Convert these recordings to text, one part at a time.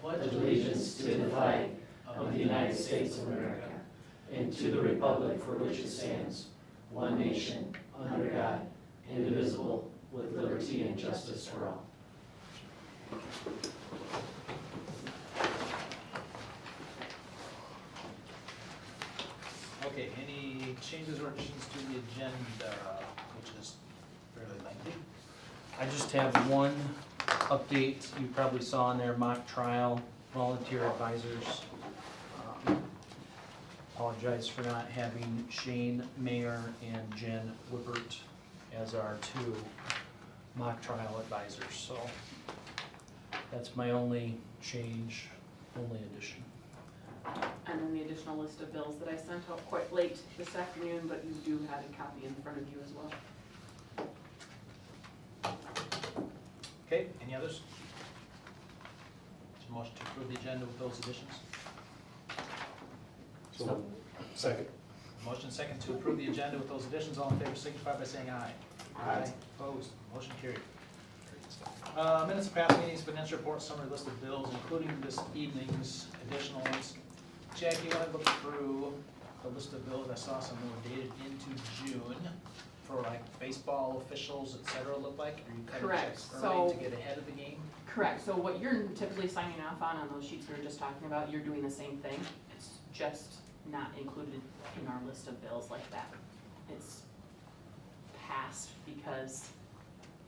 pledge allegiance to the flag of the United States of America and to the republic for which it stands, one nation, under God, indivisible, with liberty and justice for all. Okay, any changes or additions to the agenda, which is fairly lengthy? I just have one update. You probably saw in there, mock trial, volunteer advisors. Apologize for not having Shane Mayer and Jen Whippert as our two mock trial advisors, so that's my only change, only addition. And then the additional list of bills that I sent out quite late this afternoon, but you do have a copy in front of you as well. Okay, any others? Is there a motion to approve the agenda with those additions? So, second. Motion second to approve the agenda with those additions. All in favor signify by saying aye. Aye. Opposed, motion carried. Minutes of past meetings, financial report, summary list of bills, including this evening's additional ones. Jackie, when I looked through the list of bills, I saw some that were dated into June for like baseball officials, et cetera, look like. Are you cutting Correct. checks early to So- get ahead of the game? Correct, so what you're typically signing off on those sheets we were just talking about, you're doing the same thing. It's just not included in our list of bills like that. It's passed because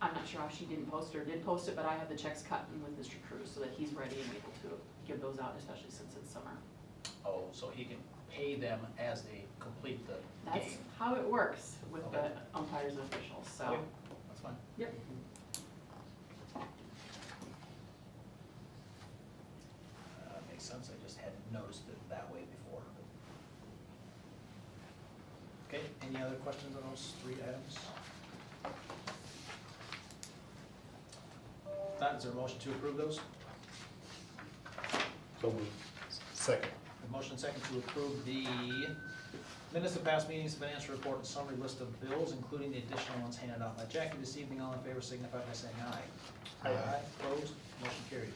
I'm not sure how she didn't post or did post it, but I have the checks cut in with Mr. Cruz so that he's ready and able to give those out, especially since it's summer. Oh, so he can pay them as they complete the That's game. how it works with Okay. the umpires and officials, so. Okay, that's fine. Yep. Makes sense, I just hadn't noticed it that way before. Okay, any other questions on those three items? Not, is there a motion to approve those? So moved. Second. A motion second to approve the minutes of past meetings, financial report, and summary list of bills, including the additional ones handed out by Jackie this evening. All in favor signify by saying aye. Aye. Opposed, motion carried.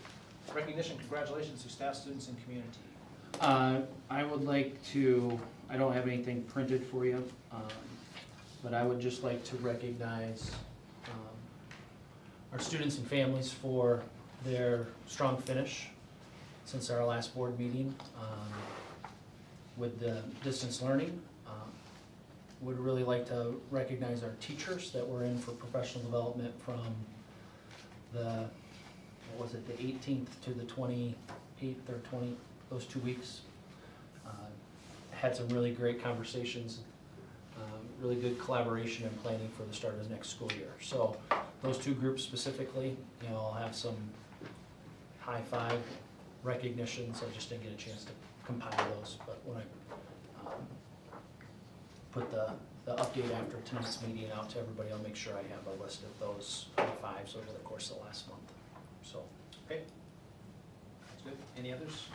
Recognition, congratulations to staff, students, and community. I would like to, I don't have anything printed for you, but I would just like to recognize our students and families for their strong finish since our last board meeting with the distance learning. Would really like to recognize our teachers that were in for professional development from the, what was it, the 18th to the 28th or 20, those 2 weeks. Had some really great conversations, really good collaboration and planning for the start of the next school year. So those two groups specifically, you know, I'll have some high five recognitions. I just didn't get a chance to compile those, but when I put the update after tonight's meeting out to everybody, I'll make sure I have a list of those high fives over the course of the last month. So. Okay. That's good. Any others?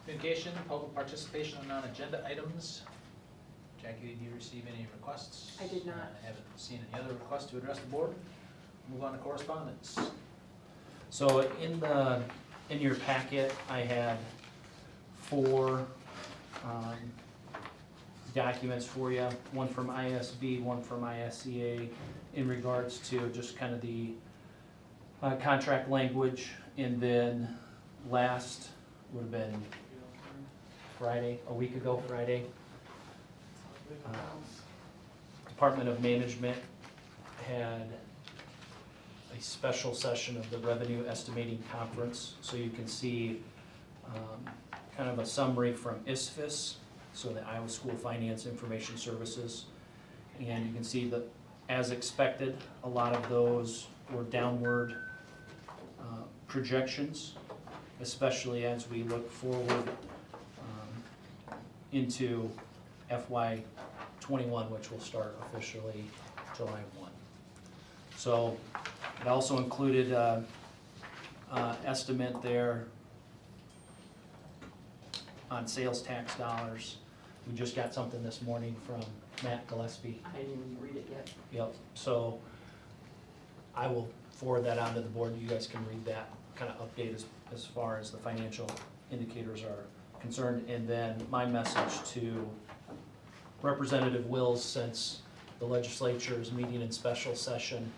Communication, public participation on non-agenda items. Jackie, did you receive any requests? I did not. I haven't seen any other requests to address the board. Move on to correspondence. So in your packet, I had 4 documents for you, one from ISB, one from ISEA, in regards to just kind of the contract language, and then last would have been Friday, a week ago Friday. Department of Management had a special session of the Revenue Estimating Conference, so you can see kind of a summary from ISFIS, so the Iowa School Finance Information Services, and you can see that, as expected, a lot of those were downward projections, especially as we look forward into FY '21, which will start officially July 1. So it also included estimate there on sales tax dollars. We just got something this morning from Matt Gillespie. I didn't even read it yet. Yep, so I will forward that on to the board, you guys can read that kind of update as far as the financial indicators are concerned. And then my message to Representative Wills, since the legislature is meeting in special session,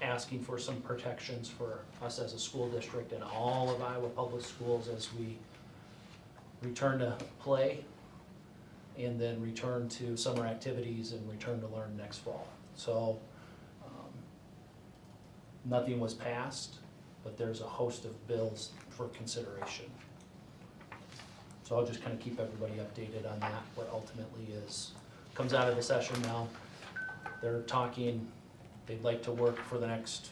asking for some protections for us as a school district and all of Iowa Public Schools as we return to play and then return to summer activities and return to learn next fall. So nothing was passed, but there's a host of bills for consideration. So I'll just kind of keep everybody updated on that, what ultimately comes out of the session now. They're talking, they'd like to work for the next,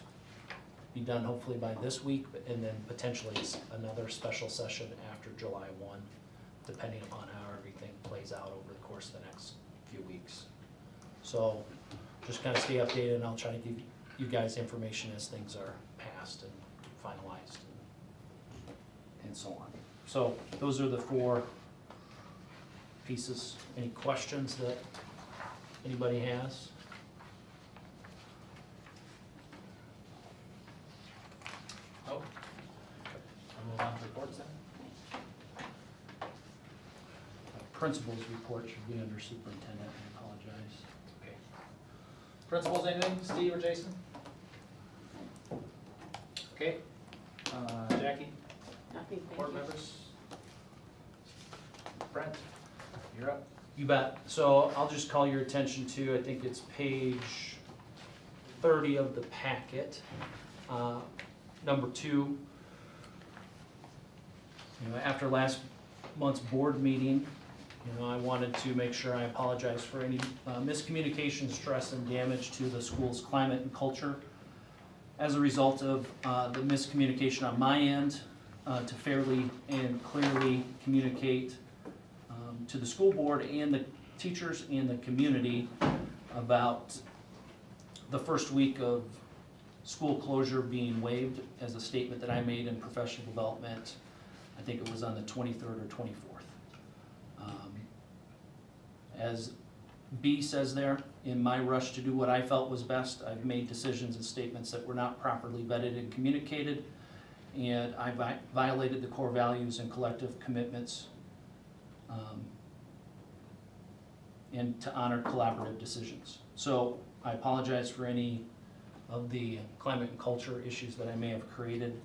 be done hopefully by this week, and then potentially another special session after July 1, depending upon how everything plays out over the course of the next few weeks. So just kind of stay updated, and I'll try to give you guys information as things are passed and finalized and so on. So those are the 4 pieces. Any questions that anybody has? Oh. I'll move on to reports then. Principal's report should be under superintendent, I apologize. Okay. Principals, anything, Steve or Jason? Okay. Jackie, Nothing, thank board you. members? Brent, you're up. You bet. So I'll just call your attention to, I think it's page 30 of the packet. Number 2, you know, after last month's board meeting, you know, I wanted to make sure I apologize for any miscommunication, stress, and damage to the school's climate and culture as a result of the miscommunication on my end to fairly and clearly communicate to the school board and the teachers and the community about the first week of school closure being waived as a statement that I made in professional development. I think it was on the 23rd or 24th. As B says there, in my rush to do what I felt was best, I've made decisions and statements that were not properly vetted and communicated, and I violated the core values and collective commitments and to honor collaborative decisions. So I apologize for any of the climate and culture issues that I may have created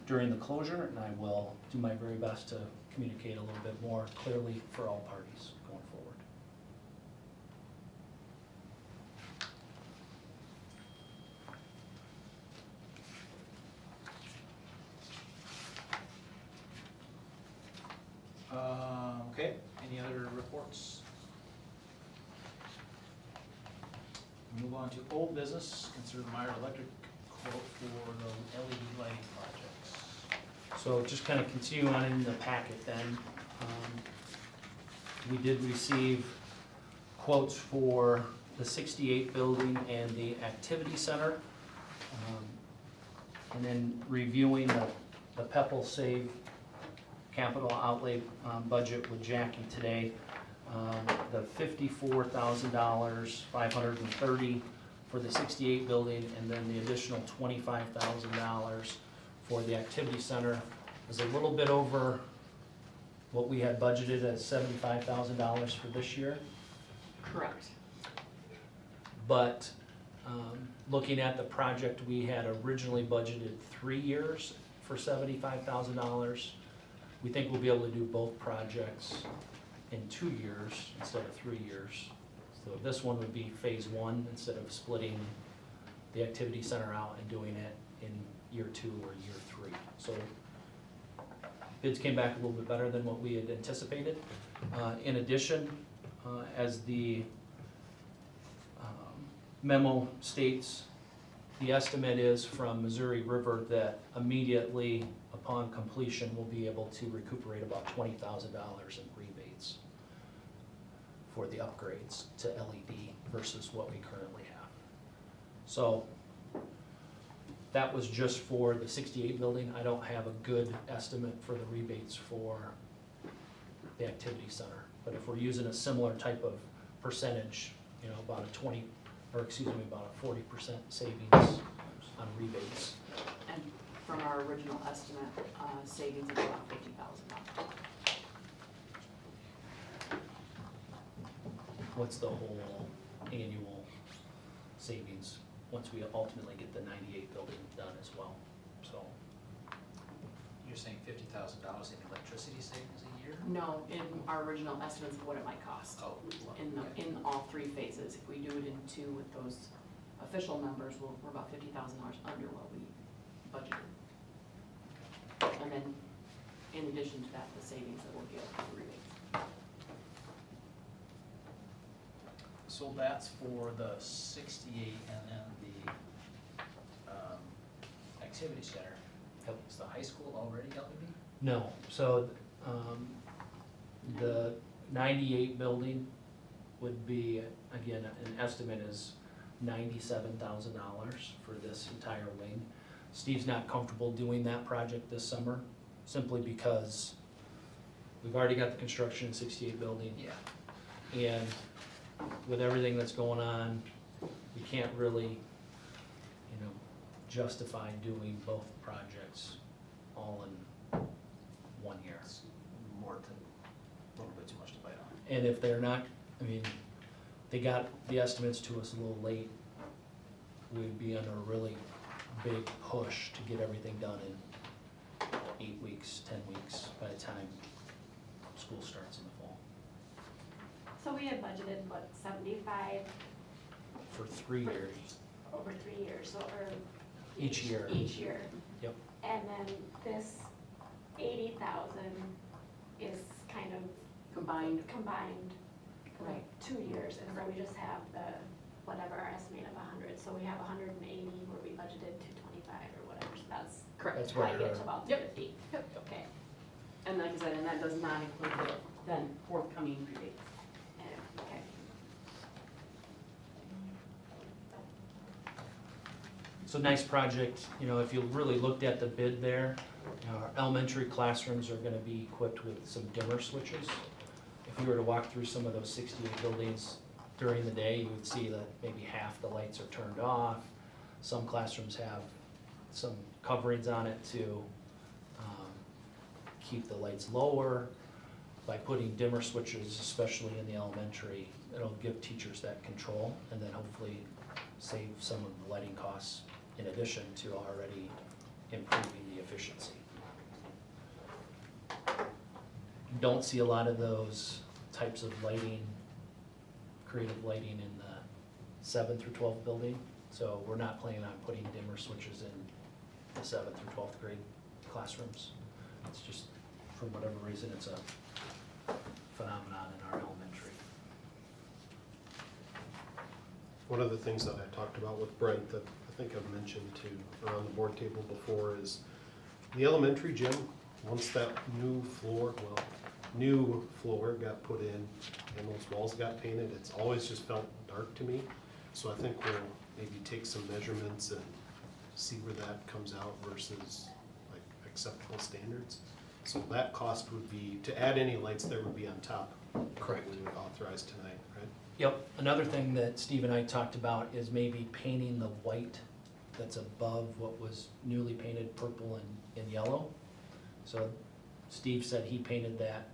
during the closure, and I will do my very best to communicate a little bit more clearly for all parties going forward. Okay, any other reports? Move on to old business, consider the Meyer Electric quote for the LED lighting projects. So just kind of continue on in the packet then. We did receive quotes for the 68 building and the activity center. And then reviewing the Pepple Save capital outlay budget with Jackie today. The $54,000, 530 for the 68 building, and then the additional $25,000 for the activity center is a little bit over what we had budgeted at $75,000 for this year. Correct. But looking at the project, we had originally budgeted 3 years for $75,000. We think we'll be able to do both projects in 2 years instead of 3 years. So this one would be phase 1 instead of splitting the activity center out and doing it in year 2 or year 3. So bids came back a little bit better than what we had anticipated. In addition, as the memo states, the estimate is from Missouri River that immediately upon completion, we'll be able to recuperate about $20,000 in rebates for the upgrades to LED versus what we currently have. So that was just for the 68 building. I don't have a good estimate for the rebates for the activity center. But if we're using a similar type of percentage, you know, about a or excuse me, about a 40% savings on rebates. And from our original estimate, savings of about $50,000. What's the whole annual savings once we ultimately get the 98 building done as well? So, You're saying $50,000 in electricity savings a year? No, in our original estimates of what it might cost. Oh, okay. In all three phases. If we do it in two with those official numbers, we're about $50,000 under what we budgeted. And then, in addition to that, the savings that we'll get for rebates. So that's for the 68 and then the activity center. Is the high school already LED? no, so the 98 building would be, again, an estimate is $97,000 for this entire wing. Steve's not comfortable doing that project this summer, simply because we've already got the construction in 68 building. Yeah. And with everything that's going on, we can't really, justify doing both projects all in 1 year. It's more than, a little bit too much to bite on. And if they're not, they got the estimates to us a little late, we'd be under a really big push to get everything done in 8 weeks, 10 weeks by the time school starts in the fall. So we had budgeted, what, 75 For 3 years, over 3 years, so, or. Each year. Each year. Yep. And then this 80,000 is kind of Combined, combined for Right. 2 years, and so we just have the, whatever our estimate of 100, so we have 180 where we budgeted 225 or whatever, so that's. correct. That's How what you I get heard. to about Yep. 250. Yep. Okay. And like I said, and that does not include the then forthcoming rebates. Okay. So nice project, if you really looked at the bid there, our elementary classrooms are gonna be equipped with some dimmer switches. If you were to walk through some of those 68 buildings during the day, you would see that maybe half the lights are turned off. Some classrooms have some coverings on it to keep the lights lower. By putting dimmer switches, especially in the elementary, it'll give teachers that control and then hopefully save some of the lighting costs in addition to already improving the efficiency. Don't see a lot of those types of lighting, creative lighting in the 7th through 12th building. So we're not planning on putting dimmer switches in the 7th through 12th grade classrooms. It's just, for whatever reason, it's a phenomenon in our elementary. One of the things that I talked about with Brent that I think I've mentioned to around the board table before is the elementary gym, once that new floor got put in and those walls got painted, it's always just felt dark to me. So I think we'll maybe take some measurements and see where that comes out versus like acceptable standards. So that cost would be, to add any lights there would be on top. Correct. We would authorize tonight, right? Yep, another thing that Steve and I talked about is maybe painting the white that's above what was newly painted purple and yellow. So Steve said he painted that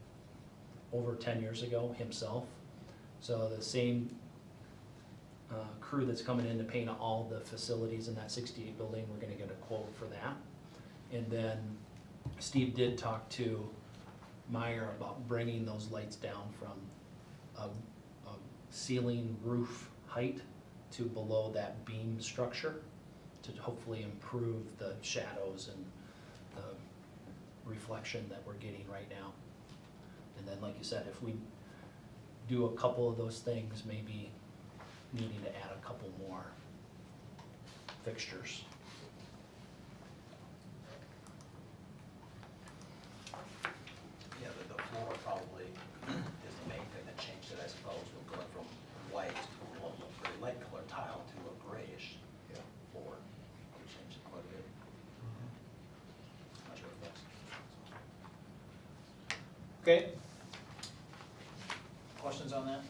over 10 years ago himself. So the same crew that's coming in to paint all the facilities in that 68 building, we're gonna get a quote for that. And then Steve did talk to Meyer about bringing those lights down from a ceiling roof height to below that beam structure to hopefully improve the shadows and the reflection that we're getting right now. And then, like you said, if we do a couple of those things, maybe needing to add a couple more fixtures. Yeah, the floor probably is the main thing that changed it, I suppose, with going from white, well, very light color tile to a grayish floor. It changed it quite a bit. Not sure if that's. Okay. Questions on that?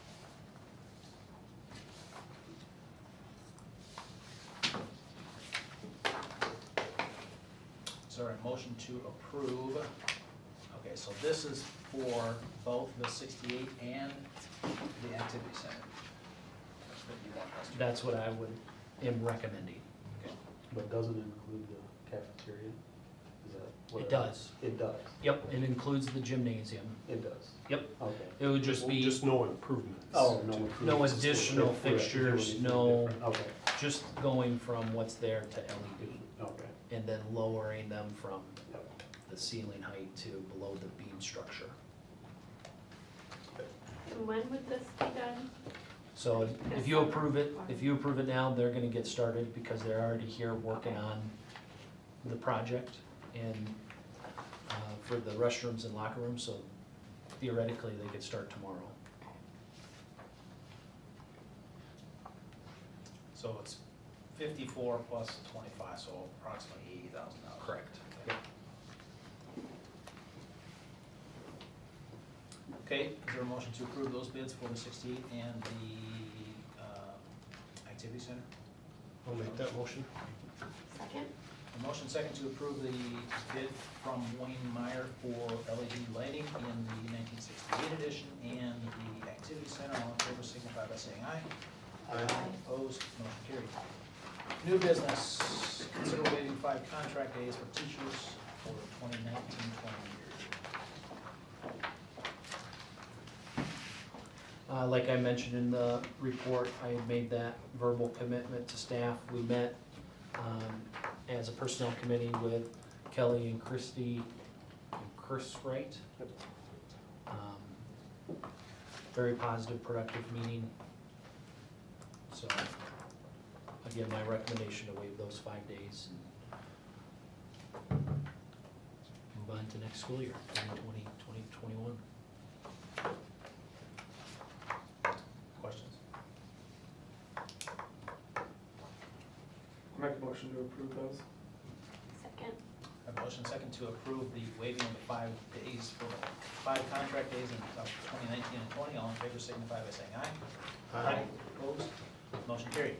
Is there a motion to approve? Okay, so this is for both the 68 and the activity center. That's what you want us to- That's what I am recommending. Okay. But doesn't it include the cafeteria? Is that what? It does. It does, Yep, it includes the gymnasium. it does. Yep. Okay. It would just be, Just no improvements. Oh, to- no. No additional If we're doing fixtures, anything no- different. Okay, just going from what's there to LED, okay. and then lowering them from Yep. the ceiling height to below the beam structure. And when would this be done? So if you approve it now, they're gonna get started because they're already here working Okay. on the project and for the restrooms and locker rooms, so theoretically, they could start tomorrow. So it's 54 plus 25, so approximately $80,000. Correct. Okay, is there a motion to approve those bids for the 68 and the activity center? I'll make that motion. Second? A motion second to approve the bid from Wayne Meyer for LED lighting in the 1968 edition and the activity center. All in favor signify by saying aye. Aye. Opposed, motion carried. New business, consider waiving 5 contract days for teachers for the 2019-20 year. Like I mentioned in the report, I had made that verbal commitment to staff. We met as a personnel committee with Kelly and Christy and Chris Wright. Very positive, productive meeting. So, again, my recommendation to waive those 5 days and move on to next school year, 2020, 2021. Questions? Make a motion to approve those. Second? A motion second to approve the waiving of the 5 days for 5 contract days in 2019 and 20. All in favor signify by saying aye. Aye. Opposed? Motion carried.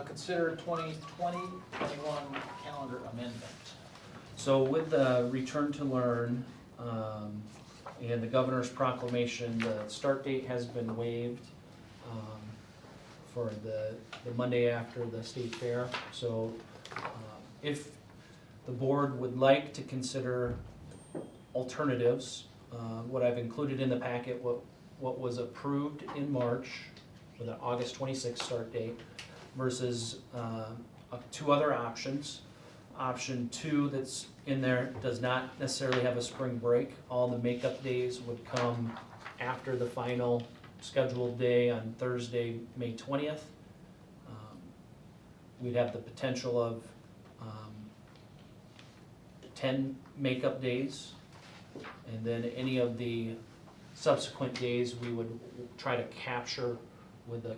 Consider 2020-21 calendar amendment. So with the return to learn and the governor's proclamation, the start date has been waived for the Monday after the state fair. So if the board would like to consider alternatives, what I've included in the packet, what was approved in March with an August 26th start date versus 2 other options. Option 2 that's in there does not necessarily have a spring break. All the makeup days would come after the final scheduled day on Thursday, May 20th. We'd have the potential of 10 makeup days, and then any of the subsequent days we would try to capture with a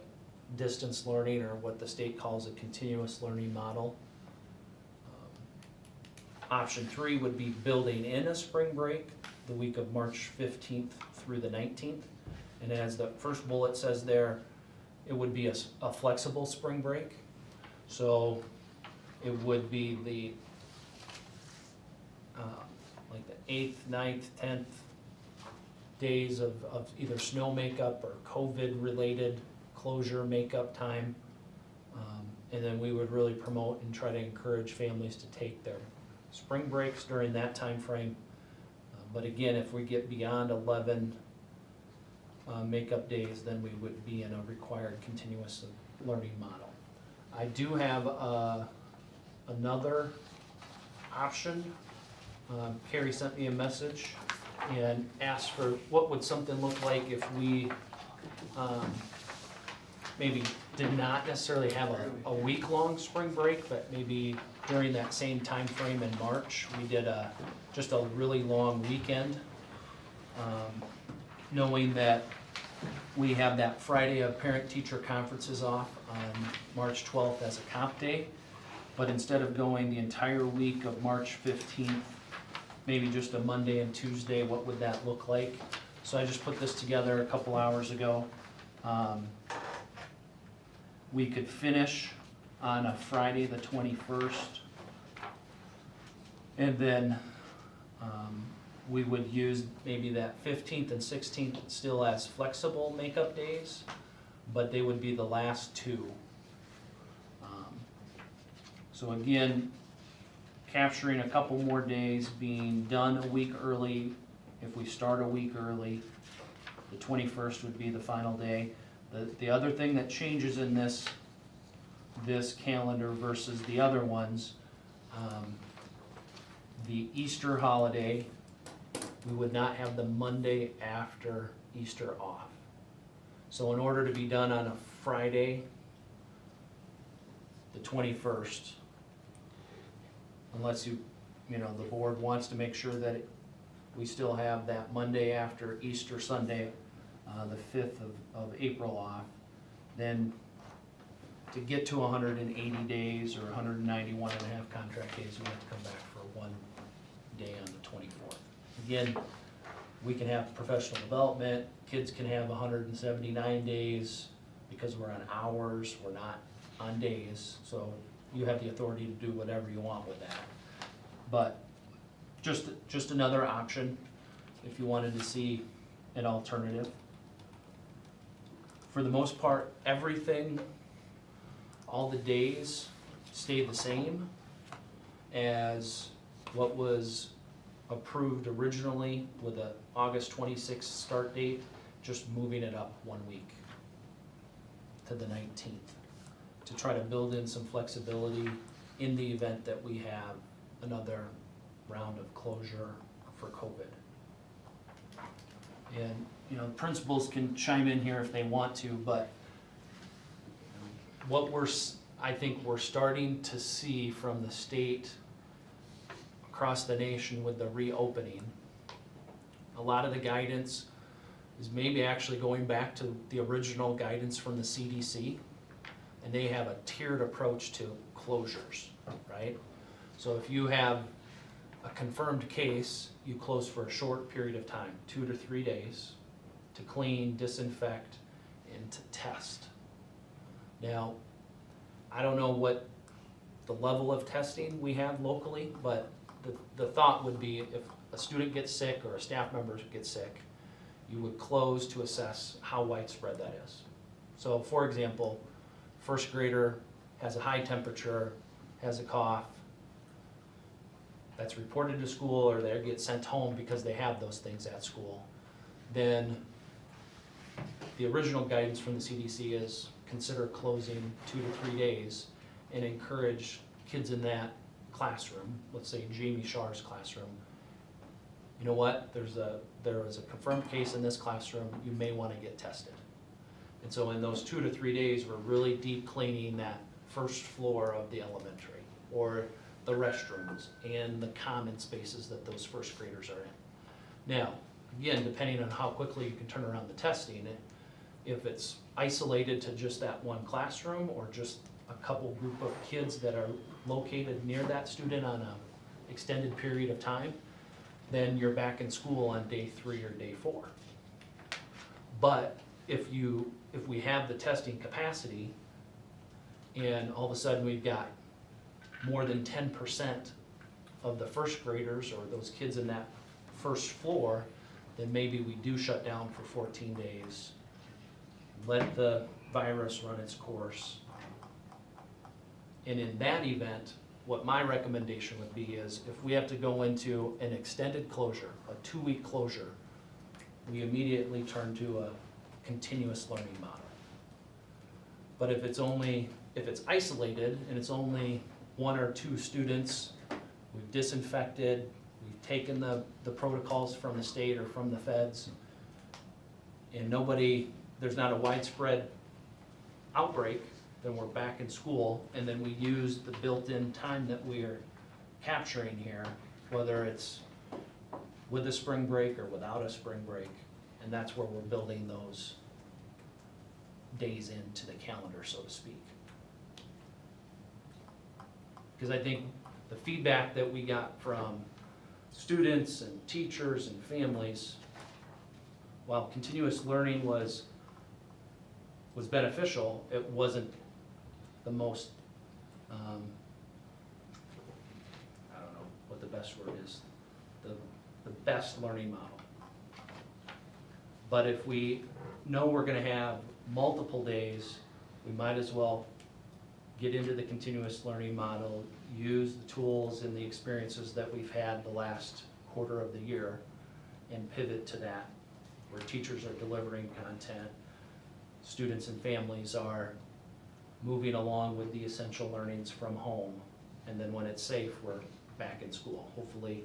distance learning, or what the state calls a continuous learning model. Option 3 would be building in a spring break, the week of March 15th through the 19th. And as the first bullet says there, it would be a flexible spring break. So it would be the like the 8th, 9th, 10th days of either snow makeup or COVID-related closure makeup time. And then we would really promote and try to encourage families to take their spring breaks during that time frame. But again, if we get beyond 11 makeup days, then we would be in a required continuous learning model. I do have another option. Carrie sent me a message and asked for what would something look like if we maybe did not necessarily have a week-long spring break, but maybe during that same time frame in March, we did just a really long weekend, knowing that we have that Friday of parent-teacher conferences off on March 12th as a comp day, but instead of going the entire week of March 15th, maybe just a Monday and Tuesday, what would that look like? So I just put this together a couple hours ago. We could finish on a Friday the 21st And then we would use maybe that 15th and 16th still as flexible makeup days, but they would be the last two. So again, capturing a couple more days, being done a week early. If we start a week early, the 21st would be the final day. The other thing that changes in this calendar versus the other ones, the Easter holiday, we would not have the Monday after Easter off. So in order to be done on a Friday, the 21st, unless the board wants to make sure that we still have that Monday after Easter Sunday, the 5th of April off, then to get to 180 days or 191 and a half contract days, we have to come back for one day on the 24th. Again, we can have professional development, kids can have 179 days because we're on hours, we're not on days, so you have the authority to do whatever you want with that. But just another option if you wanted to see an alternative. For the most part, everything, all the days stay the same as what was approved originally with a August 26th start date, just moving it up 1 week to the 19th to try to build in some flexibility in the event that we have another round of closure for COVID. And principals can chime in here if they want to, but what I think we're starting to see from the state across the nation with the reopening, a lot of the guidance is maybe actually going back to the original guidance from the CDC, and they have a tiered approach to closures, right? So if you have a confirmed case, you close for a short period of time, 2 to 3 days, to clean, disinfect, and to test. Now, I don't know what the level of testing we have locally, but the thought would be if a student gets sick or a staff member gets sick, you would close to assess how widespread that is. So for example, first grader has a high temperature, has a cough, that's reported to school or they get sent home because they have those things at school, then the original guidance from the CDC is consider closing 2 to 3 days and encourage kids in that classroom, let's say Jamie Shar's classroom, you know what, there is a confirmed case in this classroom, you may want to get tested. And so in those 2 to 3 days, we're really deep cleaning that first floor of the elementary or the restrooms and the common spaces that those first graders are in. Now, again, depending on how quickly you can turn around the testing, if it's isolated to just that one classroom or just a couple group of kids that are located near that student on an extended period of time, then you're back in school on day 3 or day 4. But if we have the testing capacity and all of a sudden we've got more than 10% of the first graders or those kids in that first floor, then maybe we do shut down for 14 days, let the virus run its course. And in that event, what my recommendation would be is if we have to go into an extended closure, a 2-week closure, we immediately turn to a continuous learning model. But if it's isolated and it's only 1 or 2 students, we've disinfected, we've taken the protocols from the state or from the feds, and there's not a widespread outbreak, then we're back in school, and then we use the built-in time that we're capturing here, whether it's with a spring break or without a spring break, and that's where we're building those days into the calendar, so to speak. Because I think the feedback that we got from students and teachers and families, while continuous learning was beneficial, it wasn't the most, I don't know what the best best word is, the best learning model. But if we know we're gonna have multiple days, we might as well get into the continuous learning model, use the tools and the experiences that we've had the last quarter of the year, and pivot to that, where teachers are delivering content, students and families are moving along with the essential learnings from home, and then when it's safe, we're back in school. Hopefully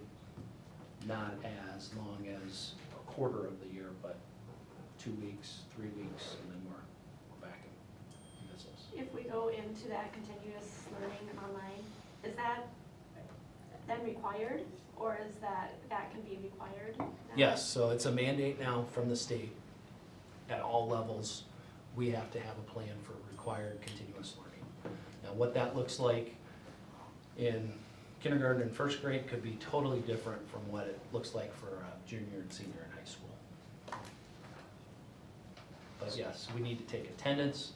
not as long as a quarter of the year, but 2 weeks, 3 weeks, and then we're back in business. If we go into that continuous learning online, is that then required, or is that can be required now? Yes, so it's a mandate now from the state. At all levels, we have to have a plan for required continuous learning. Now, what that looks like in kindergarten and first grade could be totally different from what it looks like for a junior and senior in high school. But yes, we need to take attendance,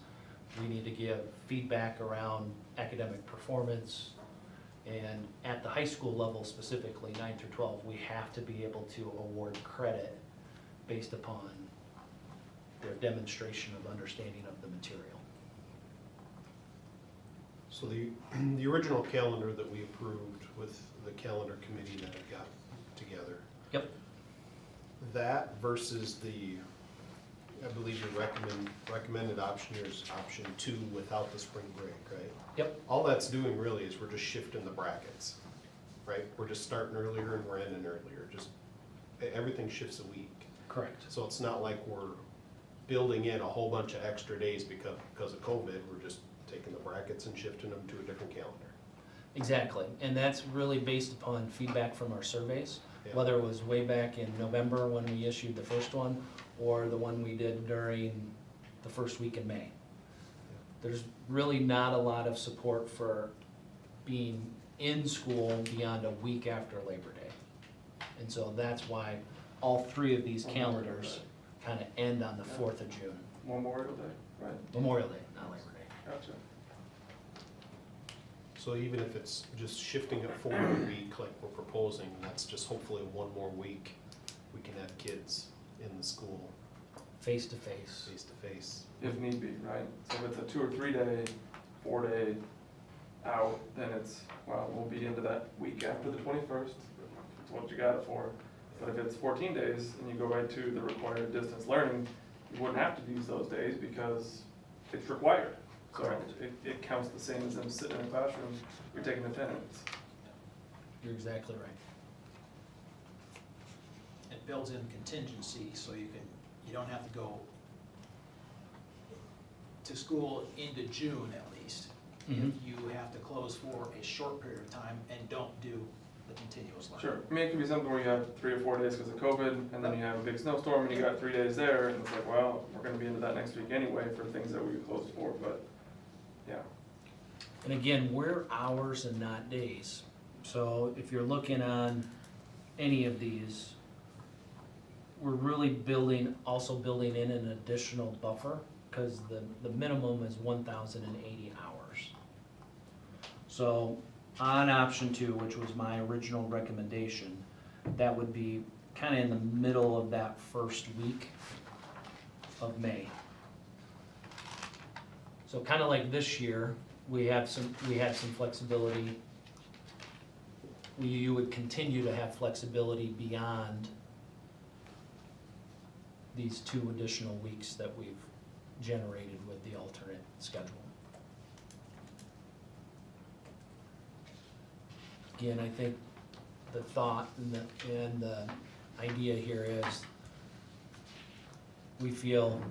we need to give feedback around academic performance, and at the high school level specifically, 9 through 12, we have to be able to award credit based upon their demonstration of understanding of the material. So the original calendar that we approved with the calendar committee that it got together. Yep. That versus the, I believe your recommended option here is option 2 without the spring break, right? Yep. All that's doing really is we're just shifting the brackets, right? We're just starting earlier and we're ending earlier, just, everything shifts a week. Correct. So it's not like we're building in a whole bunch of extra days because of COVID, we're just taking the brackets and shifting them to a different calendar. Exactly, and that's really based upon feedback from our surveys, Yeah. whether it was way back in November when we issued the first one, or the one we did during the first week in May. There's really not a lot of support for being in school beyond a week after Labor Day. And so that's why all 3 of these calendars kind of end on the 4th of June. Memorial Day, right? Memorial Day, not Labor Day. Gotcha. So even if it's just shifting it forward a week like we're proposing, that's just hopefully 1 more week we can have kids in the school Face to face. face to face. If need be, right? So if it's a 2 or 3 day, 4 day out, then it's, well, we'll be into that week after the 21st. It's what you got it for. But if it's 14 days and you go right to the required distance learning, you wouldn't have to use those days because it's required. So Correct. it counts the same as them sitting in a classroom, you're taking attendance. You're exactly right. It builds in contingency, so you don't have to go to school into June at least. Mhm. If you have to close for a short period of time and don't do the continuous learning. Sure, I mean, it could be something where you have 3 or 4 days because of COVID, and then you have a big snowstorm and you got 3 days there, and it's like, well, we're gonna be into that next week anyway for things that we closed for, but, yeah. And again, we're hours and not days. So if you're looking on any of these, we're really also building in an additional buffer, because the minimum is 1,080 hours. So on option 2, which was my original recommendation, that would be kind of in the middle of that first week of May. So kind of like this year, we had some flexibility. You would continue to have flexibility beyond these 2 additional weeks that we've generated with the alternate schedule. Again, I think the thought and the idea here is we feel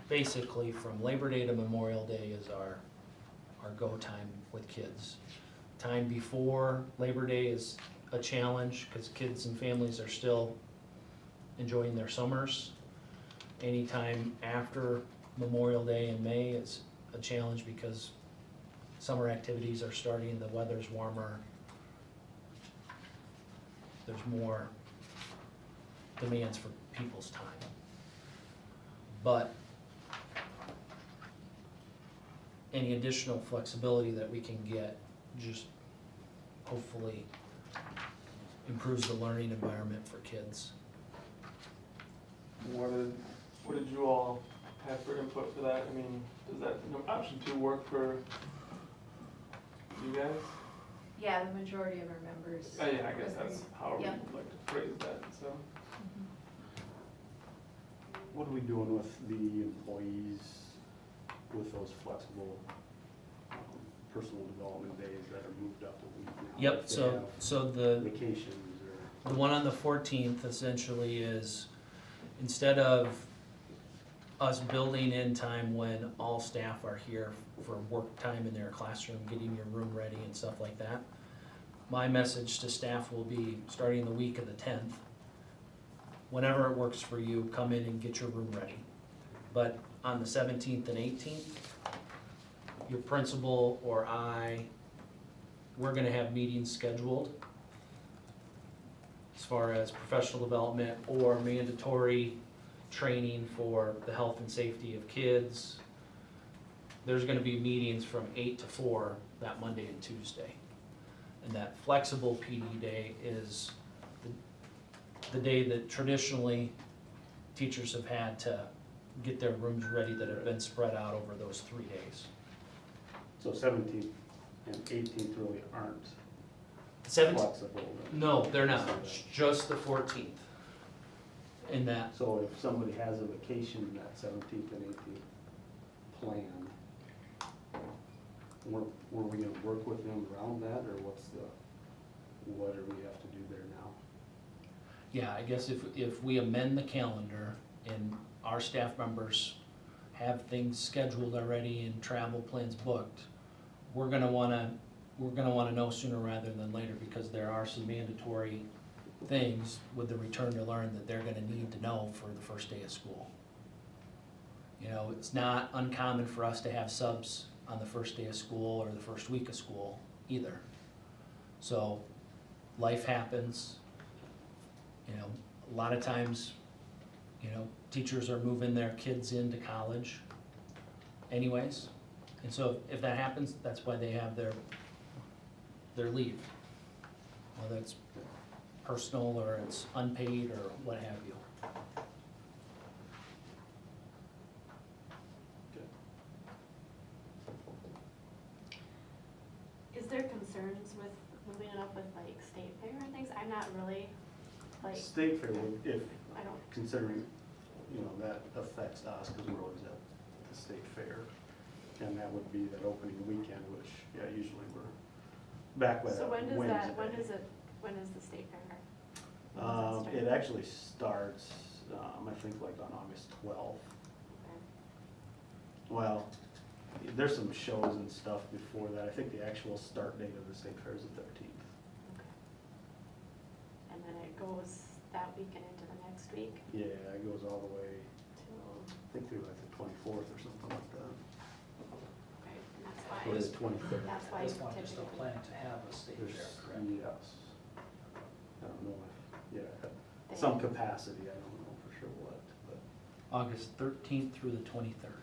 basically from Labor Day to Memorial Day is our go time with kids. Time before Labor Day is a challenge because kids and families are still enjoying their summers. Anytime after Memorial Day in May is a challenge because summer activities are starting, the weather's warmer, there's more demands for people's time. But any additional flexibility that we can get just hopefully improves the learning environment for kids. What did you all have for input for that? I mean, does that option 2 work for you guys? Yeah, the majority of our members. Oh, yeah, I guess that's how we Yep. like to phrase that, so. What are we doing with the employees with those flexible personal development days that are moved up a week now? Yep, If they so, have so the vacations or, one on the 14th essentially is, instead of us building in time when all staff are here for work time in their classroom, getting your room ready and stuff like that, my message to staff will be, starting the week of the 10th, whenever it works for you, come in and get your room ready. But on the 17th and 18th, your principal or I, we're gonna have meetings scheduled as far as professional development or mandatory training for the health and safety of kids. There's gonna be meetings from 8 to 4 that Monday and Tuesday. And that flexible PD day is the day that traditionally teachers have had to get their rooms ready that have been spread out over those 3 days. so 17th and 18th really aren't 17th, flexible then? no, they're not, it's just the 14th. In that, So if somebody has a vacation that 17th and 18th planned, were we gonna work with them around that, or what do we have to do there now? yeah, I guess if we amend the calendar and our staff members have things scheduled already and travel plans booked, we're gonna wanna know sooner rather than later, because there are some mandatory things with the return to learn that they're gonna need to know for the first day of school. You know, it's not uncommon for us to have subs on the first day of school or the first week of school either. So, life happens. You know, a lot of times, you know, teachers are moving their kids into college anyways. And so if that happens, that's why they have their leave. Whether it's personal or it's unpaid or what have you. Is there concerns with moving it up with like state fair and things? I'm not really, like, State fair, would- if, I don't, considering, you know, that affects us, because we're always at the state fair. And that would be that opening weekend, which, yeah, usually we're back by so that when does Wednesday. when is the state fair? When does that It start? actually starts, I think like on August 12th. Okay. Well, there's some shows and stuff before that. I think the actual start date of the state fair is the 13th. And then it goes that weekend into the next week Yeah, it goes all the way, till, I think through like the 24th or something like that. okay, and that's why, Or the 23rd. that's At why this point, you're still typically. planning to have a state fair, There's, correct? yes. I don't know if, yeah, they- some capacity, I don't know for sure what, but. August 13th through the 23rd.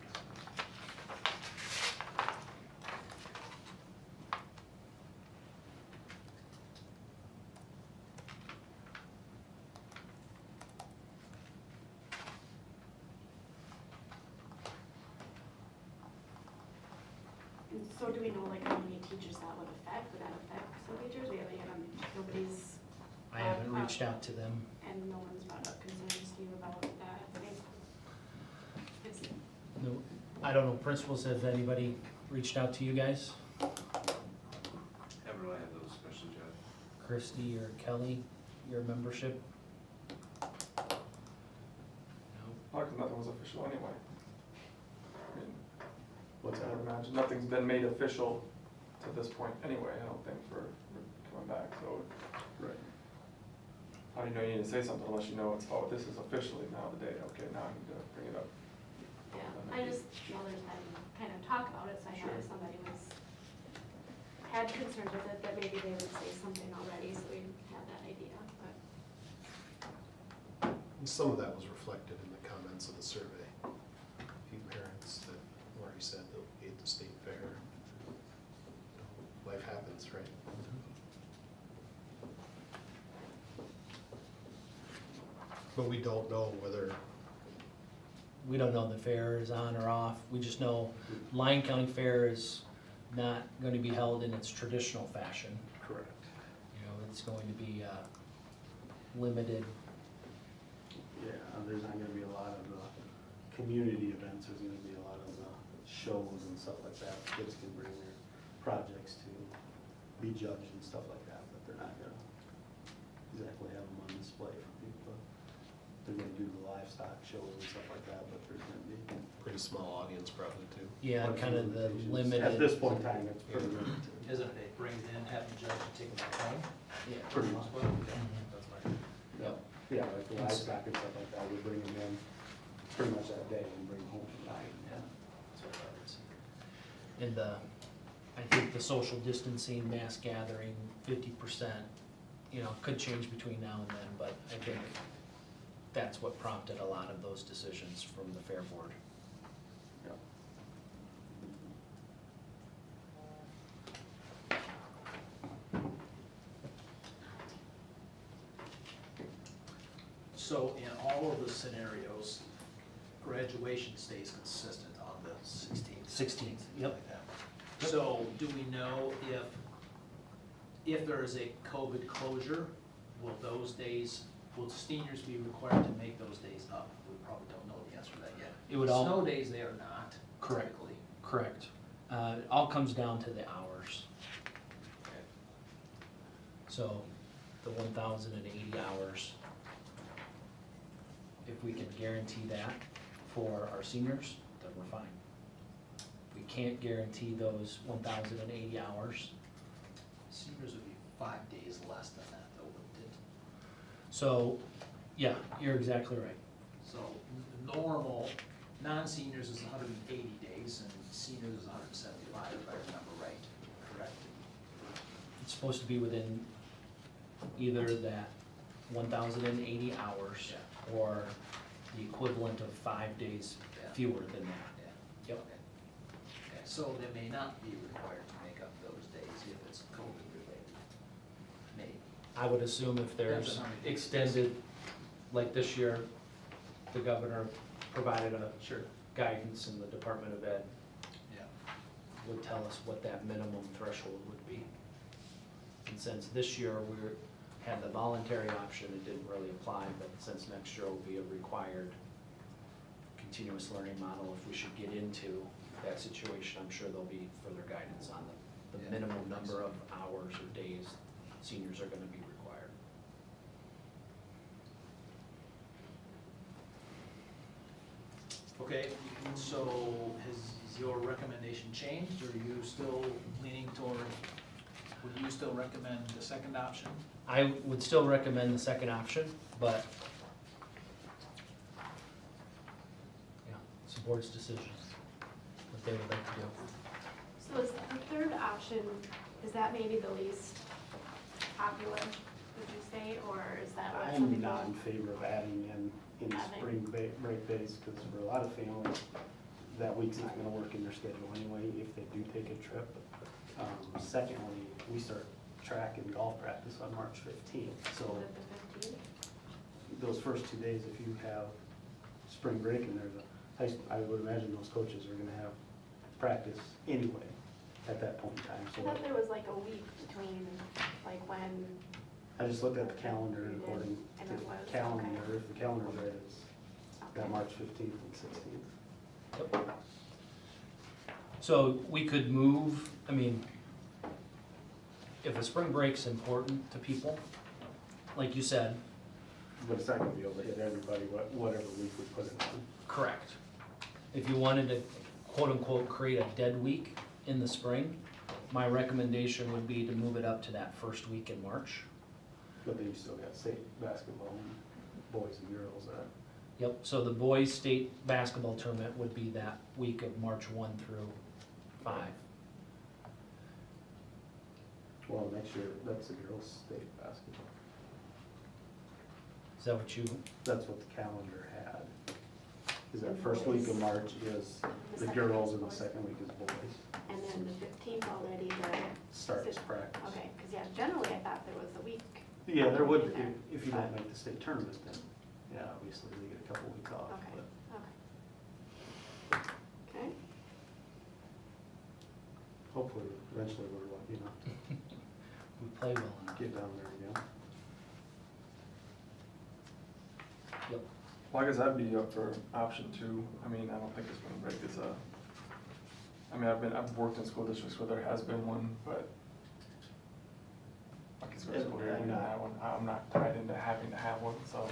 And so do we know like how many teachers that would affect? Would that affect some teachers? We haven't, nobody's, I haven't reached out to them. and no one's brought up concerns to you about that. It's, No, I don't know, principals, has anybody reached out to you guys? Haven't really had those discussions yet. Christy or Kelly, your membership? No? Probably 'cause nothing was official anyway. I mean, What's I that? would imagine nothing's been made official to this point anyway, I don't think, for coming back, so Right. how do you know you need to say something unless you know it's, oh, this is officially now the date, okay, now I need to bring it up. yeah, I just know there's been kind of talk about it, so I thought if Sure. somebody had concerns with it, that maybe they would say something already, so we had that idea, but. And some of that was reflected in the comments of the survey. A few parents that already said they'll be at the state fair. Life happens, right? But we don't know whether, We don't know the fair is on or off. We just know Lyon County Fair is not gonna be held in its traditional fashion. Correct. You know, it's going to be limited. Yeah, there's not gonna be a lot of the community events, there's gonna be a lot of the shows and stuff like that. Kids can bring their projects to be judged and stuff like that, but they're not gonna exactly have them on display for people. They're gonna do the livestock shows and stuff like that, but there's gonna be. pretty small audience probably too. Yeah, quite a kind few of the limitations. limited. At this point in time, it's pretty limited. Isn't it, they bring it in, have the judge take it back home? Yeah. Pretty much. That's fine. Yep. Yeah, like the livestock and stuff like that, we bring them in pretty much that day and bring them home tonight. Yeah, that's what I thought it was. And I think the social distancing, mass gathering, 50%, you know, could change between now and then, but I think that's what prompted a lot of those decisions from the fair board. Yep. So in all of the scenarios, graduation stays consistent on the 16th. 16th, yep. So do we know if there is a COVID closure, will those days, will seniors be required to make those days up? We probably don't know the answer to that yet. It would all- Snow days, they are not Correct. typically. Correct. It all comes down to the hours. So the 1,080 hours, if we can guarantee that for our seniors, then we're fine. If we can't guarantee those 1,080 hours, Seniors would be 5 days less than that though, wouldn't it? so, yeah, you're exactly right. So normal, non-seniors is 180 days and seniors is 175, if I remember right, correct? It's supposed to be within either that 1,080 hours Yeah. or the equivalent of 5 days Yeah. fewer than that. Yeah. Yep. Okay. Okay, so they may not be required to make up those days if it's COVID related. Maybe. I would assume if Depends there's on how many days. extended, like this year, the governor provided a Sure. guidance and the Department of Ed Yeah. would tell us what that minimum threshold would be. And since this year had the voluntary option, it didn't really apply, but since next year will be a required continuous learning model, if we should get into that situation, I'm sure there'll be further guidance on the Yeah. minimum number of hours or days seniors are gonna be required. Okay, so has your recommendation changed, or are you still leaning toward, would you still recommend the second option? I would still recommend the second option, but yeah, it's the board's decision, what they would like to do. So is the third option, is that maybe the least popular, would you say, or is that what some I'm people? not in favor of adding in Adding. spring break days, because for a lot of families, that week's not gonna work in their schedule anyway, if they do take a trip. Secondly, we start track and golf practice on March 15th, so Is it the 15th? those first 2 days, if you have spring break and there's I would imagine those coaches are gonna have practice anyway at that point in time, I so thought there was like a week between, like when, I just looked at the calendar and according And to it the was, calendar, okay. if the calendar's right, it's got March 15th and 16th. So we could move, I mean, if a spring break's important to people, like you said, But it's not gonna be able to hit everybody, whatever week we put it on. correct. If you wanted to quote-unquote create a dead week in the spring, my recommendation would be to move it up to that first week in March. But then you still got state basketball and boys and girls that. Yep, so the boys' state basketball tournament would be that week of March 1 through 5. Well, next year, that's the girls' state basketball. Is that what you, That's what the calendar had. Is that first week of March is the girls and the second week is boys. and then the 15th already, Starts practice. okay, because yeah, generally I thought there was a week. Yeah, there would, in there. if you don't make the state tournament, then, Yeah, obviously they get a couple weeks off, Okay, but okay. Okay, hopefully eventually we're lucky enough to We play well enough. get down there again. Yep. Well, I guess I'd be up for option two. I mean, I don't think this spring break is I mean, I've worked in school districts where there has been one, but I guess we're school year, we didn't have one. I'm not tied into having to have one, so,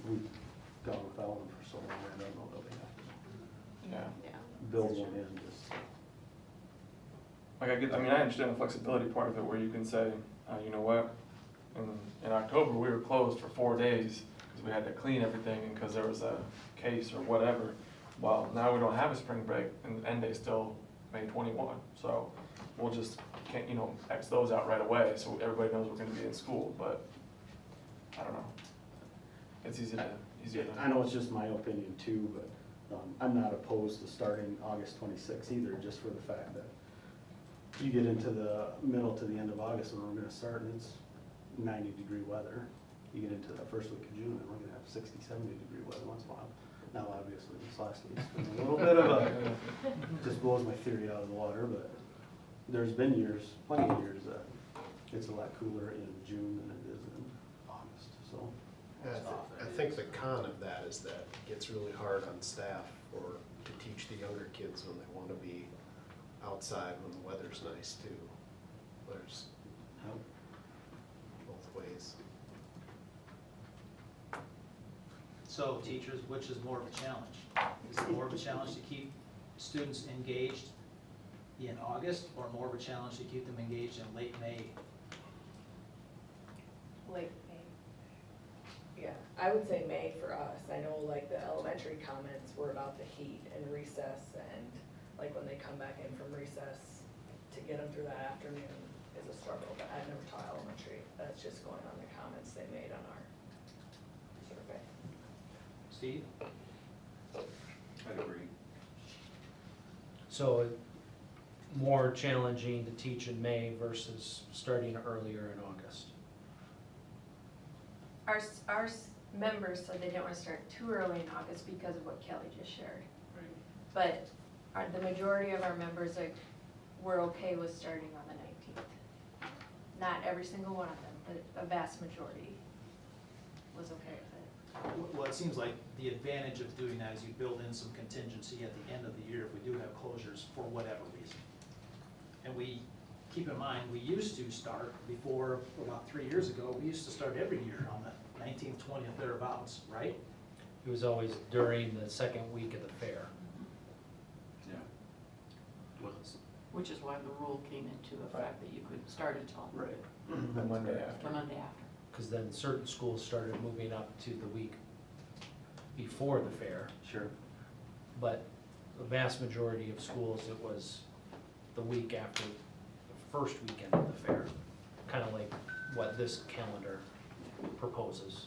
We've gone without one for so long, I don't know that we have to yeah. yeah. build that's one true. in, just, Like I mean, I understand the flexibility part of it where you can say, you know what? In October, we were closed for 4 days because we had to clean everything and because there was a case or whatever. Well, now we don't have a spring break and the end day's still May 21. So we'll just, can't, X those out right away so everybody knows we're gonna be in school, but I don't know. It's easy to. I know it's just my opinion too, but I'm not opposed to starting August 26th either, just for the fact that you get into the middle to the end of August when we're gonna start and it's 90-degree weather. You get into the first week of June and we're gonna have 60, 70-degree weather once in a while. Now, obviously, this last week's been a little bit of just blows my theory out of the water, but there's been years, plenty of years that it's a lot cooler in June than it is in August, so. I think the con of that is that it gets really hard on staff to teach the younger kids when they want to be outside when the weather's nice too. There's both ways. So teachers, which is more of a challenge? Is it more of a challenge to keep students engaged in August or more of a challenge to keep them engaged in late May? Late May. Yeah, I would say May for us. I know like the elementary comments were about the heat and recess and like when they come back in from recess to get them through that afternoon is a struggle, but I've never taught elementary. That's just going on the comments they made on our survey. Steve? I'd agree. So more challenging to teach in May versus starting earlier in August. Our members said they didn't want to start too early in August because of what Kelly just shared. But the majority of our members were okay with starting on the 19th. Not every single one of them, but a vast majority was okay with it. Well, it seems like the advantage of doing that is you build in some contingency at the end of the year if we do have closures for whatever reason. And we, keep in mind, we used to start before, about 3 years ago, we used to start every year on the 19th, 20th, thereabouts, right? It was always during the second week of the fair. Yeah. Which is why the rule came into effect that you could start until Right. The Monday the after. Monday after. Because then certain schools started moving up to the week before the fair. Sure. But the vast majority of schools, it was the week after the first weekend of the fair, kind of like what this calendar proposes.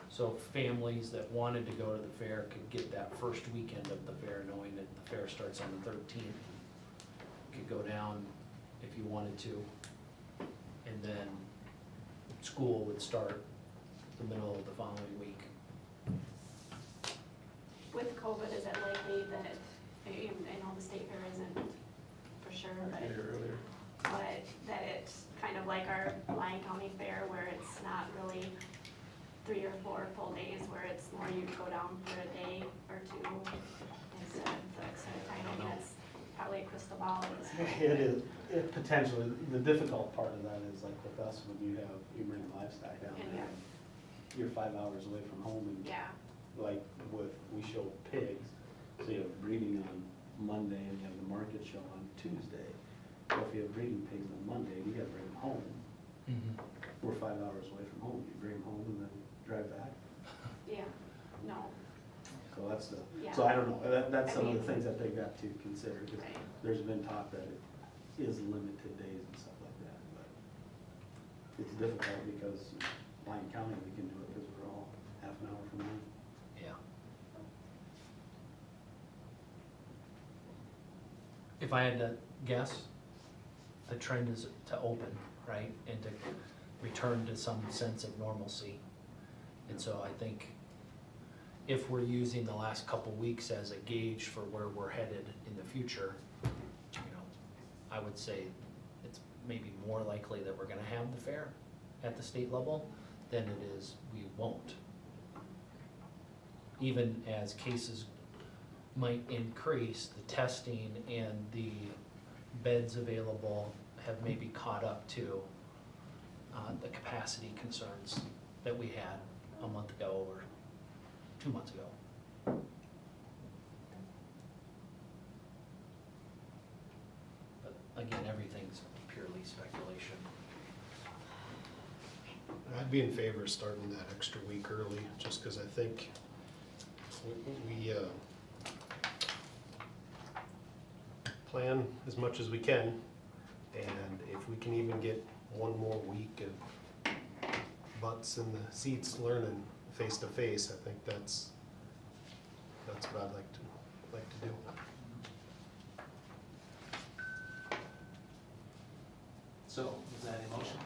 So families that wanted to go to the fair could get that first weekend of the fair, knowing that the fair starts on the 13th. Could go down if you wanted to, and then school would start the middle of the following week. With COVID, is it likely that, I know the state fair isn't for sure, I could hear earlier. but that it's kind of like our Lyon County Fair where it's not really 3 or 4 full days, where it's more you go down for a day or two instead of the extended time. I mean, it's probably a crystal ball at this point. It is, potentially, the difficult part of that is like with us, when you bring livestock down And there, you're 5 hours away from home and Yeah, like we show pigs, so you have breeding on Monday and you have the market show on Tuesday. Well, if you have breeding pigs on Monday, you gotta bring them home. We're 5 hours away from home, you bring them home and then drive back. yeah, no, So that's Yeah. so I don't know, that's I some of the mean- things that they've got to consider, because right. there's been talk that it is limited days and stuff like that, but it's difficult because Lyon County, we can do it because we're all half an hour from home. Yeah. If I had to guess, the trend is to open, right, and to return to some sense of normalcy. And so I think if we're using the last couple weeks as a gauge for where we're headed in the future, you know, I would say it's maybe more likely that we're gonna have the fair at the state level than it is we won't. Even as cases might increase, the testing and the beds available have maybe caught up to the capacity concerns that we had a month ago or 2 months ago. But again, everything's purely speculation. I'd be in favor of starting that extra week early, just because I think we plan as much as we can, and if we can even get one more week of butts in the seats learning face to face, I think that's what I'd like to do. So, is that a motion?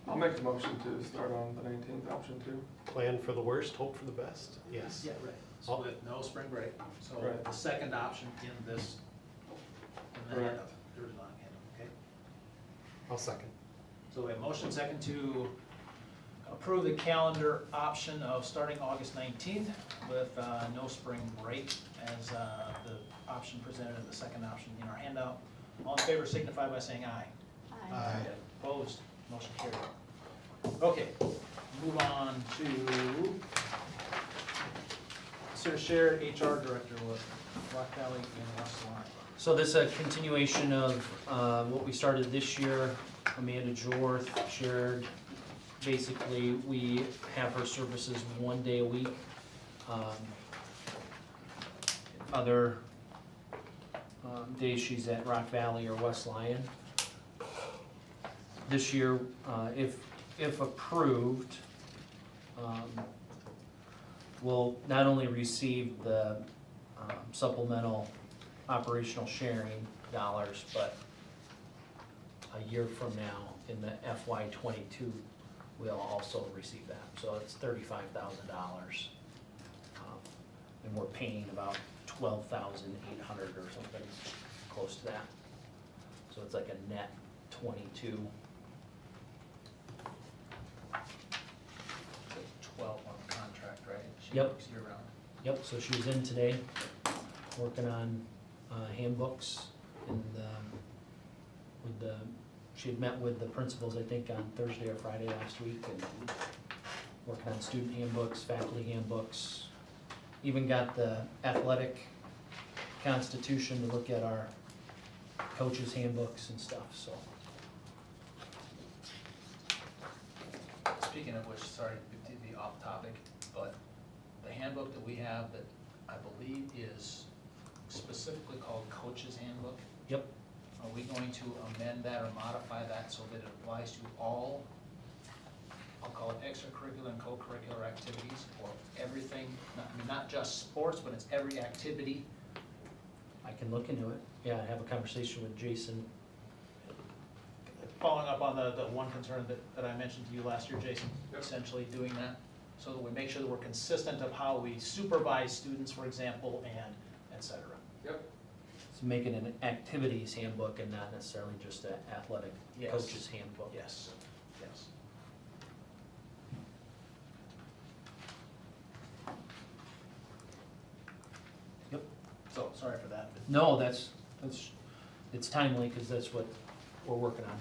I'll make the motion to start on the 19th, option 2. Plan for the worst, hope for the best. Yes. Yeah, right. So with no spring break, so Right. the second option in this, in the Correct. handout, there's not a handout, okay? I'll second. So we have motion second to approve the calendar option of starting August 19th with no spring break as the option presented in the second option in our handout. All in favor signify by saying aye. Aye. Opposed, motion carried. Okay, move on to consider shared HR director with Rock Valley and West Lyon. So this is a continuation of what we started this year. Amanda Jorth shared, basically, we have her services 1 day a week. Other days she's at Rock Valley or West Lyon. This year, if approved, we'll not only receive the supplemental operational sharing dollars, but a year from now, in the FY '22, we'll also receive that. So it's $35,000. And we're paying about $12,800 or something close to that. So it's like a net 22. It's a 12-month contract, right? She Yep. works year-round. Yep, so she was in today, working on handbooks and she had met with the principals, I think, on Thursday or Friday last week, and working on student handbooks, faculty handbooks. Even got the athletic constitution to look at our coaches' handbooks and stuff, so. Speaking of which, sorry to be off topic, but the handbook that we have that I believe is specifically called Coach's Handbook. Yep. Are we going to amend that or modify that so that it applies to all, I'll call it extracurricular and co-curricular activities, or everything, not just sports, but it's every activity? I can look into it. Yeah, I have a conversation with Jason. Following up on the one concern that I mentioned to you last year, Jason, Yep. essentially doing that, so that we make sure that we're consistent of how we supervise students, for example, and et cetera. Yep. So make it an activities handbook and not necessarily just an athletic Yes. coach's handbook. Yes, yes. Yep. So, sorry for that. No, it's timely, because that's what we're working on.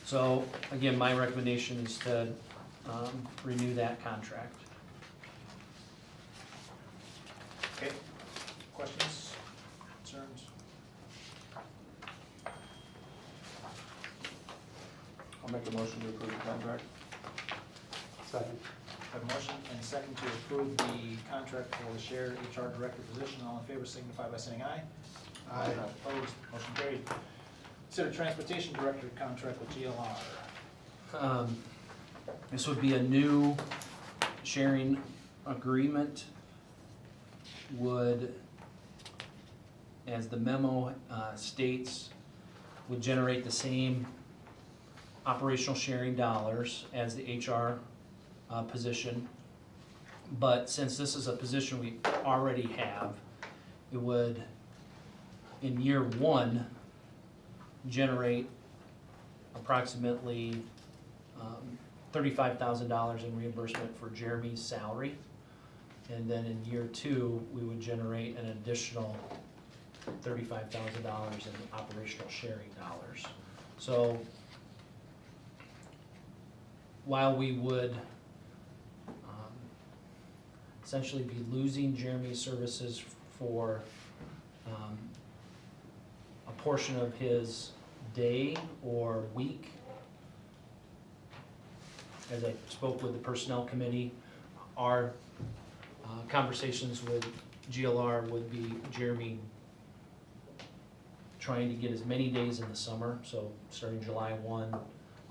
So, again, my recommendation is to renew that contract. Okay, questions, concerns? I'll make a motion to approve the contract. Second. Have a motion and second to approve the contract for the shared HR director position. All in favor signify by saying aye. Aye. Opposed, motion carried. Consider transportation director contract with GLR. This would be a new sharing agreement. Would, as the memo states, would generate the same operational sharing dollars as the HR position. But since this is a position we already have, it would, in year one, generate approximately $35,000 in reimbursement for Jeremy's salary. And then in year two, we would generate an additional $35,000 in operational sharing dollars. So while we would essentially be losing Jeremy's services for a portion of his day or week, as I spoke with the personnel committee, our conversations with GLR would be Jeremy trying to get as many days in the summer, so starting July 1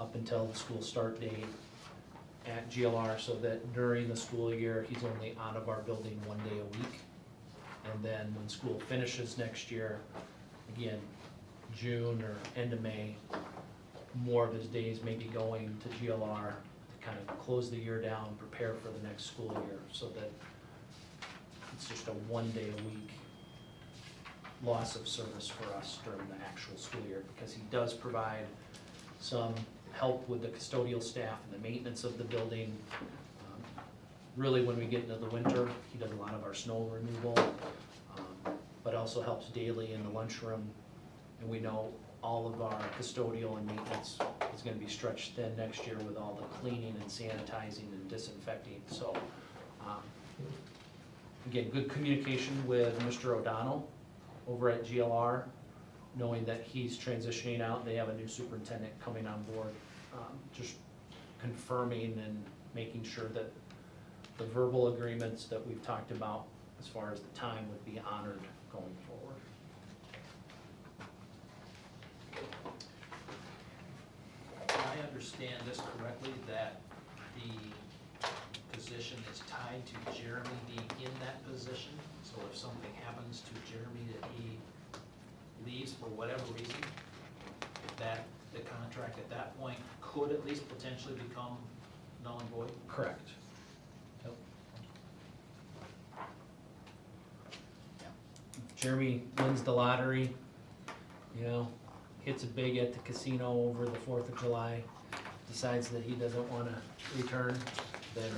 up until the school start date at GLR, so that during the school year, he's only out of our building 1 day a week. And then when school finishes next year, again, June or end of May, more of his days may be going to GLR to kind of close the year down, prepare for the next school year, so that it's just a 1 day a week loss of service for us during the actual school year, because he does provide some help with the custodial staff and the maintenance of the building. Really, when we get into the winter, he does a lot of our snow removal, but also helps daily in the lunchroom. And we know all of our custodial and maintenance is gonna be stretched thin next year with all the cleaning and sanitizing and disinfecting, so. Again, good communication with Mr. O'Donnell over at GLR, knowing that he's transitioning out, they have a new superintendent coming on board. Just confirming and making sure that the verbal agreements that we've talked about as far as the time would be honored going forward. I understand this correctly, that the position is tied to Jeremy being in that position? So if something happens to Jeremy that he leaves for whatever reason, that the contract at that point could at least potentially become null and void? Correct. Yep. Jeremy wins the lottery, you know, hits it big at the casino over the 4th of July, decides that he doesn't wanna return, then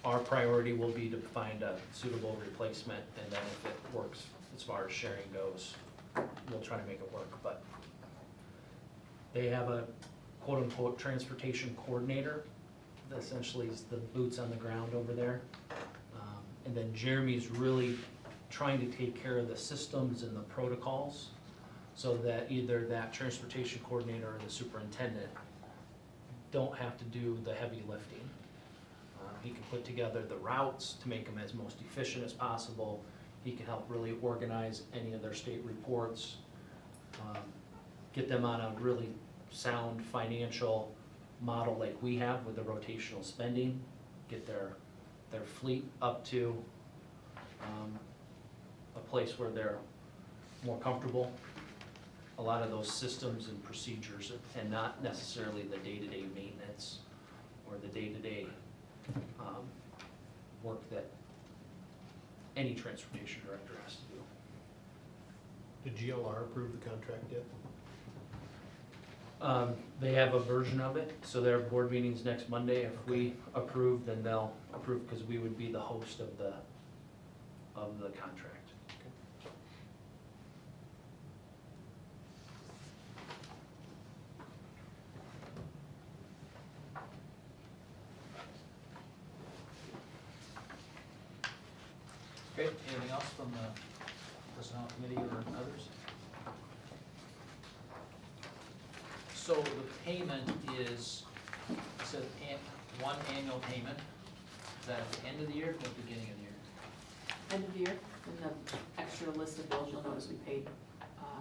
our priority will be to find a suitable replacement, and then if it works as far as sharing goes, we'll try to make it work, but they have a quote-unquote transportation coordinator, that essentially is the boots on the ground over there. And then Jeremy's really trying to take care of the systems and the protocols, so that either that transportation coordinator or the superintendent don't have to do the heavy lifting. He can put together the routes to make them as most efficient as possible. He can help really organize any of their state reports, get them on a really sound financial model like we have with the rotational spending, get their fleet up to a place where they're more comfortable. A lot of those systems and procedures, and not necessarily the day-to-day maintenance or the day-to-day work that any transportation director has to do. Did GLR approve the contract yet? They have a version of it, so their board meeting's next Monday. If we approve, then they'll approve, because we would be the host of the contract. Okay, anything else from the personnel committee or others? So the payment is, it says one annual payment. Is that at the end of the year or the beginning of the year? End of the year, in the extra list of bills, you'll notice we paid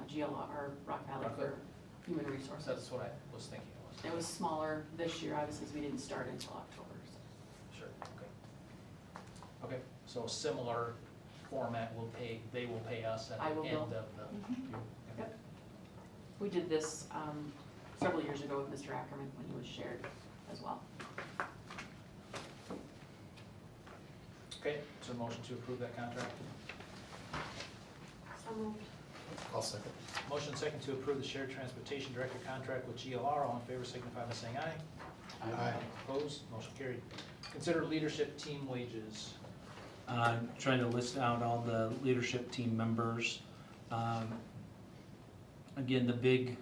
GLR, or Rock Valley Rock for Valley. human resources. That's what I was thinking it was. It was smaller this year, obviously, because we didn't start until October, so. Sure, okay. Okay, so similar format, they will pay us at I the will end bill. of the Mhm. year. Yep. We did this several years ago with Mr. Ackerman when he was shared as well. Okay, is there a motion to approve that contract? So moved. I'll second. Motion second to approve the shared transportation director contract with GLR. All in favor signify by saying aye. Aye. Opposed? Motion carried. Consider leadership team wages. Trying to list out all the leadership team members. Again, the big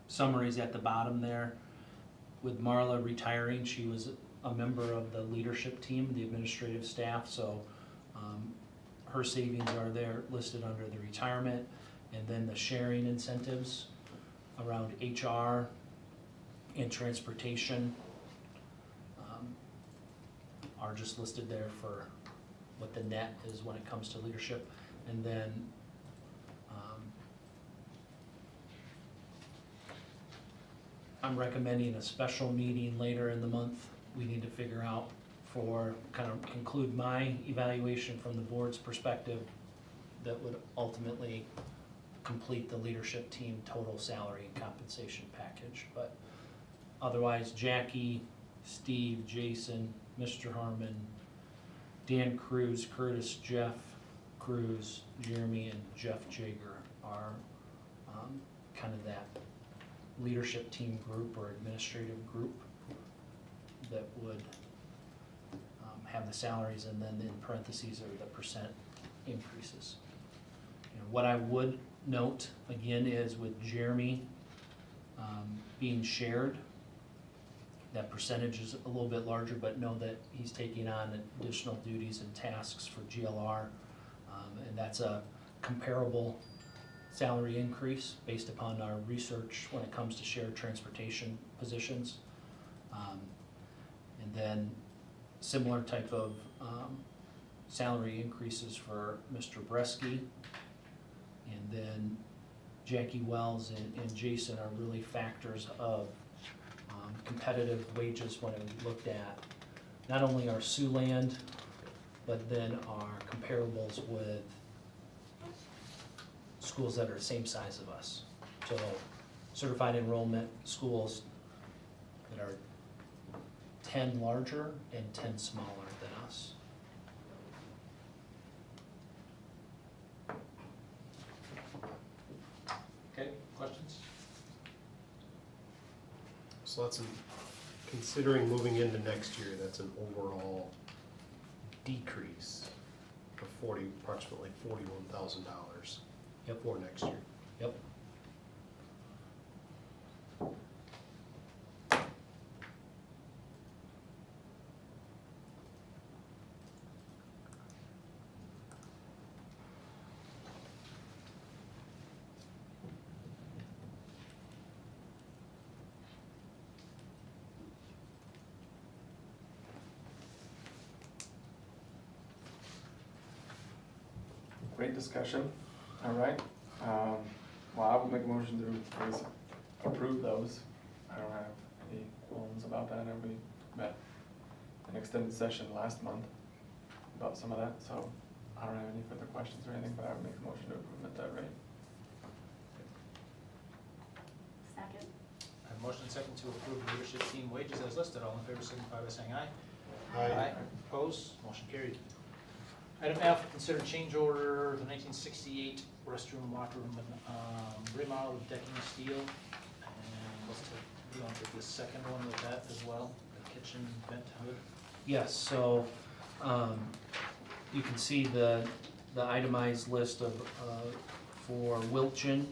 summaries at the bottom there. With Marla retiring, she was a member of the leadership team, the administrative staff, so her savings are there listed under the retirement, and then the sharing incentives around HR and transportation are just listed there for what the net is when it comes to leadership. And then I'm recommending a special meeting later in the month. We need to figure out kind of include my evaluation from the board's perspective that would ultimately complete the leadership team total salary and compensation package. But otherwise, Jackie, Steve, Jason, Mr. Harmon, Dan Cruz, Curtis, Jeff Cruz, Jeremy, and Jeff Jager are kind of that leadership team group or administrative group that would have the salaries, and then in parentheses are the percent increases. You know, what I would note again is with Jeremy being shared, that percentage is a little bit larger, but know that he's taking on additional duties and tasks for GLR, and that's a comparable salary increase based upon our research when it comes to shared transportation positions. And then similar type of salary increases for Mr. Bresky. And then Jackie Wells and Jason are really factors of competitive wages when we looked at not only our Siouxland, but then our comparables with schools that are the same size of us. So certified enrollment schools that are 10 larger and 10 smaller than us. Okay, questions? So that's considering moving into next year, that's an overall decrease of approximately $41,000. Yep. For next year. Yep. Great discussion, all right. Well, I would make a motion to I guess, approve those. I don't have any qualms about that, and we met an extended session last month about some of that, so I don't have any further questions or anything, but I would make a motion to approve at that rate. Second. I have motion second to approve leadership team wages as listed. All in favor signify by saying aye. Aye. Opposed? Motion carried. Item F, consider change order the 1968 restroom, locker room, remodel with decking and steel. And let's take, you want to take the second one with that as well, the kitchen vent hood? Yes, so you can see the itemized list of for Wilchin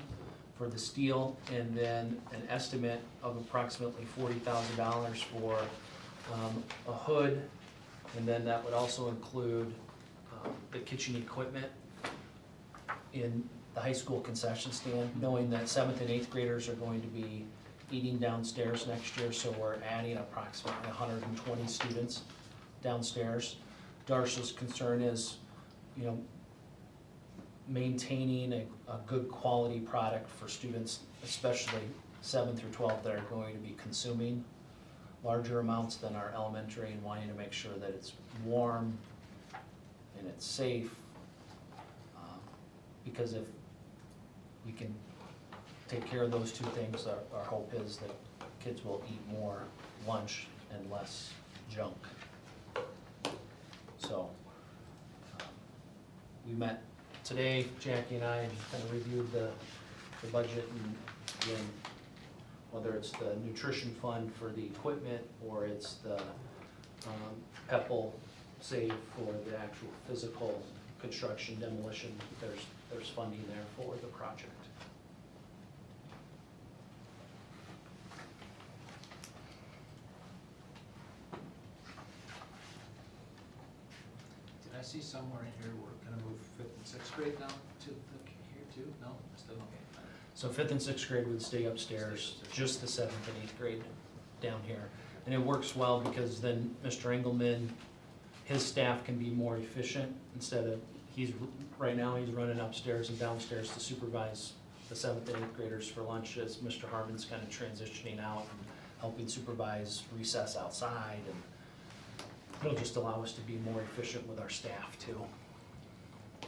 for the steel, and then an estimate of approximately $40,000 for a hood, and then that would also include the kitchen equipment in the high school concession stand, knowing that 7th and 8th graders are going to be eating downstairs next year, so we're adding approximately 120 students downstairs. Darcia's concern is, you know, maintaining a good quality product for students, especially 7 through 12, that are going to be consuming larger amounts than our elementary, and wanting to make sure that it's warm and it's safe, because if we can take care of those two things, our hope is that kids will eat more lunch and less junk. So, we met today, Jackie and I kind of reviewed the budget, and again, whether it's the nutrition fund for the equipment or it's the PEPAL save for the actual physical construction demolition, there's funding there for the project. Did I see somewhere in here we're gonna move 5th and 6th grade down to here too? No, still okay. So 5th and 6th grade would stay upstairs, just the 7th and 8th grade down here. And it works well because then Mr. Engelman, his staff can be more efficient instead of, right now he's running upstairs and downstairs to supervise the 7th and 8th graders for lunch as Mr. Harmon's kind of transitioning out and helping supervise recess outside, and it'll just allow us to be more efficient with our staff too.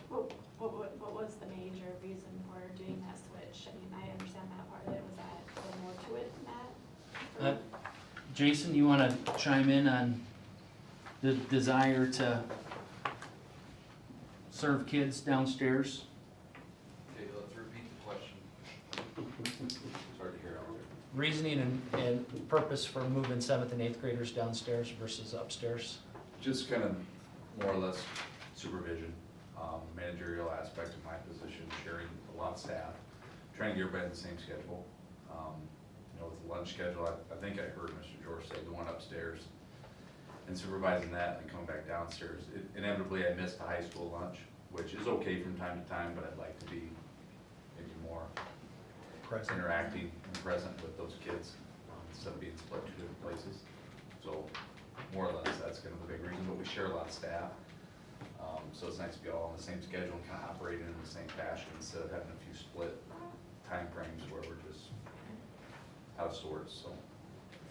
What was the major reason for doing that switch? I mean, I understand that part of it, was that a little more to it than that? Jason, you want to chime in on the desire to serve kids downstairs? Okay, let's repeat the question. It's hard to hear out there. Reasoning and purpose for moving 7th and 8th graders downstairs versus upstairs? Just kind of more or less supervision, managerial aspect of my position, sharing a lot of staff, trying to get everybody on the same schedule. You know, with the lunch schedule, I think I heard Mr. George say going upstairs and supervising that and coming back downstairs. Inevitably, I missed the high school lunch, which is okay from time to time, but I'd like to be maybe more Present. interacting and present with those kids, instead of being split two different places. So more or less, that's kind of the big reason, but we share a lot of staff. So it's nice to be all on the same schedule and kind of operating in the same fashion instead of having a few split time frames where we're just out of sorts, so.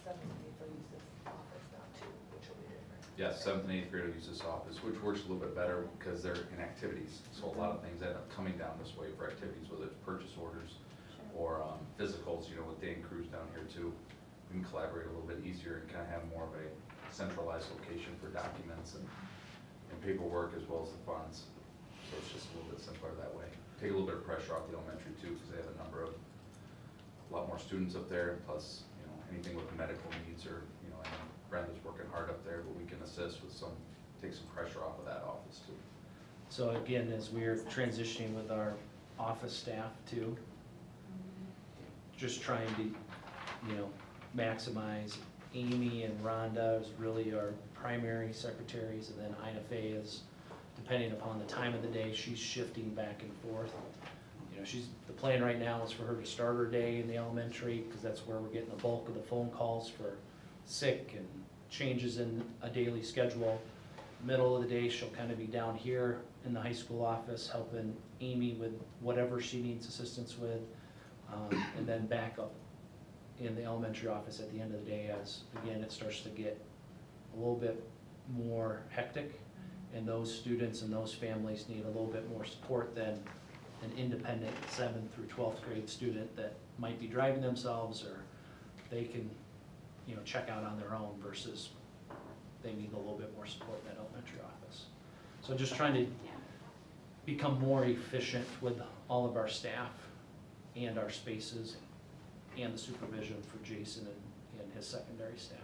7th and 8th will use this office now too, which will be different. Yes, 7th and 8th grade will use this office, which works a little bit better because they're in activities. So a lot of things end up coming down this way for activities, whether it's purchase orders or physicals, you know, with Dan Cruz down here too. We can collaborate a little bit easier and kind of have more of a centralized location for documents and paperwork as well as the funds. So it's just a little bit simpler that way. Take a little bit of pressure off the elementary too, because they have a lot more students up there, plus, you know, anything with medical needs or, you know, I know Brenda's working hard up there, but we can assist with take some pressure off of that office too. So again, as we're transitioning with our office staff too, just trying to, you know, maximize Amy and Rhonda is really our primary secretaries, and then Ina Fey is, depending upon the time of the day, she's shifting back and forth. You know, the plan right now is for her to start her day in the elementary, because that's where we're getting the bulk of the phone calls for sick and changes in a daily schedule. Middle of the day, she'll kind of be down here in the high school office, helping Amy with whatever she needs assistance with, and then back up in the elementary office at the end of the day as, again, it starts to get a little bit more hectic, and those students and those families need a little bit more support than an independent 7th through 12th grade student that might be driving themselves, or they can, you know, check out on their own versus they need a little bit more support in that elementary office. So just trying to become more efficient with all of our staff and our spaces and the supervision for Jason and his secondary staff.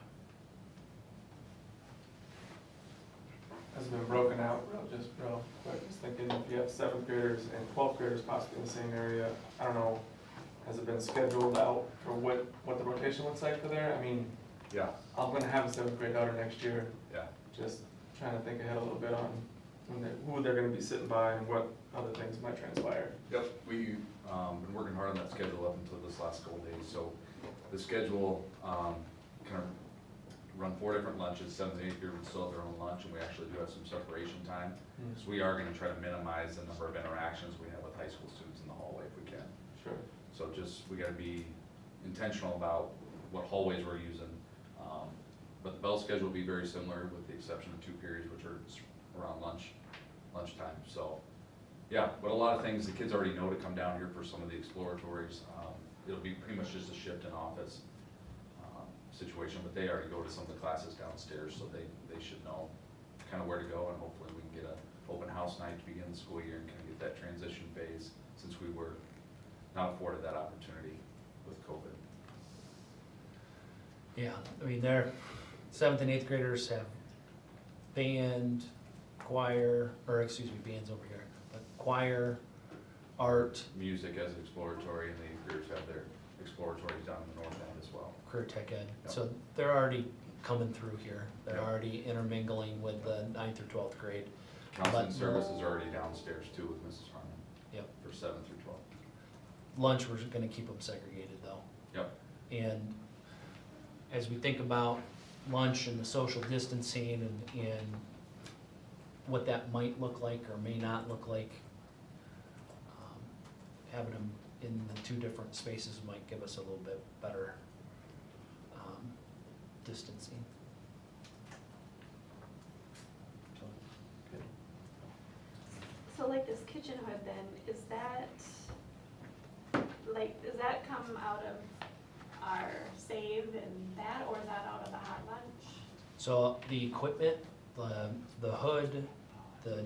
Has it been broken out, real quick, just thinking if you have 7th graders and 12th graders possibly in the same area, I don't know, has it been scheduled out for what the rotation looks like for there? I mean, Yeah, I'm gonna have a 7th grade outer next year, yeah. just trying to think ahead a little bit on who they're gonna be sitting by and what other things might transpire. Yep, we've been working hard on that schedule up until this last couple days, so the schedule, kind of run 4 different lunches. 7th and 8th grade would still have their own lunch, and we actually do have some separation time. So we are gonna try to minimize the number of interactions we have with high school students in the hallway if we can. Sure. So we gotta be intentional about what hallways we're using. But the bell schedule will be very similar with the exception of 2 periods, which are around lunchtime. So, yeah, but a lot of things, the kids already know to come down here for some of the exploratories. It'll be pretty much just a shift in office. situation, but they already go to some of the classes downstairs, so they should know kind of where to go, and hopefully we can get an open house night to begin the school year and kind of get that transition phase, since we were not afforded that opportunity with COVID. Yeah, I mean, their 7th and 8th graders have band, choir, or excuse me, band's over here, but choir, art, Music as exploratory, and the 8th graders have their exploratories down in the north end as well. career tech ed. Yep. So they're already coming through here. They're Yep. already intermingling with the 9th or 12th grade. Counseling But- services are already downstairs too with Mrs. Harmon. Yep. For 7 through 12. Lunch, we're gonna keep them segregated though. Yep. And as we think about lunch and the social distancing and what that might look like or may not look like, having them in the 2 different spaces might give us a little bit better distancing. So, So like this kitchen hood then, is that, like, does that come out of our save and that, or is that out of the hot lunch? So the equipment, the hood, the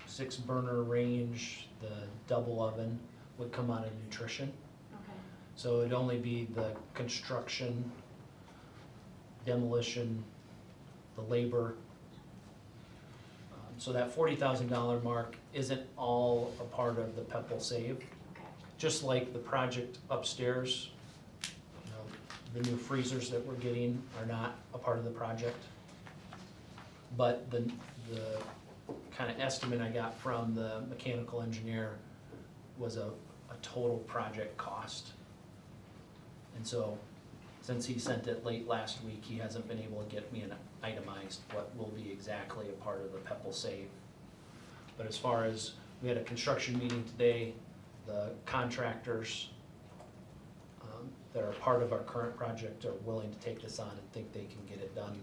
6-burner range, the double oven would come out of nutrition. Okay. So it'd only be the construction, demolition, the labor. So that $40,000 mark isn't all a part of the PEPAL save. Okay. Just like the project upstairs, you know, the new freezers that we're getting are not a part of the project. But the kind of estimate I got from the mechanical engineer was a total project cost. And so, since he sent it late last week, he hasn't been able to get me an itemized what will be exactly a part of the PEPAL save. But as far as, we had a construction meeting today, the contractors that are part of our current project are willing to take this on and think they can get it done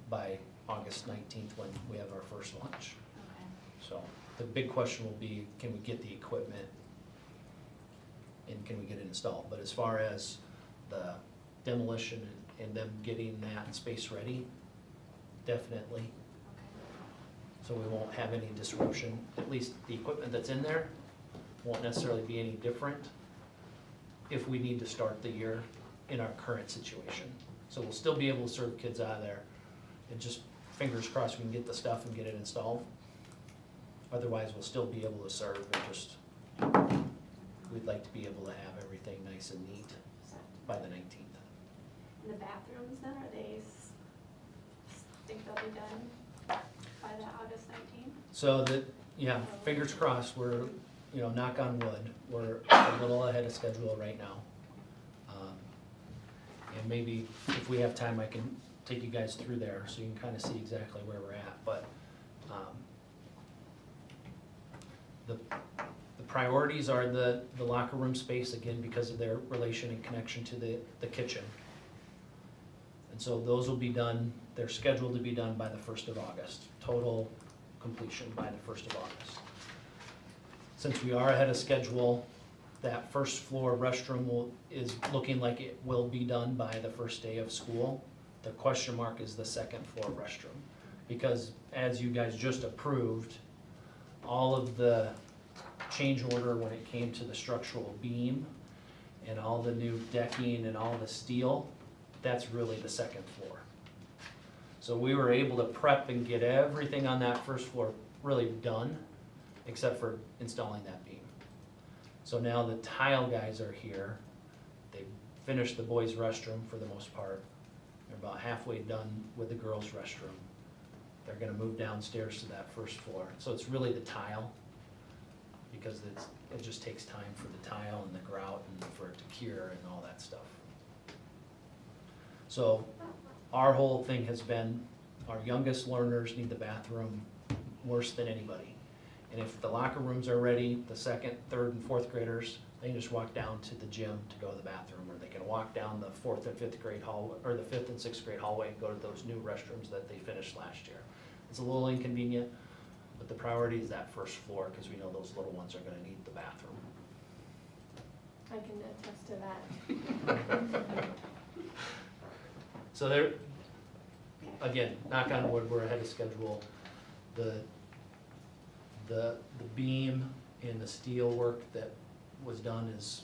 by August 19th when we have our first lunch. Okay. So the big question will be, can we get the equipment and can we get it installed? But as far as the demolition and them getting that space ready, definitely. Okay. So we won't have any disruption, at least the equipment that's in there won't necessarily be any different if we need to start the year in our current situation. So we'll still be able to serve kids out of there, and just fingers crossed we can get the stuff and get it installed. Otherwise, we'll still be able to serve, and just, we'd like to be able to have everything nice and neat by the 19th. And the bathrooms then, are they, think they'll be done by the August 19th? So that, yeah, fingers crossed, we're, you know, knock on wood, we're a little ahead of schedule right now. And maybe if we have time, I can take you guys through there so you can kind of see exactly where we're at, but the priorities are the locker room space, again, because of their relation and connection to the kitchen. And so those will be done, they're scheduled to be done by the 1st of August, total completion by the 1st of August. Since we are ahead of schedule, that first floor restroom is looking like it will be done by the first day of school. The question mark is the 2nd floor restroom. Because as you guys just approved, all of the change order when it came to the structural beam and all the new decking and all the steel, that's really the 2nd floor. So we were able to prep and get everything on that first floor really done, except for installing that beam. So now the tile guys are here. They finished the boys' restroom for the most part. They're about halfway done with the girls' restroom. They're gonna move downstairs to that first floor. So it's really the tile, because it just takes time for the tile and the grout and for it to cure and all that stuff. So our whole thing has been, our youngest learners need the bathroom worse than anybody. And if the locker rooms are ready, the 2nd, 3rd, and 4th graders, they can just walk down to the gym to go to the bathroom, or they can walk down the 4th and 5th grade hallway, or the 5th and 6th grade hallway and go to those new restrooms that they finished last year. It's a little inconvenient, but the priority is that first floor, because we know those little ones are gonna need the bathroom. I can attest to that. So there, again, knock on wood, we're ahead of schedule. The beam and the steel work that was done has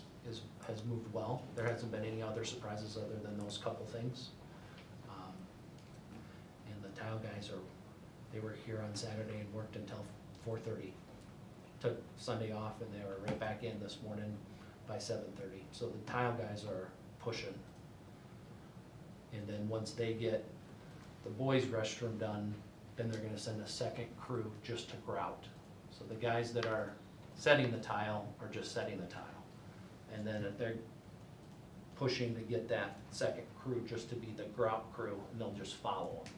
moved well. There hasn't been any other surprises other than those couple things. And the tile guys they were here on Saturday and worked until 4:30. Took Sunday off and they were right back in this morning by 7:30. So the tile guys are pushing. And then once they get the boys' restroom done, then they're gonna send a second crew just to grout. So the guys that are setting the tile are just setting the tile. And then if they're pushing to get that second crew just to be the grout crew, and they'll just follow them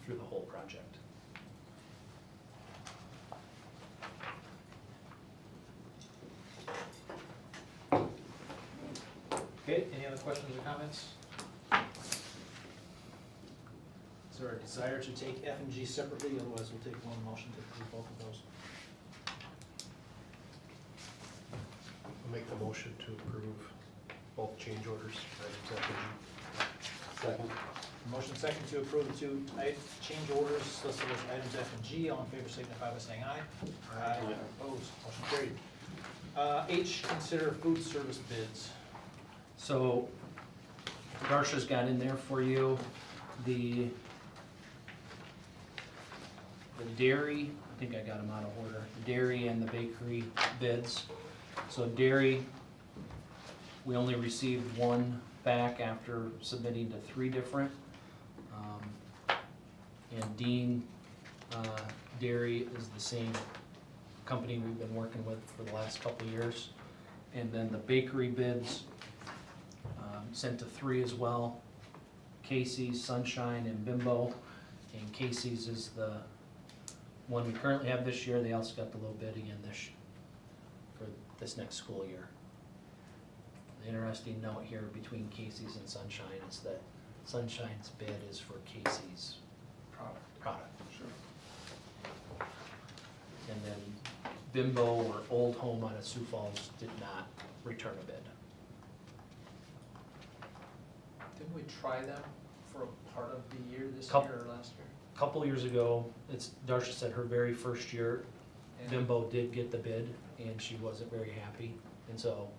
through the whole project. Okay, any other questions or comments? Is there a desire to take F and G separately, otherwise we'll take one motion to approve both of those? I'll make the motion to approve both change orders, items F and G. Second. Motion second to approve the two change orders listed as items F and G. All in favor signify by saying aye. Aye. Opposed, motion carried. H, consider food service bids. So Darcia's got in there for you the dairy, I think I got them out of order, the dairy and the bakery bids. So dairy, we only received one back after submitting to 3 different. And Dean Dairy is the same company we've been working with for the last couple of years. And then the bakery bids, sent to 3 as well. Casey's, Sunshine, and Bimbo. And Casey's is the one we currently have this year. They also got the low bid again for this next school year. The interesting note here between Casey's and Sunshine is that Sunshine's bid is for Casey's product. Sure. And then Bimbo or Old Home out of Sioux Falls did not return a bid. Didn't we try them for a part of the year this Couple- year or last year? Couple years ago, Darcia said her very first year, And- Bimbo did get the bid, and she wasn't very happy. And so,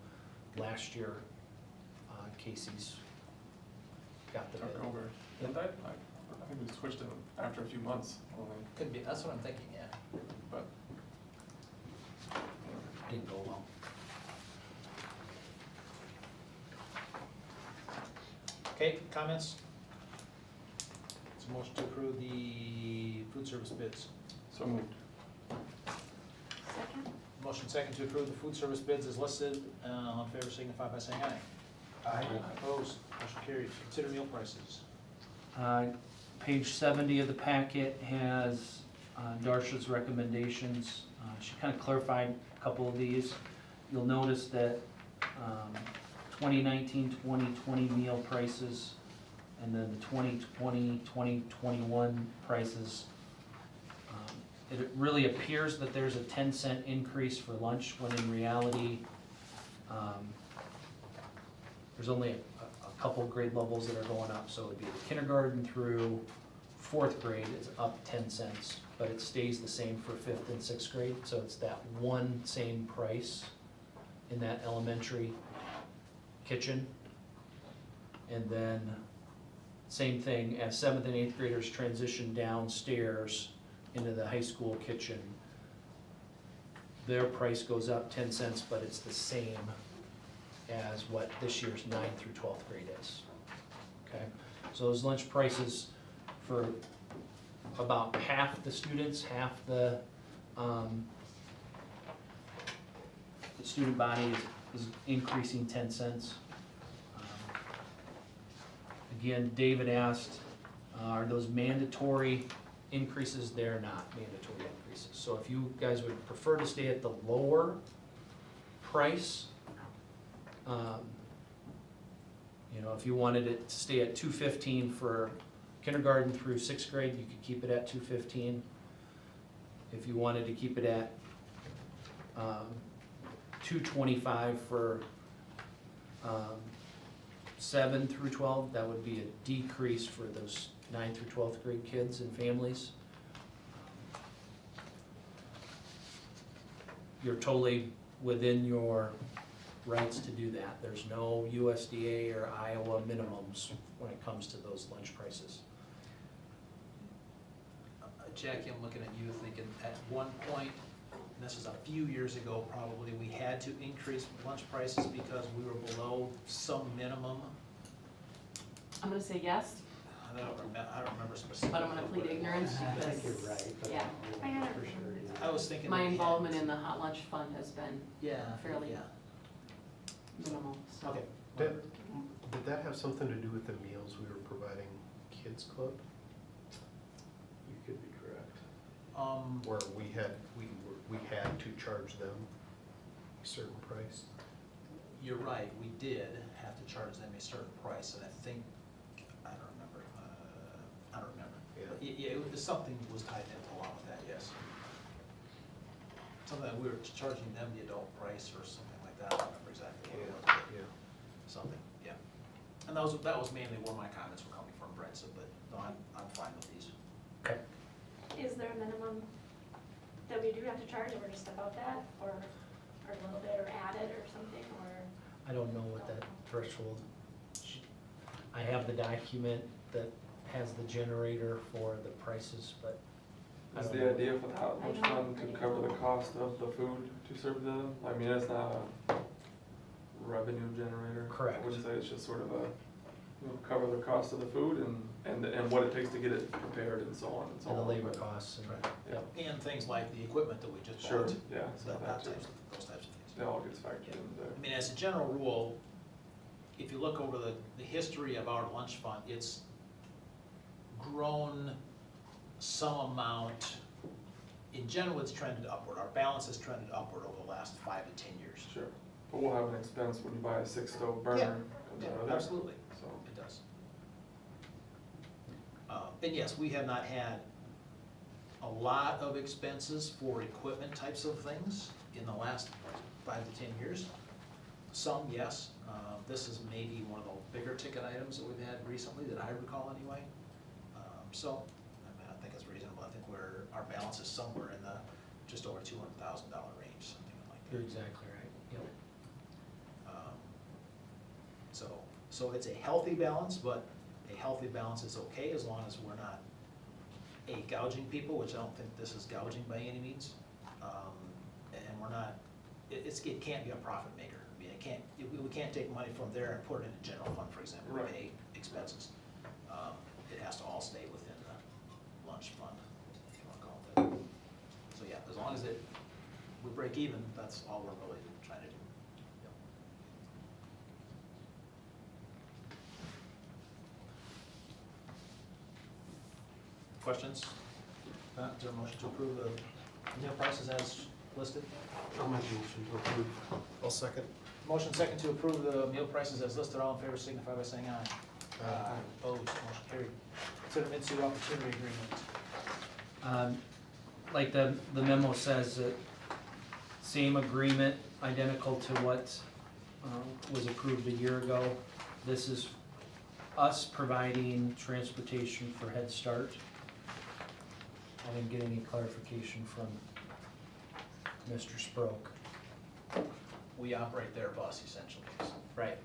last year, Casey's got the bid. Took over. And I think we switched it after a few months only, Could be, that's what I'm thinking, yeah. but Didn't go well. Okay, comments? It's a motion to approve the food service bids. so moved. Second? Motion second to approve the food service bids as listed. All in favor signify by saying aye. Aye. Opposed, motion carried. Consider meal prices. Page 70 of the packet has Darcia's recommendations. She kind of clarified a couple of these. You'll notice that 2019-2020 meal prices and then the 2020-2021 prices. It really appears that there's a 10-cent increase for lunch when in reality there's only a couple grade levels that are going up. So it'd be the kindergarten through 4th grade is up 10 cents, but it stays the same for 5th and 6th grade. So it's that one same price in that elementary kitchen. And then same thing as 7th and 8th graders transition downstairs into the high school kitchen. Their price goes up 10 cents, but it's the same as what this year's 9th through 12th grade is. Okay, so those lunch prices for about half the students, half the student body is increasing 10 cents. Again, David asked, are those mandatory increases? They're not mandatory increases. So if you guys would prefer to stay at the lower price, you know, if you wanted it to stay at $2.15 for kindergarten through 6th grade, you could keep it at $2.15. If you wanted to keep it at $2.25 for 7 through 12, that would be a decrease for those 9 through 12th grade kids and families. You're totally within your rights to do that. There's no USDA or Iowa minimums when it comes to those lunch prices. Jackie, I'm looking at you thinking at one point, and this is a few years ago probably, we had to increase lunch prices because we were below some minimum. I'm gonna say yes, I don't remember specifically. but I'm gonna plead ignorance I think because you're right, but yeah. I gotta for sure. I was thinking. my we had- involvement in the hot lunch fund has been Yeah. fairly Yeah. minimal, so. Okay. Did that have something to do with the meals we were providing Kids Club? You could be correct. Where we had to charge them a certain price? You're right, we did have to charge them a certain price, and I think, I don't remember. Yeah. But yeah, it was, something was tied into along with that, yes. Something that we were charging them the adult price or something like that, I don't remember exactly what it was, but Yeah. something, yeah. And that was mainly where my comments were coming from, Brent, so, but no, I'm fine with these. Okay. Is there a minimum that we do have to charge, and we're just above that, or a little bit, or added, or something, or? I don't know what that threshold, I have the document that has the generator for the prices, but I Is don't the know. idea for the hot lunch fund to cover the cost of the food to serve them? I mean, it's not a revenue generator. Correct. I would say it's just sort of a, cover the cost of the food and what it takes to get it prepared and so on and so on. And the labor But- costs and, Right. yep. And things like the equipment that we just bought. Sure, yeah, so Those that too. those types of things. It all gets factored in there. I mean, as a general rule, if you look over the history of our lunch fund, it's grown some amount. In general, it's trended upward. Our balance has trended upward over the last 5 to 10 years. Sure, but we'll have an expense when you buy a 6-stove burner. Yeah. comes Yeah, out of there. absolutely, So, it does. And yes, we have not had a lot of expenses for equipment types of things in the last 5 to 10 years. Some, yes. This is maybe one of the bigger ticket items that we've had recently, that I recall anyway. So, I mean, I think it's reasonable. I think our balance is somewhere in the just over $200,000 range, something like that. You're exactly right, yep. So it's a healthy balance, but a healthy balance is okay as long as we're not, A, gouging people, which I don't think this is gouging by any means. And we're not, it can't be a profit maker. I mean, we can't take money from there and put it in a general fund, for example, to Right. pay expenses. It has to all stay within the lunch fund, if you wanna call it that. So yeah, as long as we break even, that's all we're really trying to do. Questions? Not, is there a motion to approve the meal prices as listed? I'll make a motion to approve. I'll second. Motion second to approve the meal prices as listed. All in favor signify by saying aye. Opposed, motion carried. Consider mid-sewer opportunity agreement. Like the memo says, that same agreement, identical to what was approved a year ago. This is us providing transportation for Head Start. I didn't get any clarification from Mr. Sproke. We operate their bus essentially. Right.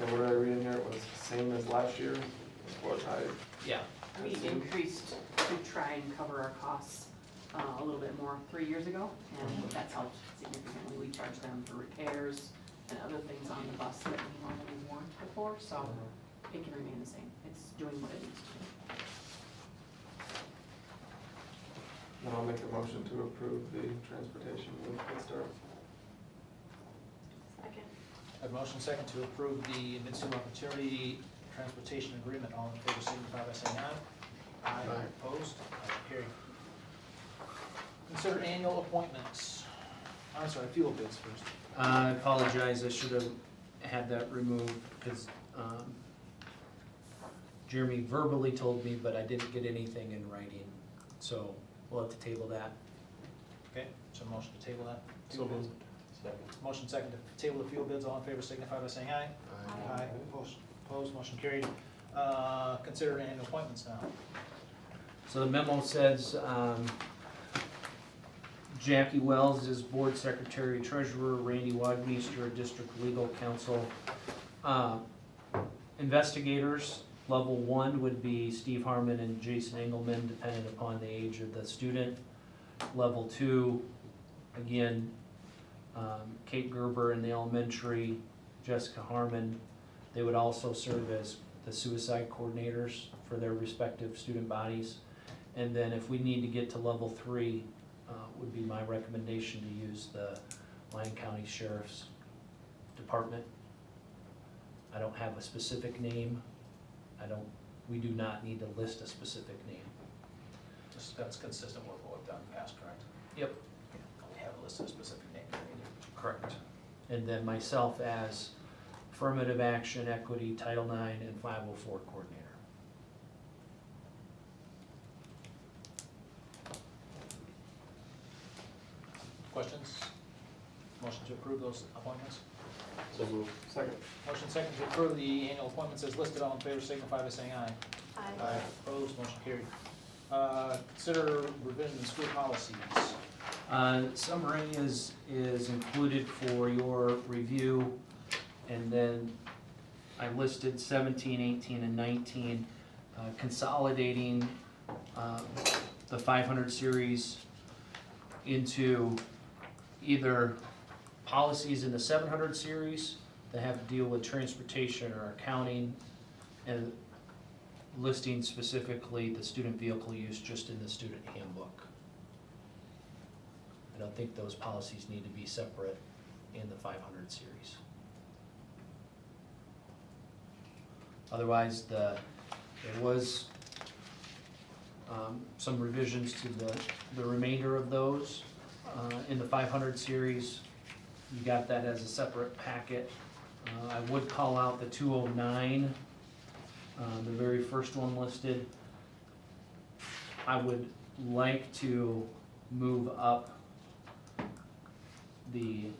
and what I read in here, it was the same as last year, what I, Yeah. We increased to try and cover our costs a little bit more 3 years ago, and that's helped significantly. We charge them for repairs and other things on the bus that we normally weren't before, so it can remain the same. It's doing what it needs to do. then I'll make a motion to approve the transportation with Head Start. Second. A motion second to approve the mid-sewer opportunity transportation agreement. All in favor signify by saying aye. Aye. Opposed, motion carried. Consider annual appointments. I'm sorry, fuel bids first. I apologize, I should have had that removed because Jeremy verbally told me, but I didn't get anything in writing. So we'll have to table that. Okay, so motion to table that. So moved. Second. Motion second to table the fuel bids, all in favor signify by saying aye. Aye. Opposed, motion carried. Consider annual appointments now. So the memo says, Jackie Wells is board secretary treasurer, Randy Wagmeister, district legal counsel. Investigators, level 1 would be Steve Harmon and Jason Engelman, depending upon the age of the student. Level 2, again, Kate Gerber in the elementary, Jessica Harmon. They would also serve as the suicide coordinators for their respective student bodies. And then if we need to get to level 3, would be my recommendation to use the Lyon County Sheriff's Department. I don't have a specific name. We do not need to list a specific name. That's consistent with what we've done in the past, correct? Yep. We haven't listed a specific name there either. Correct. And then myself as affirmative action, equity, Title IX, and 504 coordinator. Questions? Motion to approve those appointments? So moved. Second. Motion second to approve the annual appointments as listed, all in favor signify by saying aye. Aye. Opposed, motion carried. Consider revision in school policies. Summary is included for your review, and then I listed 17, 18, and 19, consolidating the 500 series into either policies in the 700 series that have to deal with transportation or accounting, and listing specifically the student vehicle use just in the student handbook. I don't think those policies need to be separate in the 500 series. Otherwise, there was some revisions to the remainder of those in the 500 series. You got that as a separate packet. I would call out the 209, the very first one listed. I would like to move up the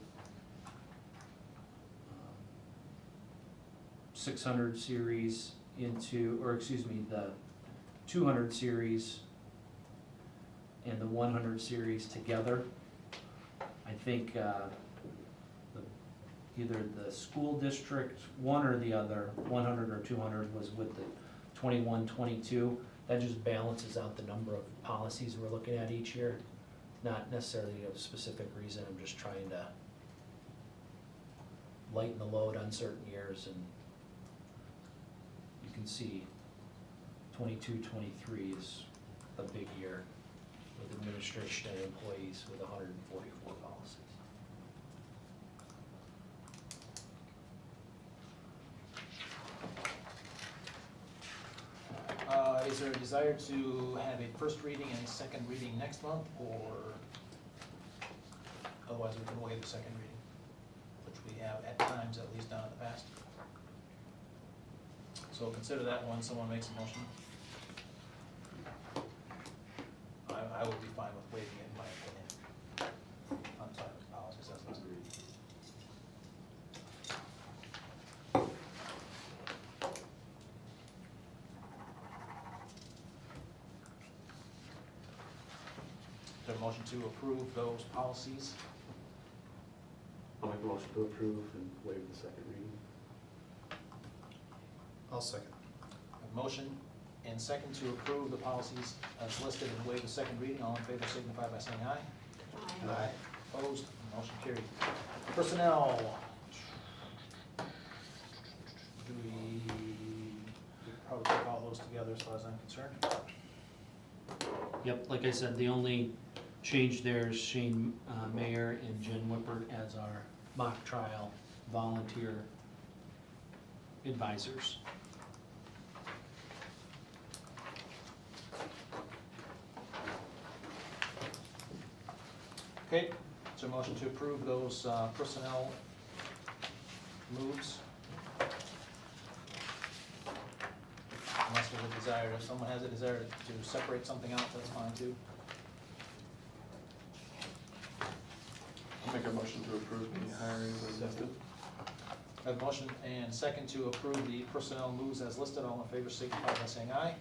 600 series into, or excuse me, the 200 series and the 100 series together. I think either the school district, one or the other, 100 or 200 was with the 21, 22. That just balances out the number of policies we're looking at each year. Not necessarily a specific reason, I'm just trying to lighten the load on certain years, and you can see 22, 23 is a big year with administration and employees with 144 policies. Is there a desire to have a first reading and a second reading next month, or otherwise we can waive the second reading, which we have at times at least done in the past? So consider that one, someone makes a motion. I would be fine with waiving it in my opinion. On top of policies, that's not agreed. Is there a motion to approve those policies? I'll make a motion to approve and waive the second reading. I'll second. A motion and second to approve the policies as listed and waive the second reading. All in favor signify by saying aye. Aye. Opposed, motion carried. Personnel. We probably take all those together as far as I'm concerned. Yep, like I said, the only change there is Shane Mayer and Jen Whippert as our mock trial volunteer advisors. Okay, so a motion to approve those personnel moves. Unless there's a desire, if someone has a desire to separate something out, that's fine too. Make a motion to approve the hiring as listed. I have a motion and second to approve the personnel moves as listed. All in favor signify by saying aye.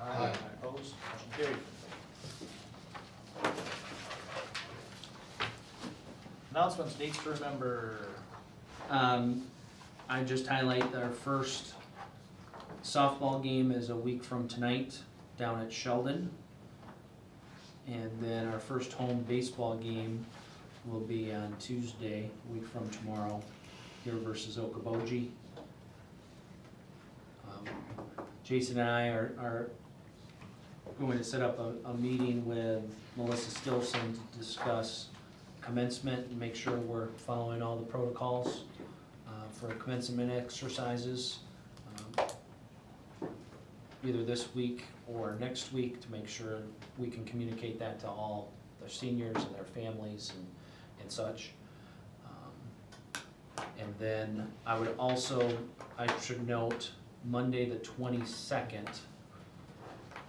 Aye. Opposed? Motion carried. Announcements, dates to remember. I just highlight that our first softball game is a week from tonight down at Sheldon. And then our first home baseball game will be on Tuesday, a week from tomorrow, here versus Okoboji. Jason and I are going to set up a meeting with Melissa Stilson to discuss commencement and make sure we're following all the protocols for commencement exercises, either this week or next week, to make sure we can communicate that to all their seniors and their families and such. And then I would also, I should note, Monday the 22nd,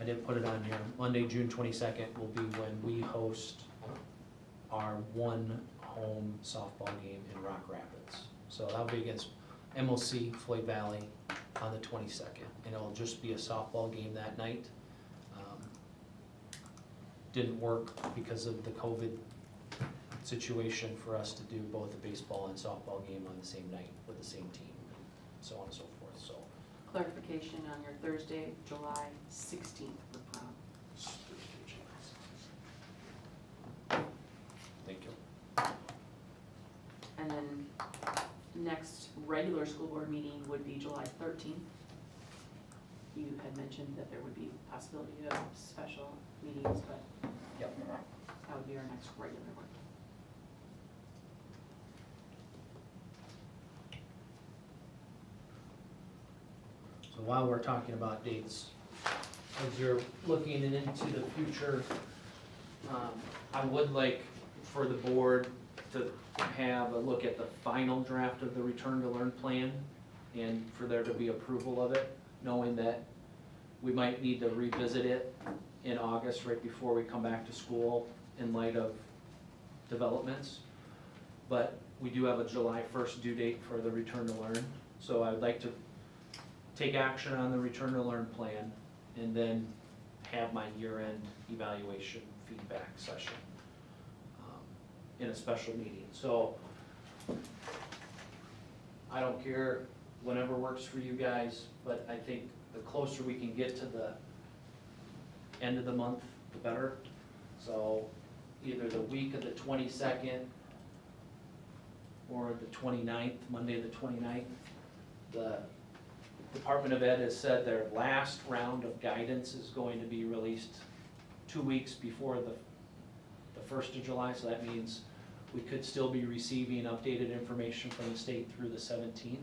I didn't put it on here, Monday, June 22nd will be when we host our one home softball game in Rock Rapids. So that'll be against MOC Floyd Valley on the 22nd, and it'll just be a softball game that night. Didn't work because of the COVID situation for us to do both the baseball and softball game on the same night with the same team, and so on and so forth, so. Clarification on your Thursday, July 16th for prom. Thank you. And then next regular school board meeting would be July 13th. You had mentioned that there would be possibility of special meetings, but Yep. that would be our next regular one. So while we're talking about dates, as you're looking into the future, I would like for the board to have a look at the final draft of the return to learn plan and for there to be approval of it, knowing that we might need to revisit it in August, right before we come back to school, in light of developments. But we do have a July 1st due date for the return to learn, so I'd like to take action on the return to learn plan and then have my year-end evaluation feedback session in a special meeting. So I don't care, whenever works for you guys, but I think the closer we can get to the end of the month, the better. So either the week of the 22nd or the 29th, Monday the 29th. The Department of Ed has said their last round of guidance is going to be released 2 weeks before the 1st of July, so that means we could still be receiving updated information from the state through the 17th.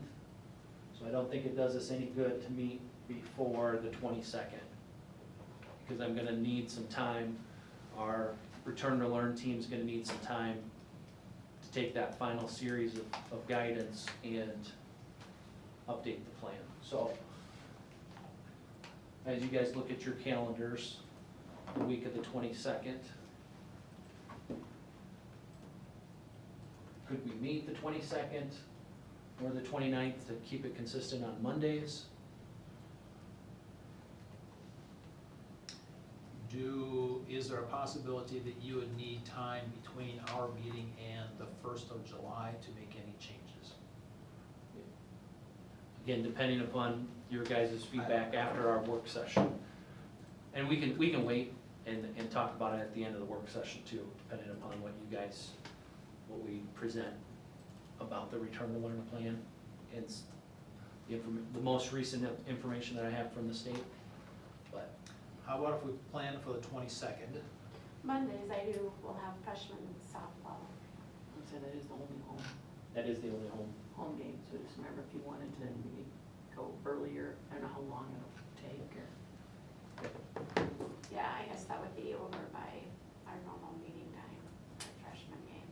So I don't think it does us any good to meet before the 22nd, because I'm gonna need some time. Our return to learn team's gonna need some time to take that final series of guidance and update the plan. So as you guys look at your calendars, the week of the 22nd, could we meet the 22nd or the 29th to keep it consistent on Mondays? Is there a possibility that you would need time between our meeting and the 1st of July to make any changes? Again, depending upon your guys' feedback after our work session. And we can wait and talk about it at the end of the work session too, depending upon what you guys, what we present about the return to learn plan. It's the most recent information that I have from the state, but. How about if we plan for the 22nd? Mondays we'll have freshman softball. I'd say that is the only That is the only home game, so just remember if you wanted to maybe go earlier, I don't know how long it'll take or. Yeah, I guess that would be over by our normal meeting time, our freshman game.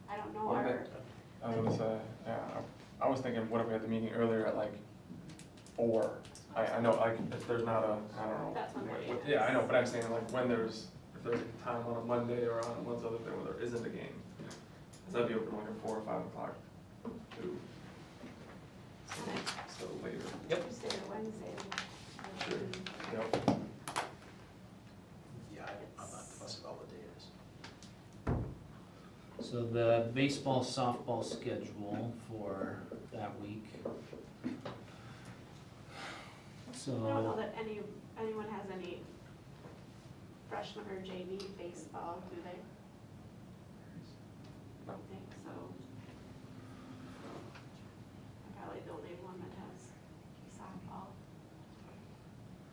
I don't know What our, about- I was gonna say, yeah, I was thinking, what if we had the meeting earlier at like 4? I know, like, if there's not a, I don't know. That's when there is. Yeah, I know, but I'm saying like when if there's a time on a Monday or on one other thing where there isn't a game, So that'd be open like at 4 or 5 o'clock to, so later. Tuesday or Wednesday. Sure. Yep. Yeah, I'm not fussed about what day it is. So the baseball, softball schedule for that week. I don't know So, that anyone has any freshman or JV baseball, do they? I don't think so. I'm probably the only one that has softball.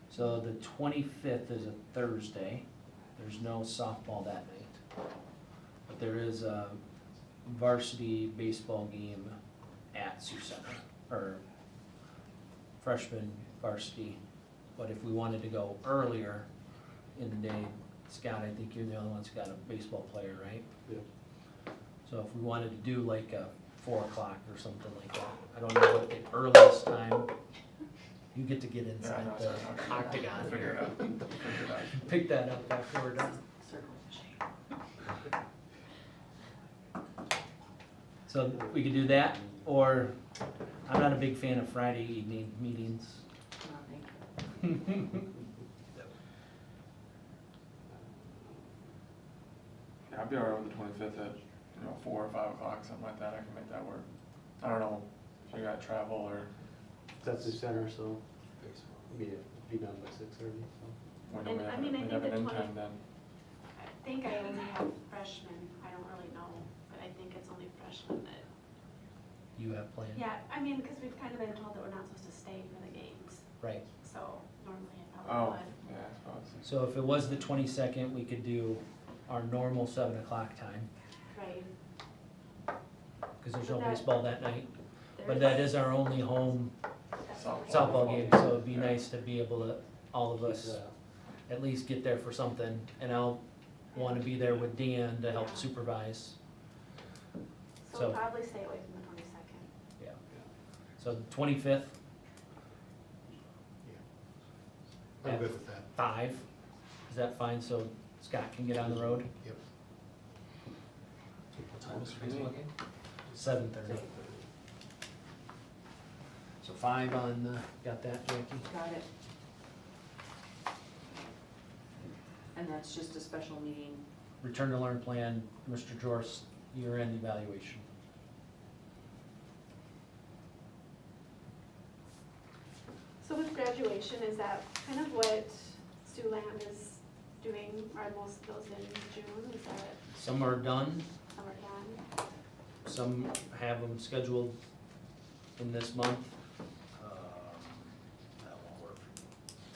so the 25th is a Thursday. There's no softball that night. But there is a varsity baseball game at Sioux Center, or freshman varsity. But if we wanted to go earlier in the day, Scott, I think you're the only one that's got a baseball player, right? Yep. So if we wanted to do like a 4 o'clock or something like that, I don't know what the earliest time, you get to get Yeah, inside no, the sorry, no, octagon figure it here. out. Figure it out. Pick that up after we're done. Circle the shape. So we could do that, or I'm not a big fan of Friday evening meetings. Yeah, I'd be alright with the 25th at, 4 or 5 o'clock, something like that, I can make that work. I don't know if you got travel or That's the center, so be done by 6:30, so. when do And, we I have, mean, I we think have an the end 20 time then? I think I only have freshmen, I don't really know, but I think it's only freshmen that, You have planned? yeah, I mean, because we've kind of been told that we're not supposed to stay for the games, Right. so normally I Oh, probably would. yeah, I suppose. So if it was the 22nd, we could do our normal 7 o'clock time, Right. because there's no But that- baseball that night. But There's- that is our only home that's Softball. what we- softball game, so it'd be Yeah. nice to be able to, all of us, at least get there for something. And I'll want to be there with Dan to help supervise. So so- we'll probably stay away from the 22nd. Yeah. So the 25th, I'm good with that. 5, is that fine, so Scott can get on the road? Yep. What time is the baseball game? 7:30. So 5 on, got that, Jackie? Got it. And that's just a special meeting. Return to learn plan, Mr. Jor's year-end evaluation. So with graduation, is that kind of what Siouxland is doing? Are most of those in June? Is that Some are done, summer done? some have them scheduled in this month. That won't work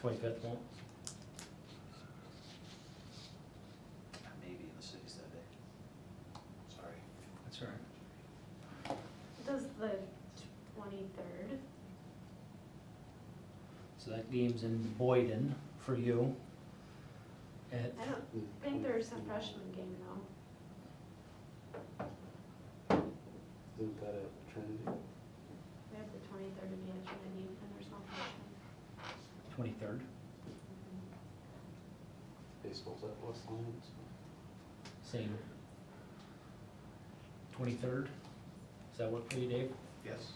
for me. 25th won't. I may be in the cities that day. Sorry. That's all right. Does the 23rd? So that game's in Boyden for you. At, I don't think there's a freshman game though. Isn't that at Trinity? We have the 23rd to be at Trinity and there's no freshman. 23rd. Baseball's at West Lyon, so. Same. 23rd? Does that work for you, Dave? Yes.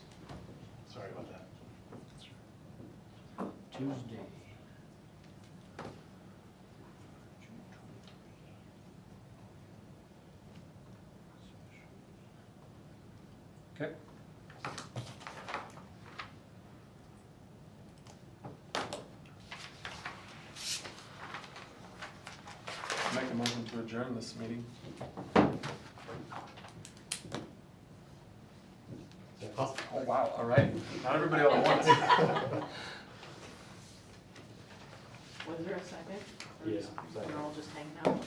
Sorry about that. Tuesday. Okay. Make a motion to adjourn this meeting. Oh, wow, all right. Not everybody all at once. Was there a second? Or Yeah, just- second. We're all just hanging out?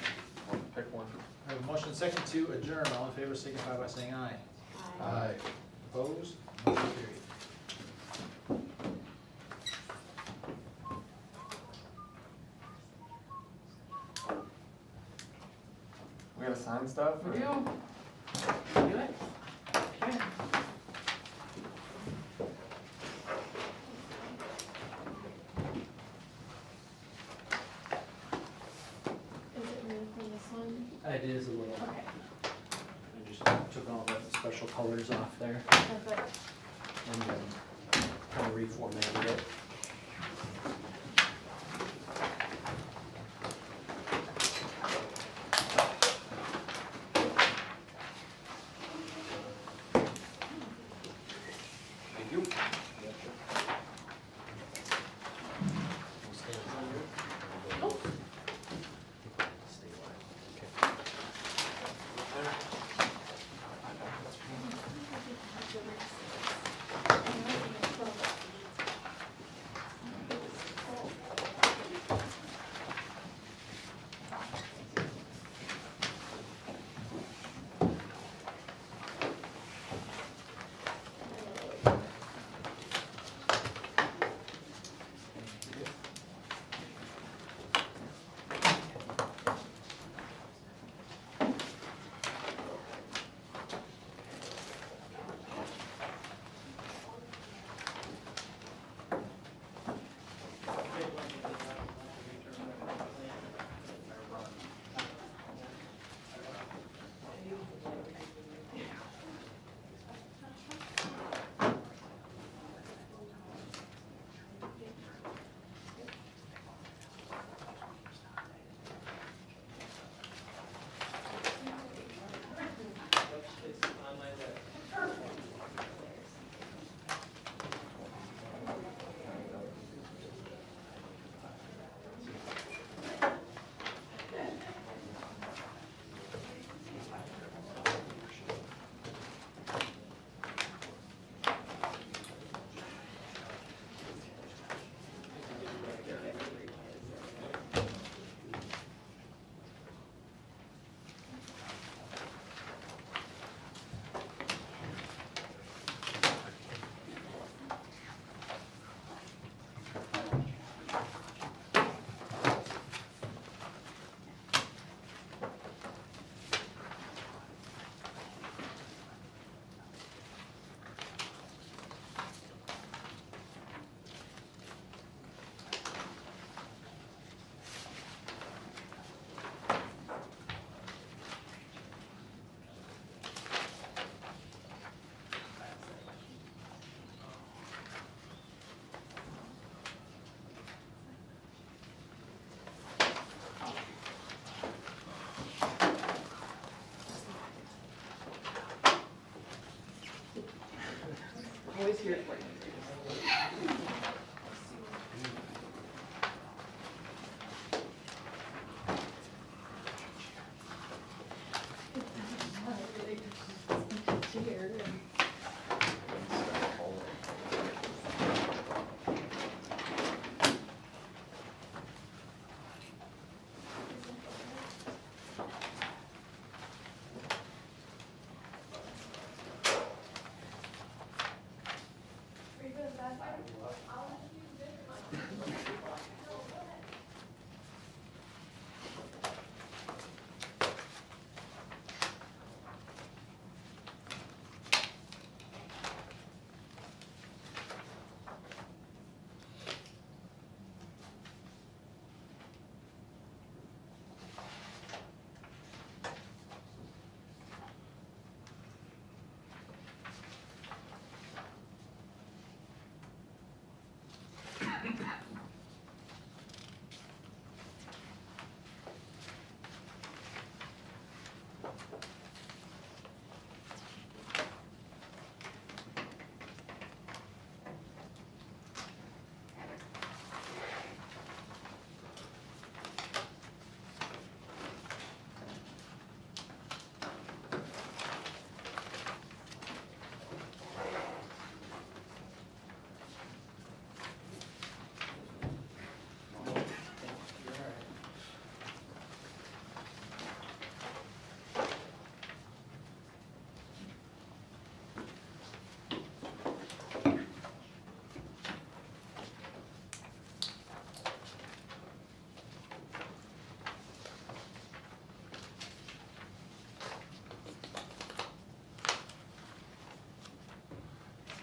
Pick one. I have a motion second to adjourn. All in favor signify by saying aye. Aye. Opposed? Motion carried. We gotta sign stuff? or- We do. Do it. Okay. Is it real for this one? It is a little. Okay. I just took all the special colors off there Perfect. and then kind of reformatted it. Thank you. Always here for you.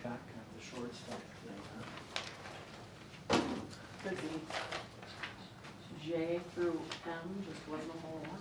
Got kind of the short stuff today, huh? Busy. J through M just wasn't a whole lot.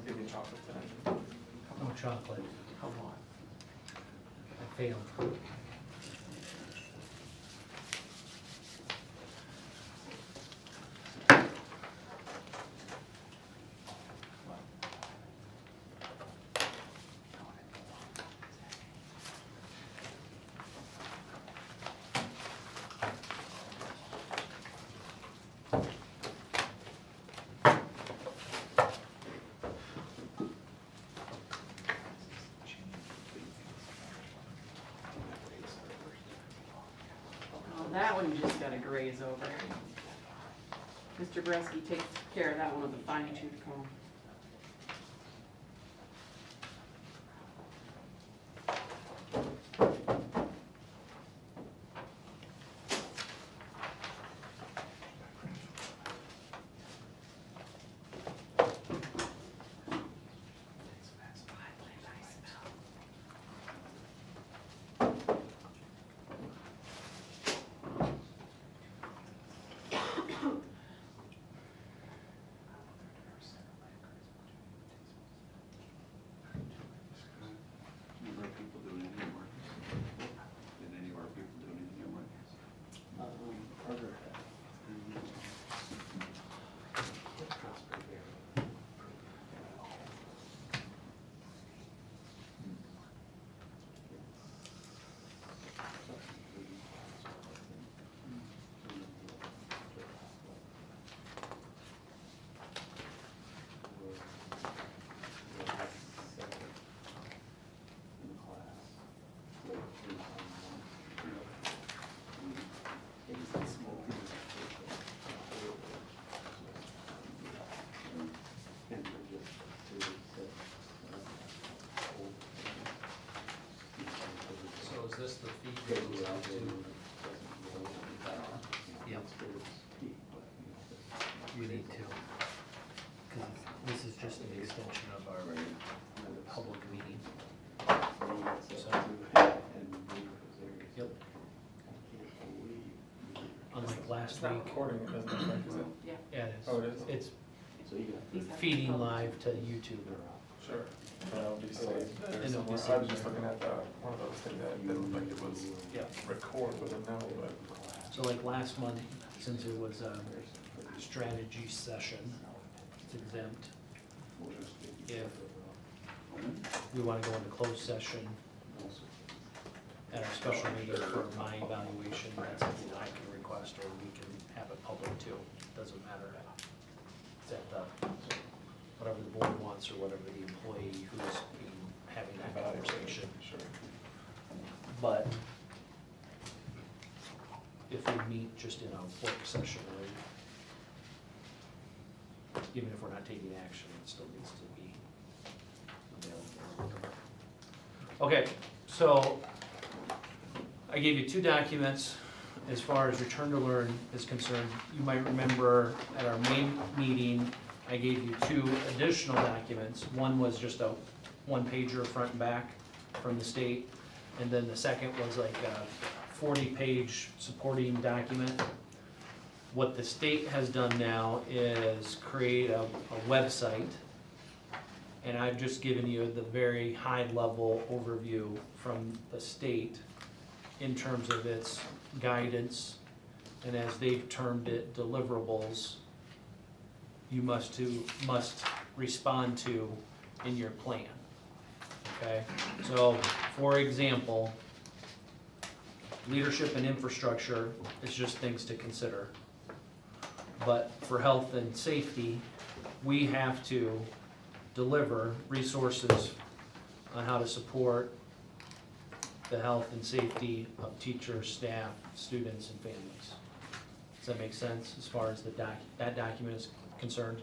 give me chocolate then. No chocolate. Come on. I failed. Oh, that one you just gotta graze over. Mr. Bresky takes care of that one with a fine tooth comb. Are people doing any work? Did any of our people do any work? So is this the fee that goes out to? Yep. You need to, because this is just an extension of our public meeting. So, yep. Unlike last It's not week. recording, it doesn't look like, is it? Yeah. Yeah, it is. Oh, it is? It's These have feeding colors. live to YouTube. Sure. But it'll be saved there And it'll be somewhere. I was saved just there. looking at one of those things that didn't look like it was Yeah. record with a no, but. So like last month, since it was a strategy session, it's exempt. If we want to go into closed session at our special meeting for my evaluation, that's something I can request, or we can have it public too, doesn't matter. It's at the, whatever the board wants, or whatever the employee who's having that conversation. Sure. But if we meet just in a work session, or even if we're not taking action, it still needs to be available. Okay, so I gave you two documents as far as Return to Learn is concerned. You might remember at our main meeting, I gave you two additional documents. One was just a one-pager front and back from the state, and then the second was like a 40-page supporting document. What the state has done now is create a website, and I've just given you the very high-level overview from the state in terms of its guidance, and as they've termed it, deliverables you must respond to in your plan, okay? So, for example, leadership and infrastructure is just things to consider. But for health and safety, we have to deliver resources on how to support the health and safety of teachers, staff, students, and families. Does that make sense as far as that document is concerned?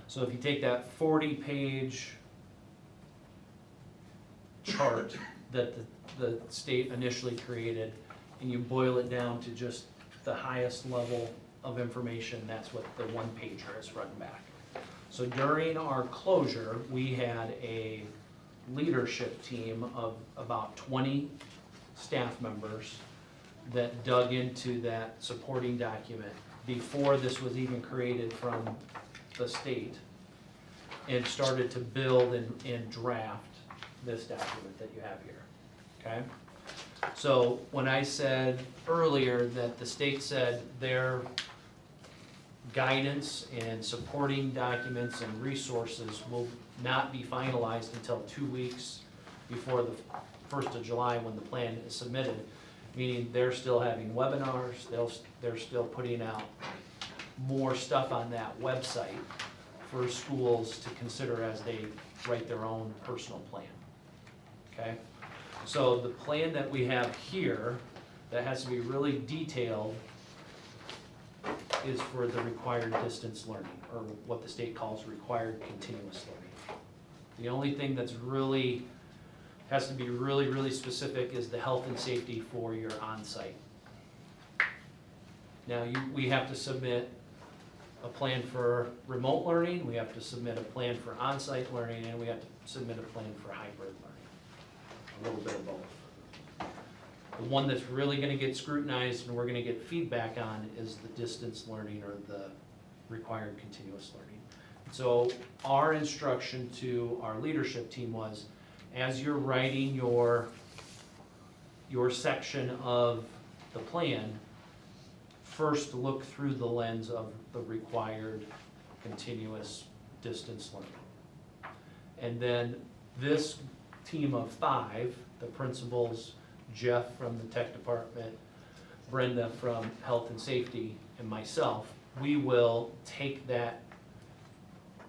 So if you take that 40-page chart that the state initially created, and you boil it down to just the highest level of information, that's what the one pager is front and back. So during our closure, we had a leadership team of about 20 staff members that dug into that supporting document before this was even created from the state. and started to build and draft this document that you have here, okay? So when I said earlier that the state said their guidance and supporting documents and resources will not be finalized until 2 weeks before the 1st of July when the plan is submitted, meaning they're still having webinars, they're still putting out more stuff on that website for schools to consider as they write their own personal plan, okay? So the plan that we have here, that has to be really detailed, is for the required distance learning, or what the state calls required continuous learning. The only thing that's really, has to be really, really specific is the health and safety for your on-site. Now, we have to submit a plan for remote learning, we have to submit a plan for on-site learning, and we have to submit a plan for hybrid learning. A little bit of both. The one that's really gonna get scrutinized and we're gonna get feedback on is the distance learning or the required continuous learning. So our instruction to our leadership team was, as you're writing your section of the plan, first look through the lens of the required continuous distance learning. And then this team of 5, the principals, Jeff from the tech department, Brenda from health and safety, and myself, we will take that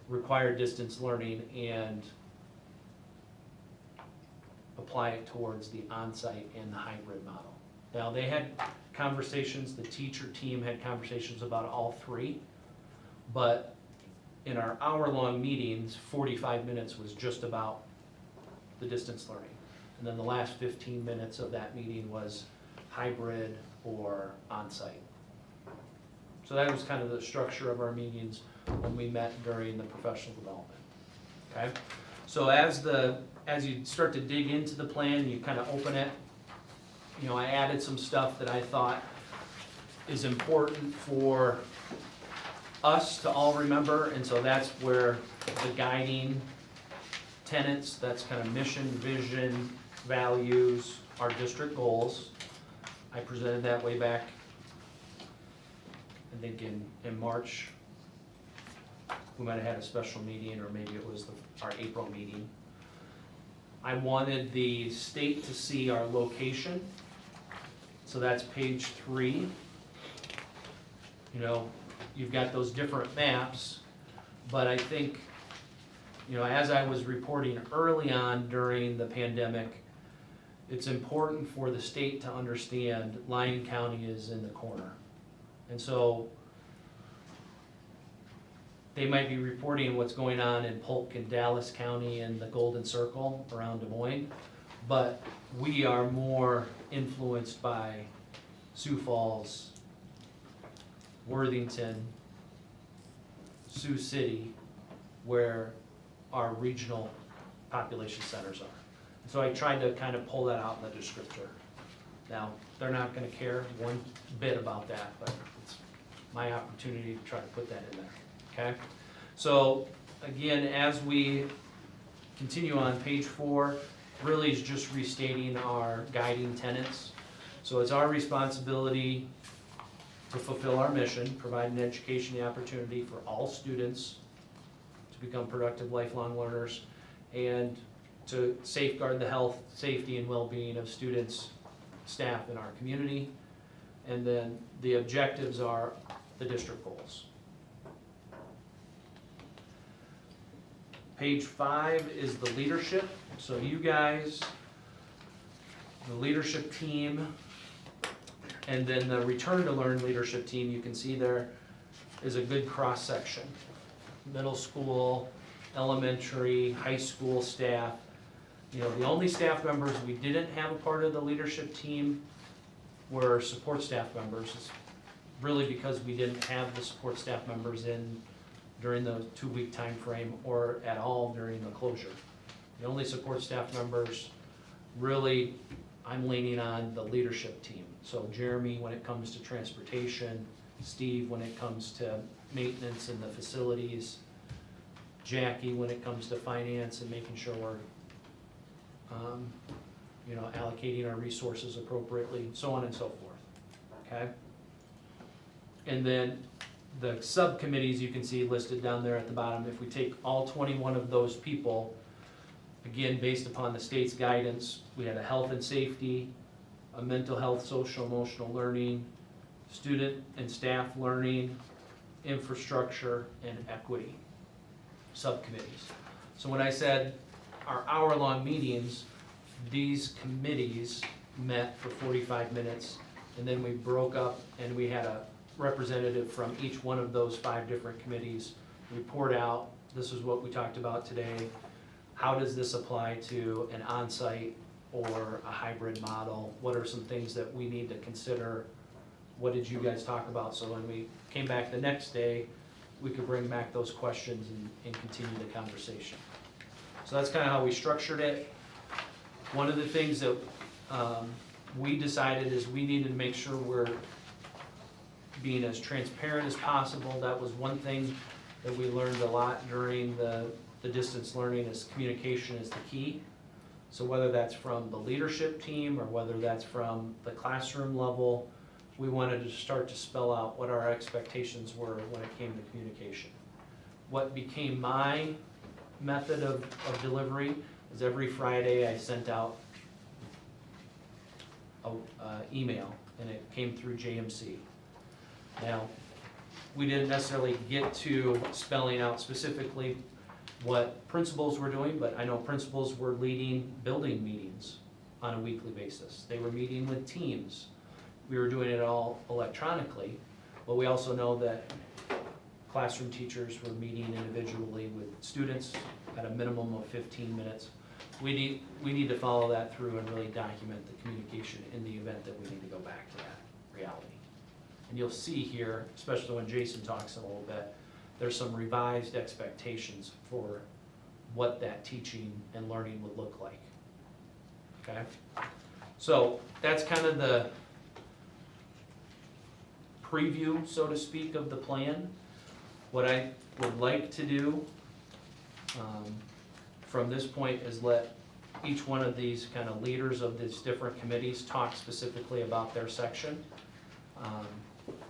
required distance learning and apply it towards the on-site and the hybrid model. Now, they had conversations, the teacher team had conversations about all 3, but in our hour-long meetings, 45 minutes was just about the distance learning. And then the last 15 minutes of that meeting was hybrid or on-site. So that was kind of the structure of our meetings when we met during the professional development, okay? So as you start to dig into the plan, you kind of open it, you know, I added some stuff that I thought is important for us to all remember, and so that's where the guiding tenets, that's kind of mission, vision, values, our district goals. I presented that way back, I think in March. We might have had a special meeting, or maybe it was our April meeting. I wanted the state to see our location, so that's page 3. You know, you've got those different maps, but I think, you know, as I was reporting early on during the pandemic, it's important for the state to understand Lyon County is in the corner. And so they might be reporting what's going on in Polk and Dallas County and the Golden Circle around Des Moines, but we are more influenced by Sioux Falls, Worthington, Sioux City, where our regional population centers are. So I tried to kind of pull that out in the descriptor. Now, they're not gonna care one bit about that, but it's my opportunity to try to put that in there, okay? So, again, as we continue on page 4, really is just restating our guiding tenets. So it's our responsibility to fulfill our mission, provide an education the opportunity for all students to become productive lifelong learners, and to safeguard the health, safety, and well-being of students, staff in our community. And then the objectives are the district goals. Page 5 is the leadership. So you guys, the leadership team, and then the Return to Learn leadership team, you can see there is a good cross-section. Middle school, elementary, high school staff. You know, the only staff members we didn't have a part of the leadership team were support staff members. It's really because we didn't have the support staff members in during the 2-week time frame or at all during the closure. The only support staff members, really, I'm leaning on the leadership team. So Jeremy, when it comes to transportation, Steve, when it comes to maintenance in the facilities, Jackie when it comes to finance and making sure we're, you know, allocating our resources appropriately, so on and so forth, okay? And then the subcommittees you can see listed down there at the bottom, if we take all 21 of those people, again, based upon the state's guidance, we had a health and safety, a mental health, social emotional learning, student and staff learning, infrastructure, and equity subcommittees. So when I said our hour-long meetings, these committees met for 45 minutes, and then we broke up and we had a representative from each one of those 5 different committees report out, this is what we talked about today, how does this apply to an on-site or a hybrid model, what are some things that we need to consider, what did you guys talk about, so when we came back the next day, we could bring back those questions and continue the conversation. So that's kind of how we structured it. One of the things that we decided is we needed to make sure we're being as transparent as possible. That was one thing that we learned a lot during the distance learning, is communication is the key. So whether that's from the leadership team or whether that's from the classroom level, we wanted to start to spell out what our expectations were when it came to communication. What became my method of delivery is every Friday I sent out an email, and it came through JMC. Now, we didn't necessarily get to spelling out specifically what principals were doing, but I know principals were leading building meetings on a weekly basis. They were meeting with teams. We were doing it all electronically, but we also know that classroom teachers were meeting individually with students at a minimum of 15 minutes. We need to follow that through and really document the communication in the event that we need to go back to that reality. And you'll see here, especially when Jason talks a little bit, there's some revised expectations for what that teaching and learning would look like. Okay? So that's kind of the preview, so to speak, of the plan. What I would like to do from this point is let each one of these kind of leaders of these different committees talk specifically about their section.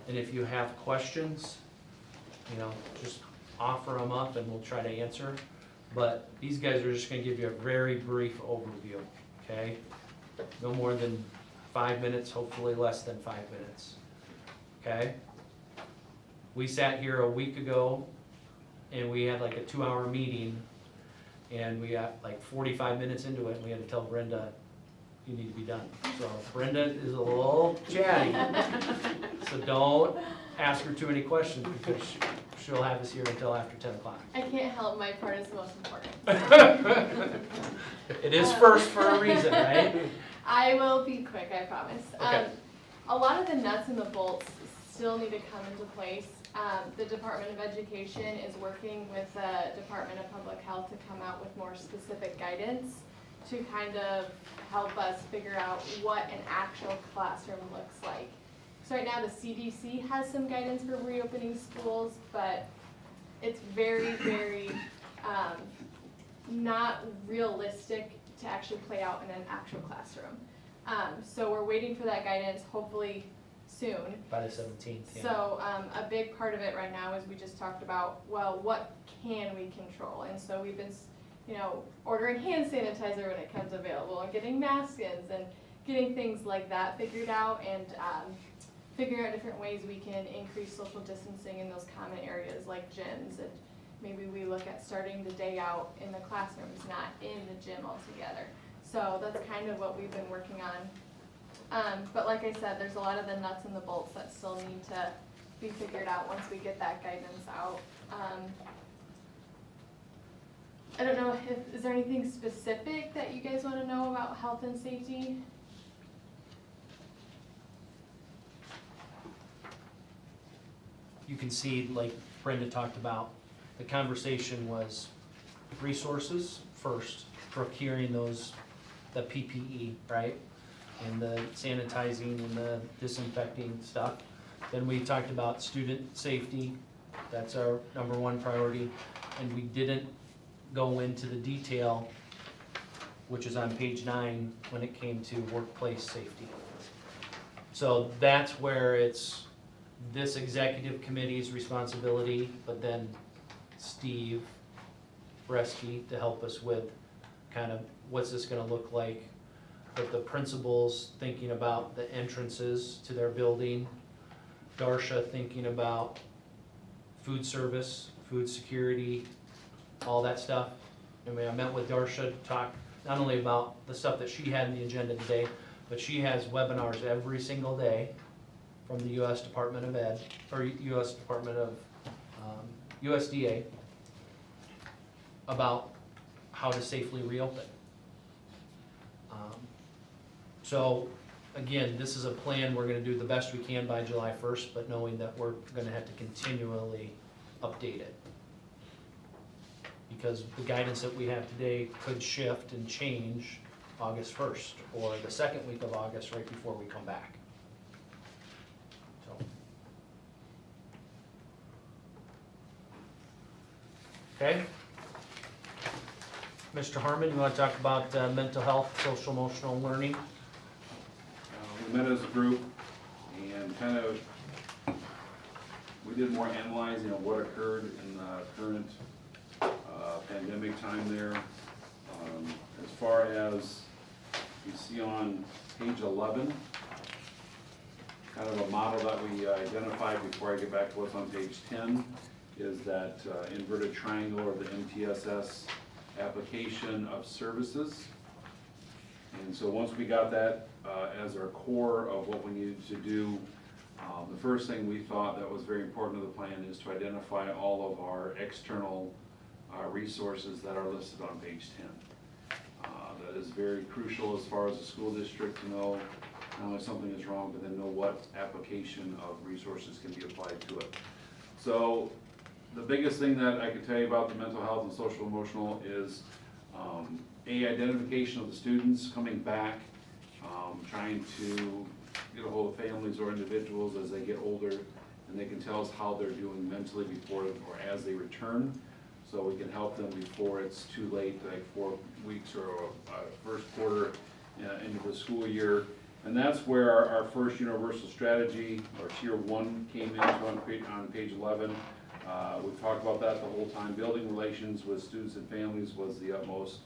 And if you have questions, you know, just offer them up and we'll try to answer. But these guys are just gonna give you a very brief overview, okay? No more than 5 minutes, hopefully less than 5 minutes, okay? We sat here a week ago and we had like a 2-hour meeting, and we got like 45 minutes into it and we had to tell Brenda, you need to be done. So Brenda is a little chatty. So don't ask her too many questions because she'll have us here until after 10 o'clock. I can't help, my part is the most important. It is first for a reason, right? I will be quick, I promise. Okay. A lot of the nuts and the bolts still need to come into place. The Department of Education is working with the Department of Public Health to come out with more specific guidance to kind of help us figure out what an actual classroom looks like. So right now the CDC has some guidance for reopening schools, but it's very, very not realistic to actually play out in an actual classroom. So we're waiting for that guidance, hopefully soon. By the 17th, yeah. So a big part of it right now is we just talked about, well, what can we control? And so we've been, you know, ordering hand sanitizer when it comes available, and getting masks and getting things like that figured out, and figuring out different ways we can increase social distancing in those common areas like gyms. And maybe we look at starting the day out in the classrooms, not in the gym altogether. So that's kind of what we've been working on. But like I said, there's a lot of the nuts and the bolts that still need to be figured out once we get that guidance out. I don't know, is there anything specific that you guys want to know about health and safety? You can see, like Brenda talked about, the conversation was resources first, procuring those, the PPE, right? And the sanitizing and the disinfecting stuff. Then we talked about student safety, That's our number one priority, and we didn't go into the detail, which is on page 9, when it came to workplace safety. So that's where it's this executive committee's responsibility, but then Steve Bresky to help us with kind of what's this gonna look like, with the principals thinking about the entrances to their building, Darsha thinking about food service, food security, all that stuff. I mean, I met with Darsha to talk not only about the stuff that she had in the agenda today, but she has webinars every single day from the US Department of Ed, or US Department of, USDA, about how to safely reopen. So, again, this is a plan, we're gonna do the best we can by July 1st, but knowing that we're gonna have to continually update it. Because the guidance that we have today could shift and change August 1st, or the second week of August, right before we come back. So. Okay? Mr. Harmon, you wanna talk about mental health, social emotional learning? We met as a group and kind of, we did more analyzing of what occurred in the current pandemic time there. As far as you see on page 11, kind of a model that we identified before I get back to what's on page 10, is that inverted triangle or the MTSS application of services. And so once we got that as our core of what we needed to do, the first thing we thought that was very important to the plan is to identify all of our external resources that are listed on page 10. That is very crucial as far as the school district to know not only something is wrong, but then know what application of resources can be applied to it. So the biggest thing that I can tell you about the mental health and social emotional is identification of the students coming back, trying to get a hold of families or individuals as they get older, and they can tell us how they're doing mentally before or as they return, so we can help them before it's too late, like 4 weeks or first quarter into the school year. And that's where our first universal strategy, or tier 1, came into on page 11. We've talked about that the whole time. Building relations with students and families was the utmost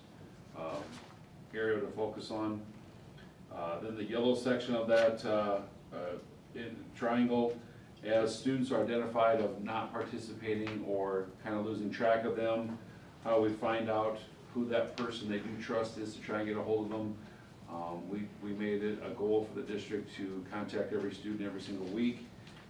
area to focus on. Then the yellow section of that triangle, as students are identified of not participating or kind of losing track of them, how we find out who that person they do trust is to try and get a hold of them. We made it a goal for the district to contact every student every single week.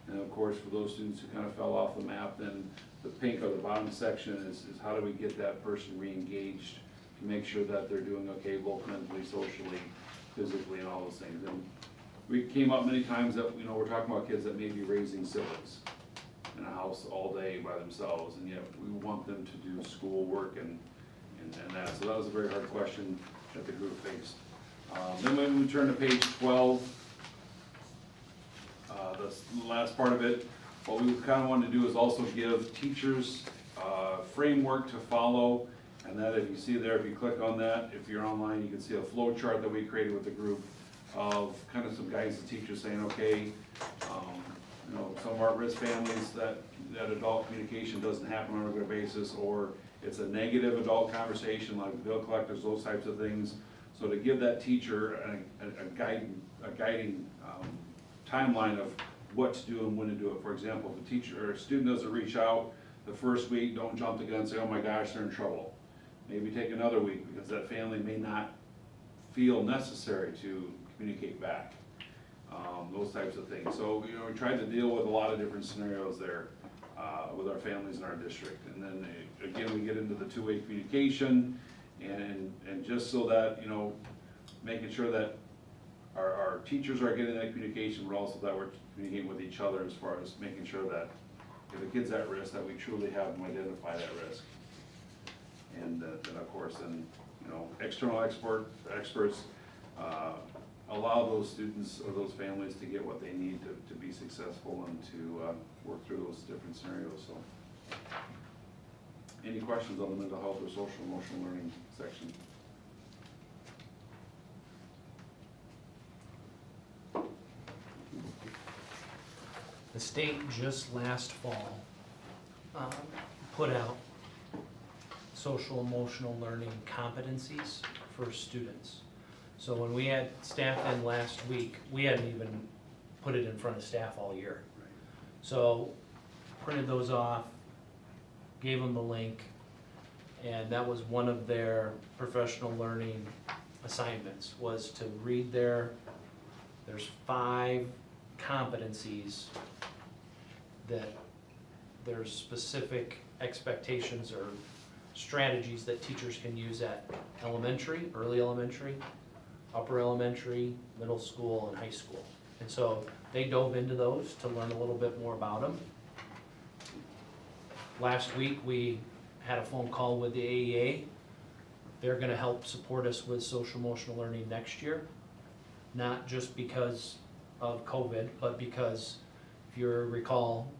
And of course, for those students who kind of fell off the map, then the pink or the bottom section is how do we get that person re-engaged to make sure that they're doing okay, both mentally, socially, physically, and all those things. And we came up many times that, we're talking about kids that may be raising siblings in a house all day by themselves, and yet we want them to do school work and that. So that was a very hard question that the group faced. Then when we turn to page 12, the last part of it, what we kind of wanted to do is also give teachers a framework to follow, and that if you see there, if you click on that, if you're online, you can see a flow chart that we created with the group of kind of some guidance to teachers saying, okay, some of our risk families that adult communication doesn't happen on a regular basis, or it's a negative adult conversation like bill collectors, those types of things. So to give that teacher a guiding timeline of what to do and when to do it. For example, if a teacher or a student doesn't reach out the first week, don't jump the gun and say, oh my gosh, they're in trouble. Maybe take another week because that family may not feel necessary to communicate back. Those types of things. So, we tried to deal with a lot of different scenarios there with our families in our district. And then again, we get into the two-way communication and just so that, making sure that our teachers are getting that communication, but also that we're communicating with each other as far as making sure that if a kid's at risk, that we truly have them identify that risk. And then of course, external experts allow those students or those families to get what they need to be successful and to work through those different scenarios, so. Any questions on the mental health or social emotional learning section? The state just last fall put out social emotional learning competencies for students. So when we had staff in last week, we hadn't even put it in front of staff all year. So printed those off, gave them the link, and that was one of their professional learning assignments, was to read there's 5 competencies that there's specific expectations or strategies that teachers can use at elementary, early elementary, upper elementary, middle school, and high school. And so they dove into those to learn a little bit more about them. Last week, we had a phone call with the AEA. They're gonna help support us with social emotional learning next year. Not just because of COVID, but because if you recall,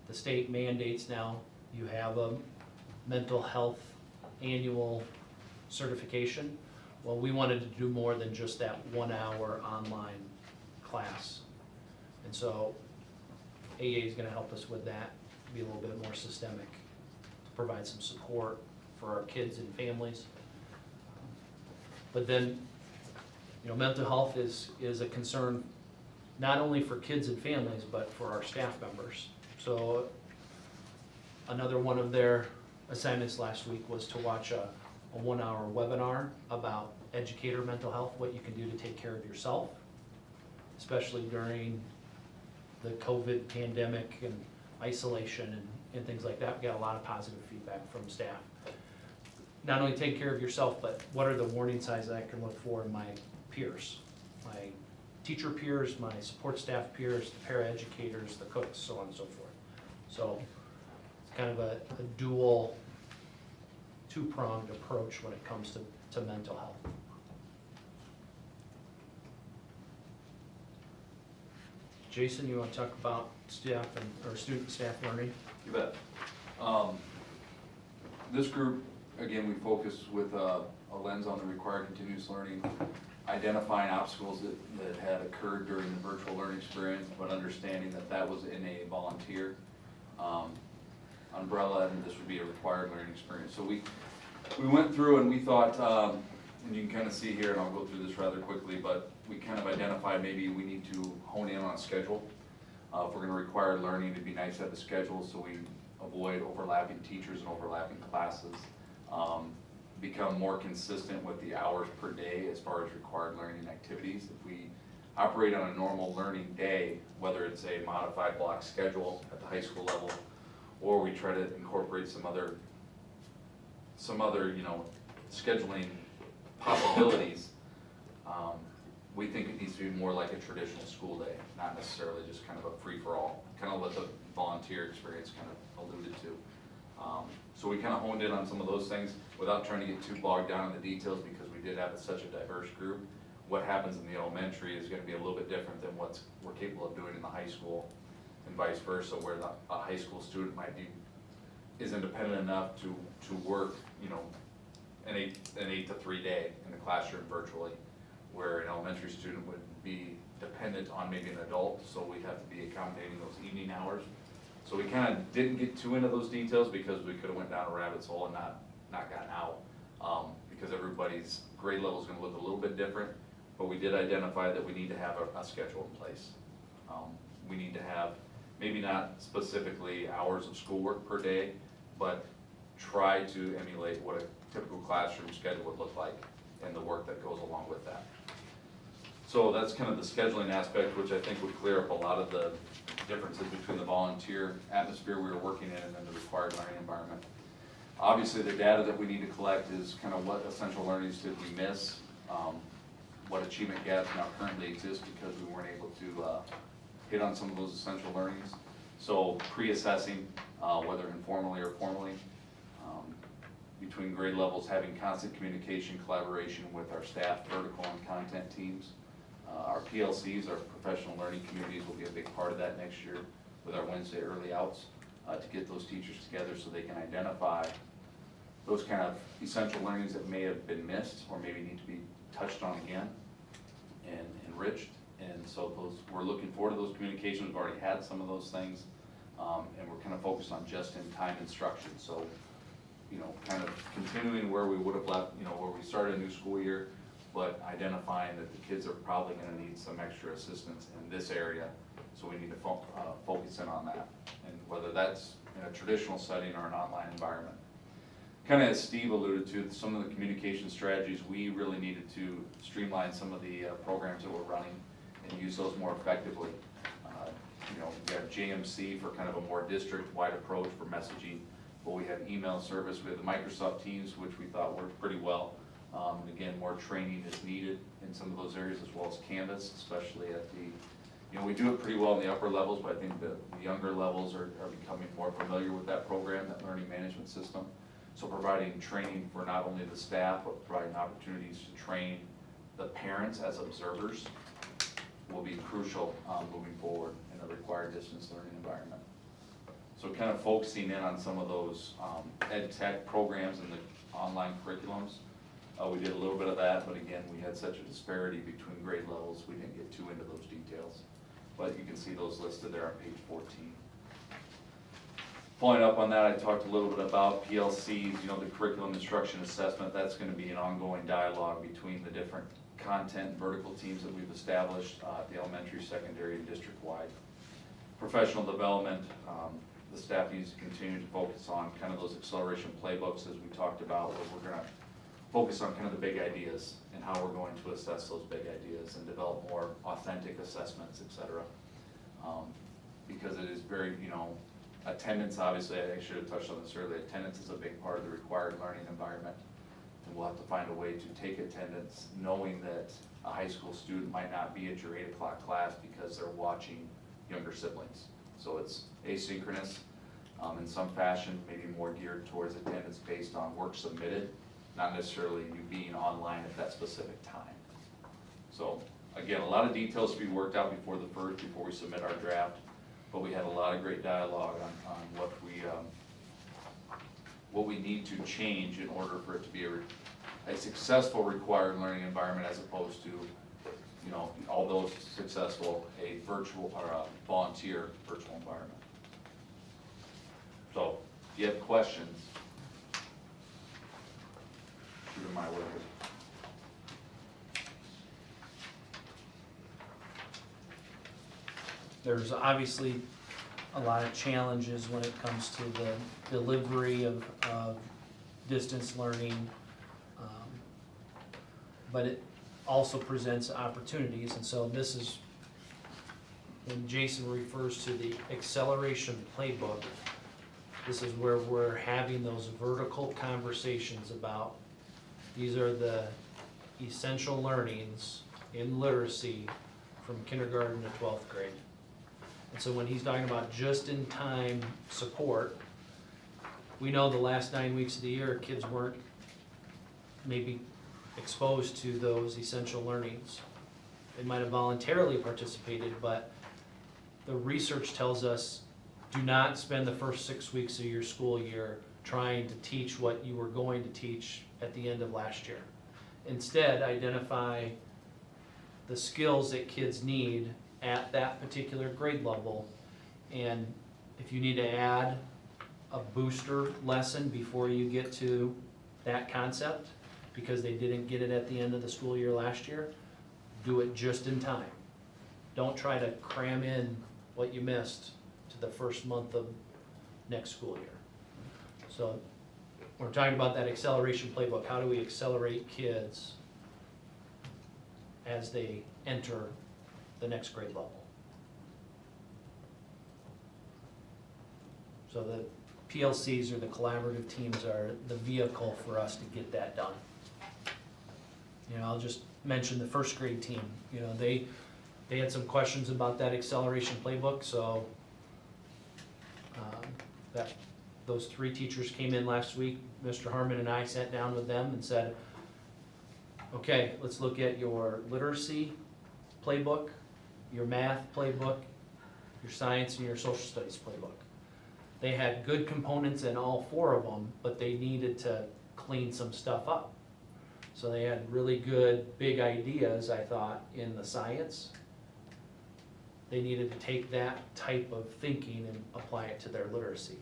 the state mandates now, you have a mental health annual certification. Well, we wanted to do more than just that 1 hour online class. And so AEA is gonna help us with that, be a little bit more systemic, to provide some support for our kids and families. But then, you know, mental health is a concern not only for kids and families, but for our staff members. So another one of their assignments last week was to watch a 1 hour webinar about educator mental health, what you can do to take care of yourself, especially during the COVID pandemic and isolation and things like that. We got a lot of positive feedback from staff. Not only take care of yourself, but what are the warning signs that I can look for in my peers, my teacher peers, my support staff peers, the paraeducators, the cooks, so on and so forth. So it's kind of a dual, two-pronged approach when it comes to mental health. Jason, you want to talk about staff or student staff learning? You bet. This group, again, we focus with a lens on the required continuous learning, identifying obstacles that had occurred during the virtual learning experience, but understanding that that was in a volunteer umbrella, and this would be a required learning experience. So we went through and we thought, and you can kind of see here, and I'll go through this rather quickly, but we kind of identified maybe we need to hone in on a schedule. If we're gonna require learning, it'd be nice to have a schedule so we avoid overlapping teachers and overlapping classes. Become more consistent with the hours per day as far as required learning activities. If we operate on a normal learning day, whether it's a modified block schedule at the high school level, or we try to incorporate some other, you know, scheduling possibilities, we think it needs to be more like a traditional school day, not necessarily just kind of a free-for-all, kind of what the volunteer experience kind of alluded to. So we kind of honed in on some of those things without trying to get too bogged down in the details, because we did have such a diverse group. What happens in the elementary is going to be a little bit different than what we're capable of doing in the high school, and vice versa, where a high school student is independent enough to work, you know, an 8 to 3 day in the classroom virtually, where an elementary student would be dependent on maybe an adult, so we'd have to be accommodating those evening hours. So we kind of didn't get too into those details because we could have went down a rabbit's hole and not gotten out, because everybody's grade level is going to look a little bit different. But we did identify that we need to have a schedule in place. We need to have maybe not specifically hours of schoolwork per day, but try to emulate what a typical classroom schedule would look like and the work that goes along with that. So that's kind of the scheduling aspect, which I think would clear up a lot of the differences between the volunteer atmosphere we were working in and then the required learning environment. Obviously, the data that we need to collect is kind of what essential learnings did we miss, what achievement gaps now currently exist because we weren't able to hit on some of those essential learnings. So pre-assessing, whether informally or formally, between grade levels, having constant communication, collaboration with our staff, vertical and content teams. Our PLCs, our professional learning communities, will be a big part of that next year. with our Wednesday early outs, to get those teachers together so they can identify those kind of essential learnings that may have been missed or maybe need to be touched on again and enriched. And so we're looking forward to those communications. We've already had some of those things, and we're kind of focused on just-in-time instruction. So, kind of continuing where we would have left, where we started a new school year, but identifying that the kids are probably gonna need some extra assistance in this area. So we need to focus in on that, and whether that's in a traditional setting or an online environment. Kind of as Steve alluded to, some of the communication strategies, we really needed to streamline some of the programs that we're running and use those more effectively. We have JMC for kind of a more district-wide approach for messaging, but we have email service, we have the Microsoft Teams, which we thought worked pretty well. And again, more training is needed in some of those areas, as well as Canvas, especially at the, we do it pretty well in the upper levels, but I think the younger levels are becoming more familiar with that program, that learning management system. So providing training for not only the staff, but providing opportunities to train the parents as observers will be crucial moving forward in a required distance learning environment. So kind of focusing in on some of those ed tech programs and the online curriculums. We did a little bit of that, but again, we had such a disparity between grade levels, we didn't get too into those details. But you can see those listed there on page 14. Following up on that, I talked a little bit about PLCs, the curriculum instruction assessment. That's going to be an ongoing dialogue between the different content and vertical teams that we've established at the elementary, secondary, and district-wide. Professional development, the staff needs to continue to focus on kind of those acceleration playbooks as we talked about, where we're going to focus on kind of the big ideas and how we're going to assess those big ideas and develop more authentic assessments, et cetera. Because it is very, attendance, obviously, I should have touched on this earlier, attendance is a big part of the required learning environment. And we'll have to find a way to take attendance knowing that a high school student might not be at your 8 o'clock class because they're watching younger siblings. So it's asynchronous in some fashion, maybe more geared towards attendance based on work submitted, not necessarily you being online at that specific time. So again, a lot of details to be worked out before we submit our draft, but we had a lot of great dialogue on what we need to change in order for it to be a successful required learning environment, as opposed to, although successful, a virtual or a volunteer virtual environment. So if you have questions, shoot them my way. There's obviously a lot of challenges when it comes to the delivery of distance learning, but it also presents opportunities. And so this is, when Jason refers to the acceleration playbook, this is where we're having those vertical conversations about, these are the essential learnings in literacy from kindergarten to 12th grade. And so when he's talking about just-in-time support, we know the last 9 weeks of the year, kids weren't maybe exposed to those essential learnings. They might have voluntarily participated, but the research tells us, do not spend the first 6 weeks of your school year trying to teach what you were going to teach at the end of last year. Instead, identify the skills that kids need at that particular grade level, and if you need to add a booster lesson before you get to that concept because they didn't get it at the end of the school year last year, do it just in time. Don't try to cram in what you missed to the first month of next school year. So we're talking about that acceleration playbook. How do we accelerate kids as they enter the next grade level? So the PLCs, or the collaborative teams, are the vehicle for us to get that done. I'll just mention the first grade team. They had some questions about that acceleration playbook, so those 3 teachers came in last week. Mr. Harmon and I sat down with them and said, okay, let's look at your literacy playbook, your math playbook, your science, and your social studies playbook. They had good components in all 4 of them, but they needed to clean some stuff up. So they had really good, big ideas, I thought, in the science. They needed to take that type of thinking and apply it to their literacy.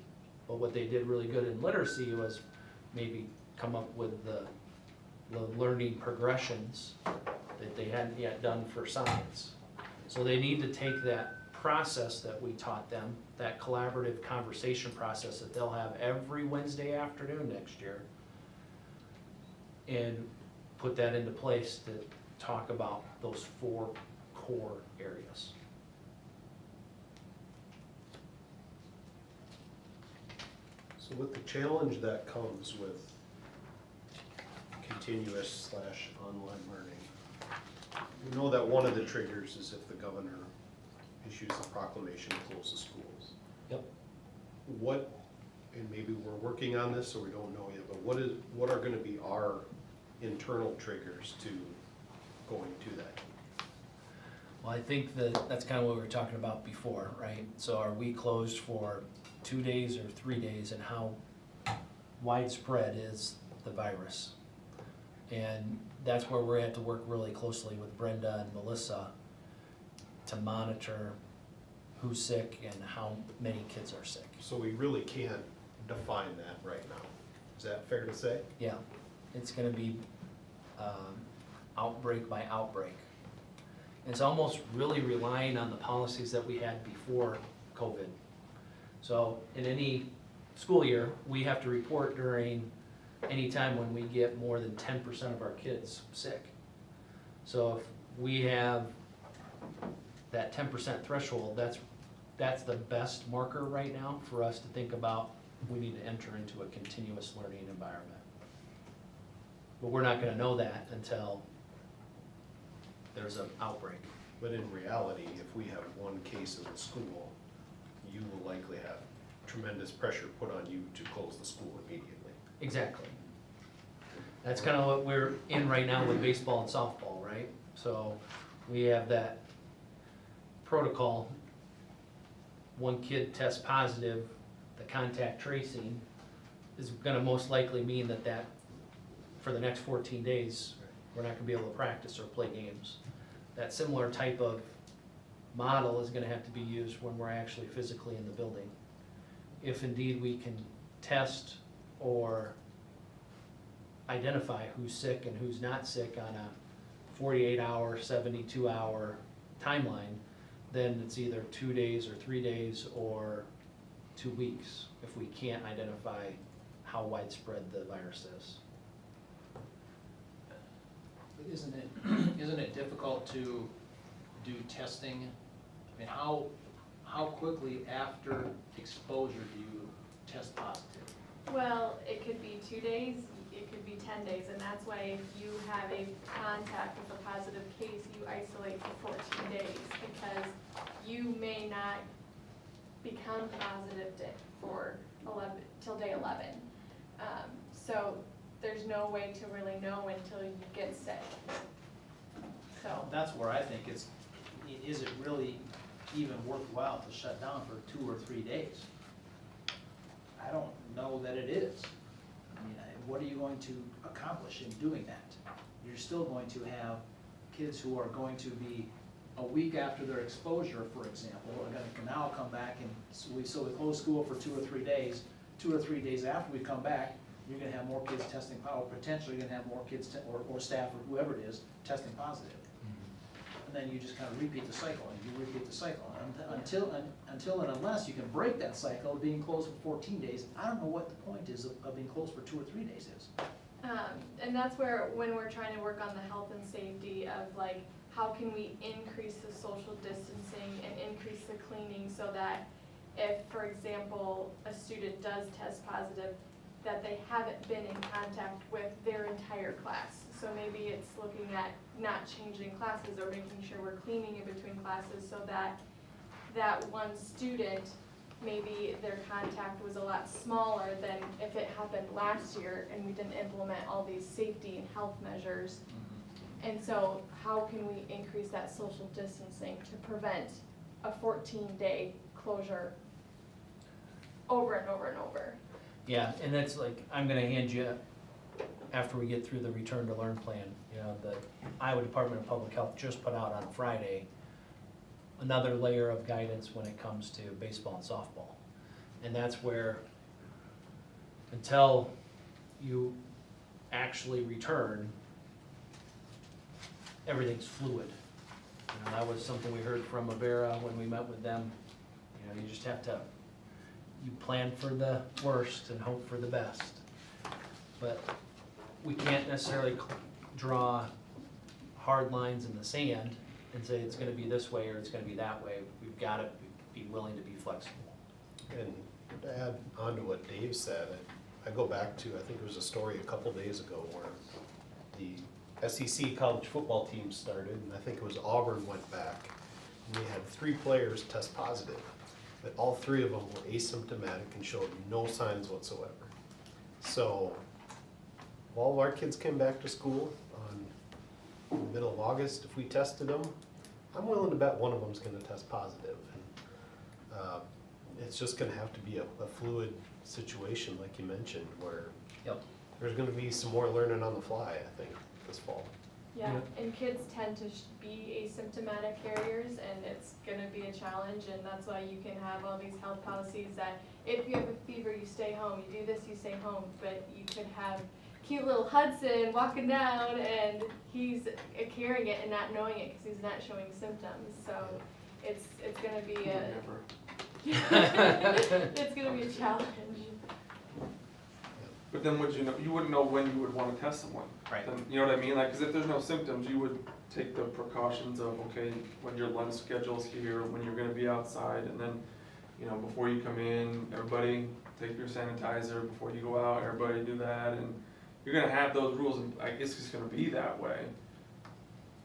But what they did really good in literacy was maybe come up with the learning progressions that they hadn't yet done for science. So they need to take that process that we taught them, that collaborative conversation process that they'll have every Wednesday afternoon next year, and put that into place to talk about those 4 core areas. So with the challenge that comes with continuous / online learning, we know that one of the triggers is if the governor issues a proclamation to close the schools. Yep. What, and maybe we're working on this, so we don't know yet, but what are gonna be our internal triggers to going to that? Well, I think that's kind of what we were talking about before, right? So are we closed for 2 days or 3 days, and how widespread is the virus? And that's where we're going to have to work really closely with Brenda and Melissa to monitor who's sick and how many kids are sick. So we really can't define that right now. Is that fair to say? Yeah, it's gonna be outbreak by outbreak. It's almost really relying on the policies that we had before COVID. So in any school year, we have to report during any time when we get more than 10% of our kids sick. So if we have that 10% threshold, that's the best marker right now for us to think about. We need to enter into a continuous learning environment. But we're not gonna know that until there's an outbreak. But in reality, if we have one case in the school, you will likely have tremendous pressure put on you to close the school immediately. Exactly. That's kind of what we're in right now with baseball and softball, right? So we have that protocol. One kid tests positive, the contact tracing is gonna most likely mean that for the next 14 days, we're not gonna be able to practice or play games. That similar type of model is gonna have to be used when we're actually physically in the building. If indeed we can test or identify who's sick and who's not sick on a 48-hour, 72-hour timeline, then it's either 2 days or 3 days or 2 weeks if we can't identify how widespread the virus is. But isn't it difficult to do testing? I mean, how quickly after exposure do you test positive? Well, it could be 2 days, it could be 10 days, and that's why if you have a contact with a positive case, you isolate for 14 days, because you may not become positive till day 11. So there's no way to really know until you get sick. So That's where I think is it really even worthwhile to shut down for 2 or 3 days? I don't know that it is. I mean, what are you going to accomplish in doing that? You're still going to have kids who are going to be a week after their exposure, for example, are going to now come back, and so we close school for 2 or 3 days. 2 or 3 days after we come back, you're going to have more kids testing, or potentially you're going to have more kids or staff or whoever it is testing positive. And then you just kind of repeat the cycle, and you repeat the cycle until and unless you can break that cycle of being closed for 14 days. I don't know what the point is of being closed for 2 or 3 days is. and that's where, when we're trying to work on the health and safety of like, how can we increase the social distancing and increase the cleaning so that if, for example, a student does test positive, that they haven't been in contact with their entire class. So maybe it's looking at not changing classes or making sure we're cleaning in between classes so that that one student, maybe their contact was a lot smaller than if it happened last year and we didn't implement all these safety and health measures. And so how can we increase that social distancing to prevent a 14-day closure over and over and over. Yeah, and that's like, I'm gonna hand you, after we get through the return to learn plan, you know, the Iowa Department of Public Health just put out on Friday another layer of guidance when it comes to baseball and softball. And that's where, until you actually return, everything's fluid. You know, that was something we heard from Avera when we met with them. You know, you just have to, you plan for the worst and hope for the best. But we can't necessarily draw hard lines in the sand and say it's gonna be this way or it's gonna be that way. We've gotta be willing to be flexible. And to add on to what Dave said, I go back to, I think it was a story a couple days ago where the SEC college football team started, and I think it was Auburn went back, and we had 3 players test positive, but all 3 of them were asymptomatic and showed no signs whatsoever. So, if all of our kids came back to school in the middle of August, if we tested them, I'm willing to bet one of them's gonna test positive. And, it's just gonna have to be a fluid situation, like you mentioned, where Yep. there's gonna be some more learning on the fly, I think, this fall. Yeah, Yeah. and kids tend to be asymptomatic carriers, and it's gonna be a challenge, and that's why you can have all these health policies that if you have a fever, you stay home, you do this, you stay home, but you could have cute little Hudson walking down, and he's carrying it and not knowing it because he's not showing symptoms, so it's gonna be Never. it's gonna be a challenge. But then would you know, you wouldn't know when you would wanna test someone. Right. Then, you know what I mean? Like, cause if there's no symptoms, you would take the precautions of, okay, when your lunch schedule's here, when you're gonna be outside, and then, you know, before you come in, everybody take your sanitizer, before you go out, everybody do that, and you're gonna have those rules, and I guess it's gonna be that way.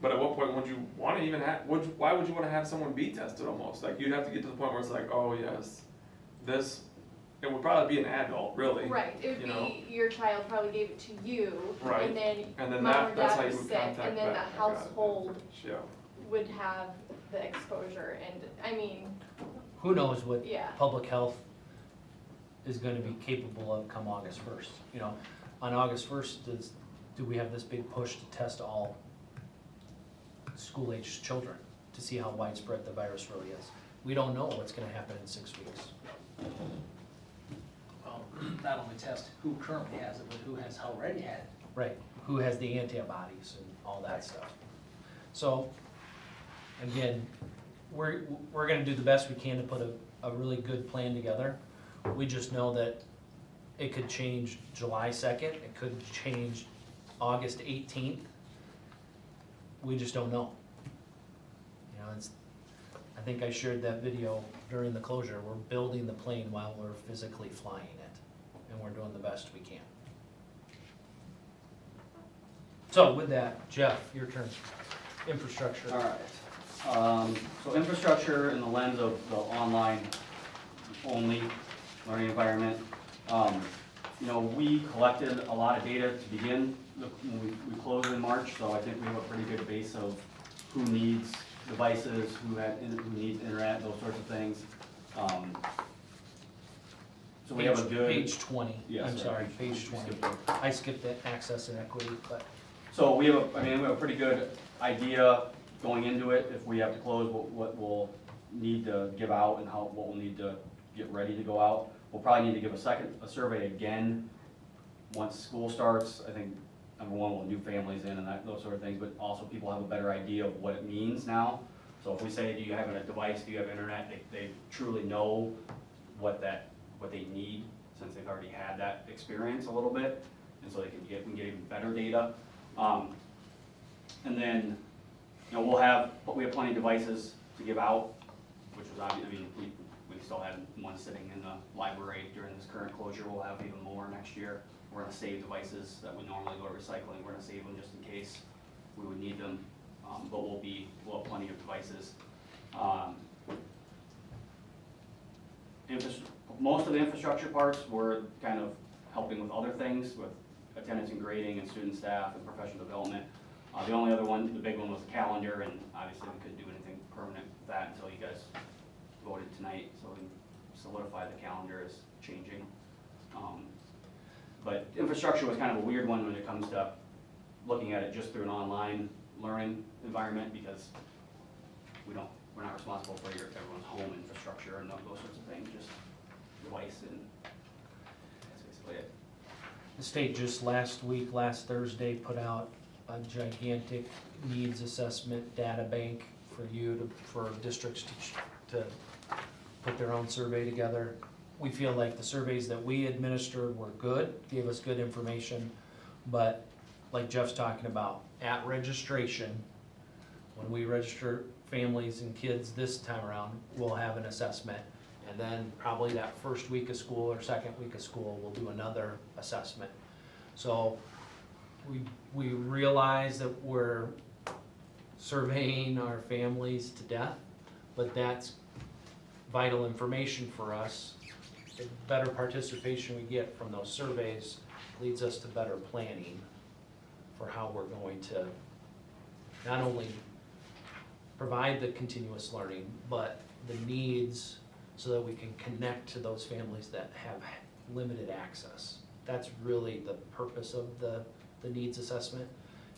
But at what point would you wanna even why would you wanna have someone be tested almost? Like, you'd have to get to the point where it's like, oh yes, this, it would probably be an adult, really. Right, it would you know? be, your child probably gave it to you, Right. and then And then mom or that's how dad you was would sick, contact and then the that. I got it. household Yeah. would have the exposure, and, I mean, Who knows what yeah. public health is gonna be capable of come August 1st. You know, on August 1st, do we have this big push to test all school-aged children to see how widespread the virus really is? We don't know what's gonna happen in 6 weeks. Well, not only test who currently has it, but who has already had it. Right, who has the antibodies and all that stuff. So, again, we're gonna do the best we can to put a really good plan together. We just know that it could change July 2nd, it could change August 18th. We just don't know. You know, I think I shared that video during the closure. We're building the plane while we're physically flying it, and we're doing the best we can. So with that, Jeff, your turn. Infrastructure. All right. So infrastructure in the lens of the online only learning environment. You know, we collected a lot of data to begin when we closed in March, so I think we have a pretty good base of who needs devices, who needs internet, those sorts of things. So we have a good. Page 20, Yeah, I'm sorry, page you 20. skipped it. I skipped that access and equity, but So we have, we have a pretty good idea going into it, if we have to close, what we'll need to give out and what we'll need to get ready to go out. We'll probably need to give a survey again, once school starts. I think, number one, we'll new families in and those sort of things, but also people have a better idea of what it means now. So if we say, do you have a device, do you have internet, they truly know what they need, since they've already had that experience a little bit, and so we can get even better data. And then, you know, we have plenty of devices to give out, which was obvious. I mean, we still had one sitting in the library during this current closure. We'll have even more next year. We're gonna save devices that would normally go to recycling. We're gonna save them just in case we would need them. But we'll have plenty of devices. Most of the infrastructure parts were kind of helping with other things, with attendance and grading and student staff and professional development. The only other one, the big one, was the calendar, and obviously we couldn't do anything permanent with that until you guys voted tonight, so we can solidify the calendar as changing. But infrastructure was kind of a weird one when it comes to looking at it just through an online learning environment, because we're not responsible for everyone's home infrastructure and those sorts of things, just device, and that's basically it. The state just last Thursday, put out a gigantic needs assessment data bank for districts to put their own survey together. We feel like the surveys that we administered were good, gave us good information, but like Jeff's talking about, at registration, when we register families and kids this time around, we'll have an assessment. And then probably that first week of school or second week of school, we'll do another assessment. So we realize that we're surveying our families to death, but that's vital information for us. The better participation we get from those surveys leads us to better planning for how we're going to not only provide the continuous learning, but the needs so that we can connect to those families that have limited access. That's really the purpose of the needs assessment,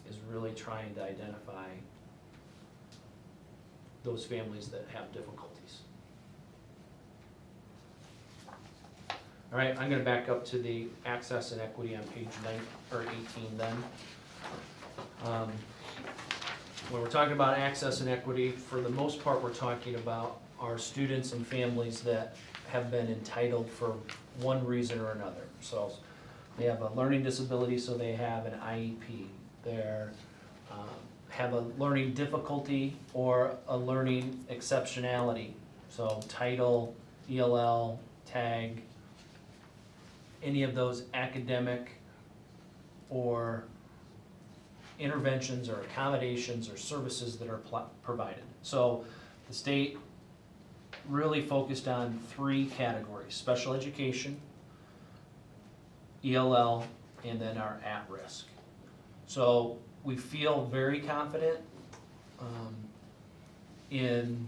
is really trying to identify those families that have difficulties. All right, I'm gonna back up to the access and equity on page 18 then. When we're talking about access and equity, for the most part, we're talking about our students and families that have been entitled for one reason or another. So they have a learning disability, so they have an IEP. They're have a learning difficulty or a learning exceptionality. So title, ELL, TAG, any of those academic or interventions or accommodations or services that are provided. So the state really focused on 3 categories: special education, ELL, and then our at-risk. So we feel very confident in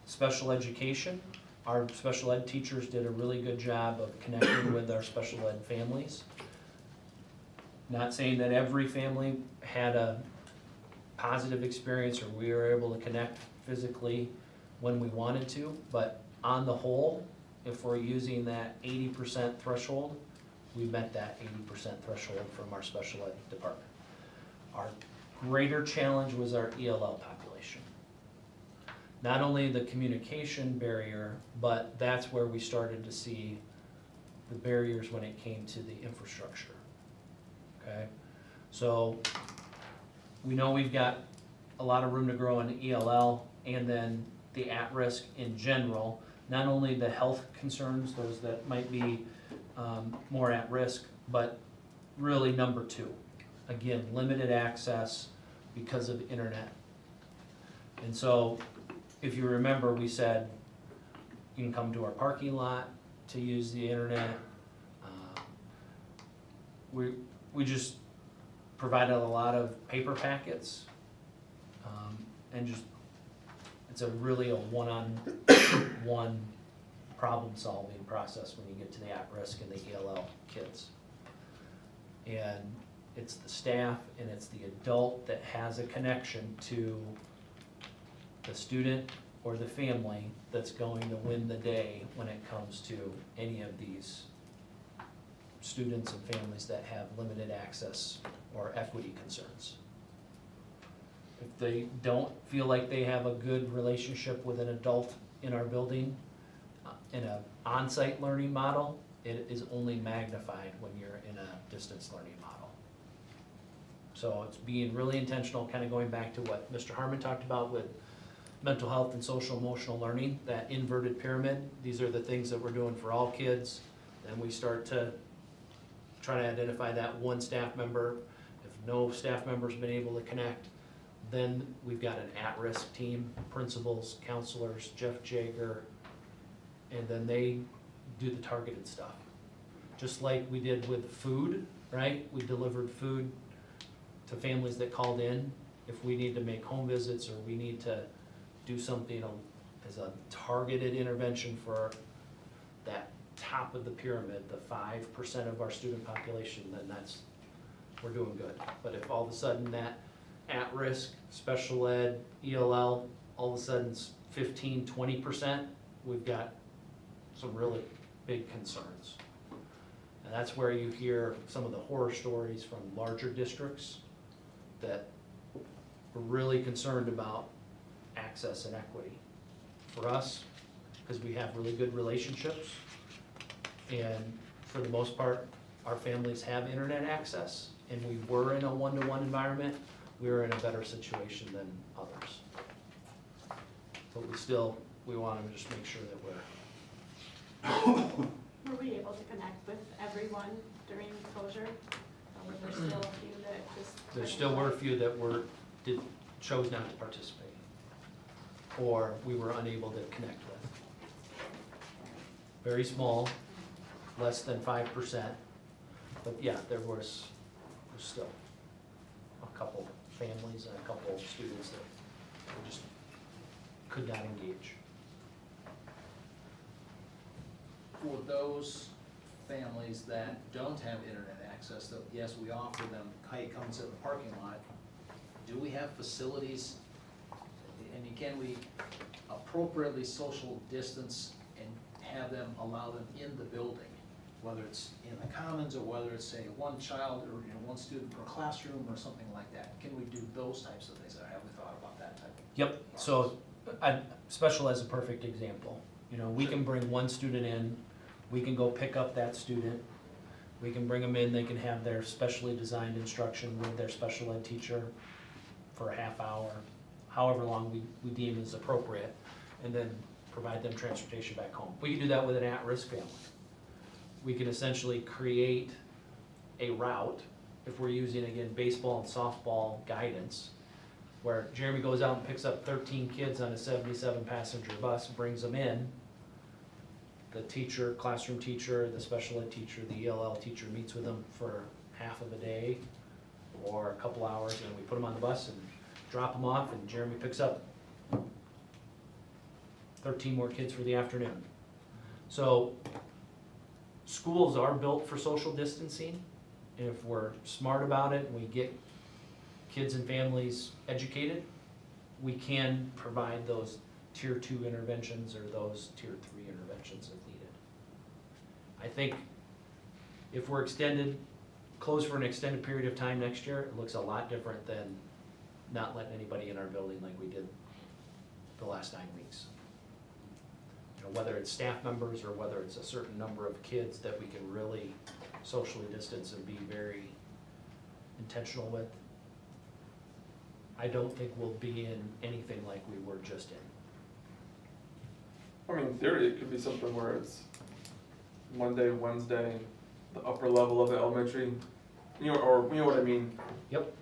special education. Our special ed teachers did a really good job of connecting with our special ed families. Not saying that every family had a positive experience or we were able to connect physically when we wanted to, but on the whole, if we're using that 80% threshold, we met that 80% threshold from our special ed department. Our greater challenge was our ELL population. Not only the communication barrier, but that's where we started to see the barriers when it came to the infrastructure. Okay, so we know we've got a lot of room to grow in ELL and then the at-risk in general. Not only the health concerns, those that might be more at risk, but really number 2. Again, limited access because of internet. And so if you remember, we said you can come to our parking lot to use the internet. We just provided a lot of paper packets, and just, it's really a one-on-one problem-solving process when you get to the at-risk and the ELL kids. And it's the staff and it's the adult that has a connection to the student or the family that's going to win the day when it comes to any of these students and families that have limited access or equity concerns. If they don't feel like they have a good relationship with an adult in our building, in an on-site learning model, it is only magnified when you're in a distance learning model. So it's being really intentional, kind of going back to what Mr. Harmon talked about with mental health and social emotional learning, that inverted pyramid. These are the things that we're doing for all kids. Then we start to try to identify that one staff member. If no staff member's been able to connect, then we've got an at-risk team, principals, counselors, Jeff Jager, and then they do the targeted stuff. Just like we did with food, right? We delivered food to families that called in. If we need to make home visits or we need to do something as a targeted intervention for that top of the pyramid, the 5% of our student population, then we're doing good. But if all of a sudden that at-risk, special ed, ELL, all of a sudden it's 15, 20%, we've got some really big concerns. And that's where you hear some of the horror stories from larger districts that are really concerned about access and equity. For us, because we have really good relationships, and for the most part, our families have internet access, and we were in a one-to-one environment, we were in a better situation than others. But we want to just make sure that Were we able to connect with everyone during closure? Or were there still a few that just? there still were a few that chose not to participate, or we were unable to connect with. Very small, less than 5%, but yeah, there was still a couple families and a couple students that just could not engage. For those families that don't have internet access, that, yes, we offer them, hey, come and sit in the parking lot. Do we have facilities, and can we appropriately social distance and have them, allow them in the building? Whether it's in the commons, or whether it's, say, one child, or, one student per classroom, or something like that. Can we do those types of things? Have we thought about that type of? Yep, so special ed is a perfect example. We can bring one student in, we can go pick up that student, we can bring them in, they can have their specially designed instruction with their special ed teacher for a half hour, however long we deem is appropriate, and then provide them transportation back home. We can do that with an at-risk family. We can essentially create a route, if we're using, again, baseball and softball guidance, where Jeremy goes out and picks up 13 kids on a 77-passenger bus, brings them in. The teacher, classroom teacher, the special ed teacher, the ELL teacher meets with them for half of a day or a couple hours, and we put them on the bus and drop them off, and Jeremy picks up 13 more kids for the afternoon. So schools are built for social distancing, and if we're smart about it and we get kids and families educated, we can provide those tier 2 interventions or those tier 3 interventions if needed. I think if we're closed for an extended period of time next year, it looks a lot different than not letting anybody in our building like we did the last 9 weeks. Whether it's staff members or whether it's a certain number of kids that we can really socially distance and be very intentional with, I don't think we'll be in anything like we were just in. I mean, in theory, it could be something where it's Monday, Wednesday, the upper level of the elementary, or you know what I mean? Yep.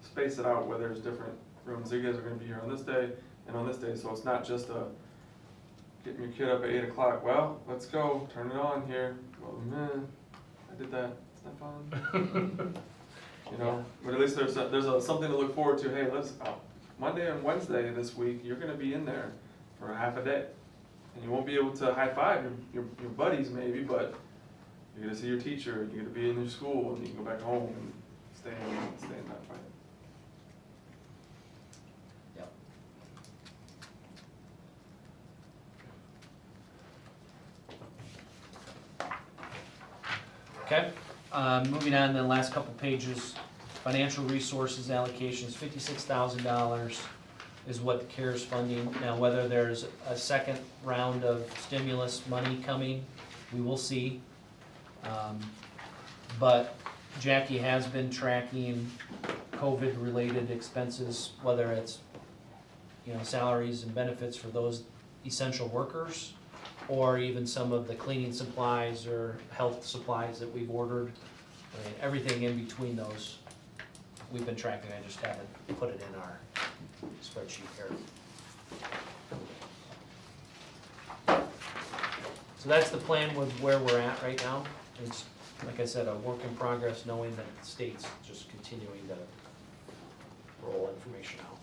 Space it out where there's different rooms. You guys are gonna be here on this day and on this day, so it's not just getting your kid up at 8 o'clock. Well, let's go, turn it on here. Well, man, I did that. It's not fun. But at least there's something to look forward to. Hey, let's Monday and Wednesday this week, you're gonna be in there for a half a day. And you won't be able to high five your buddies maybe, but you're gonna see your teacher, you're gonna be in your school, and you can go back home and stay in that fight. Yep. Okay, moving on, the last couple pages, financial resources allocations, $56,000 is what the CARES funding. Now, whether there's a second round of stimulus money coming, we will see. But Jackie has been tracking COVID-related expenses, whether it's, salaries and benefits for those essential workers, or even some of the cleaning supplies or health supplies that we've ordered. I mean, everything in between those, we've been tracking. I just haven't put it in our spreadsheet here. So that's the plan with where we're at right now. It's, like I said, a work in progress, knowing that the state's just continuing to roll information out.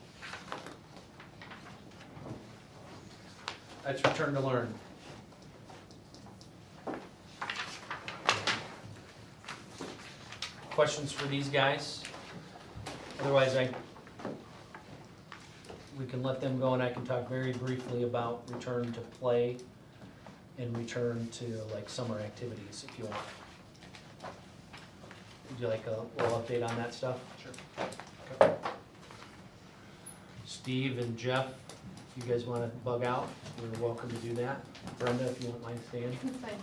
that's return to learn. Questions for these guys? Otherwise, we can let them go and I can talk very briefly about return to play and return to like summer activities if you want. Would you like a little update on that stuff? Sure. Okay. Steve and Jeff, if you guys want to bug out, you're welcome to do that. Brenda, if you don't mind staying. That's fine.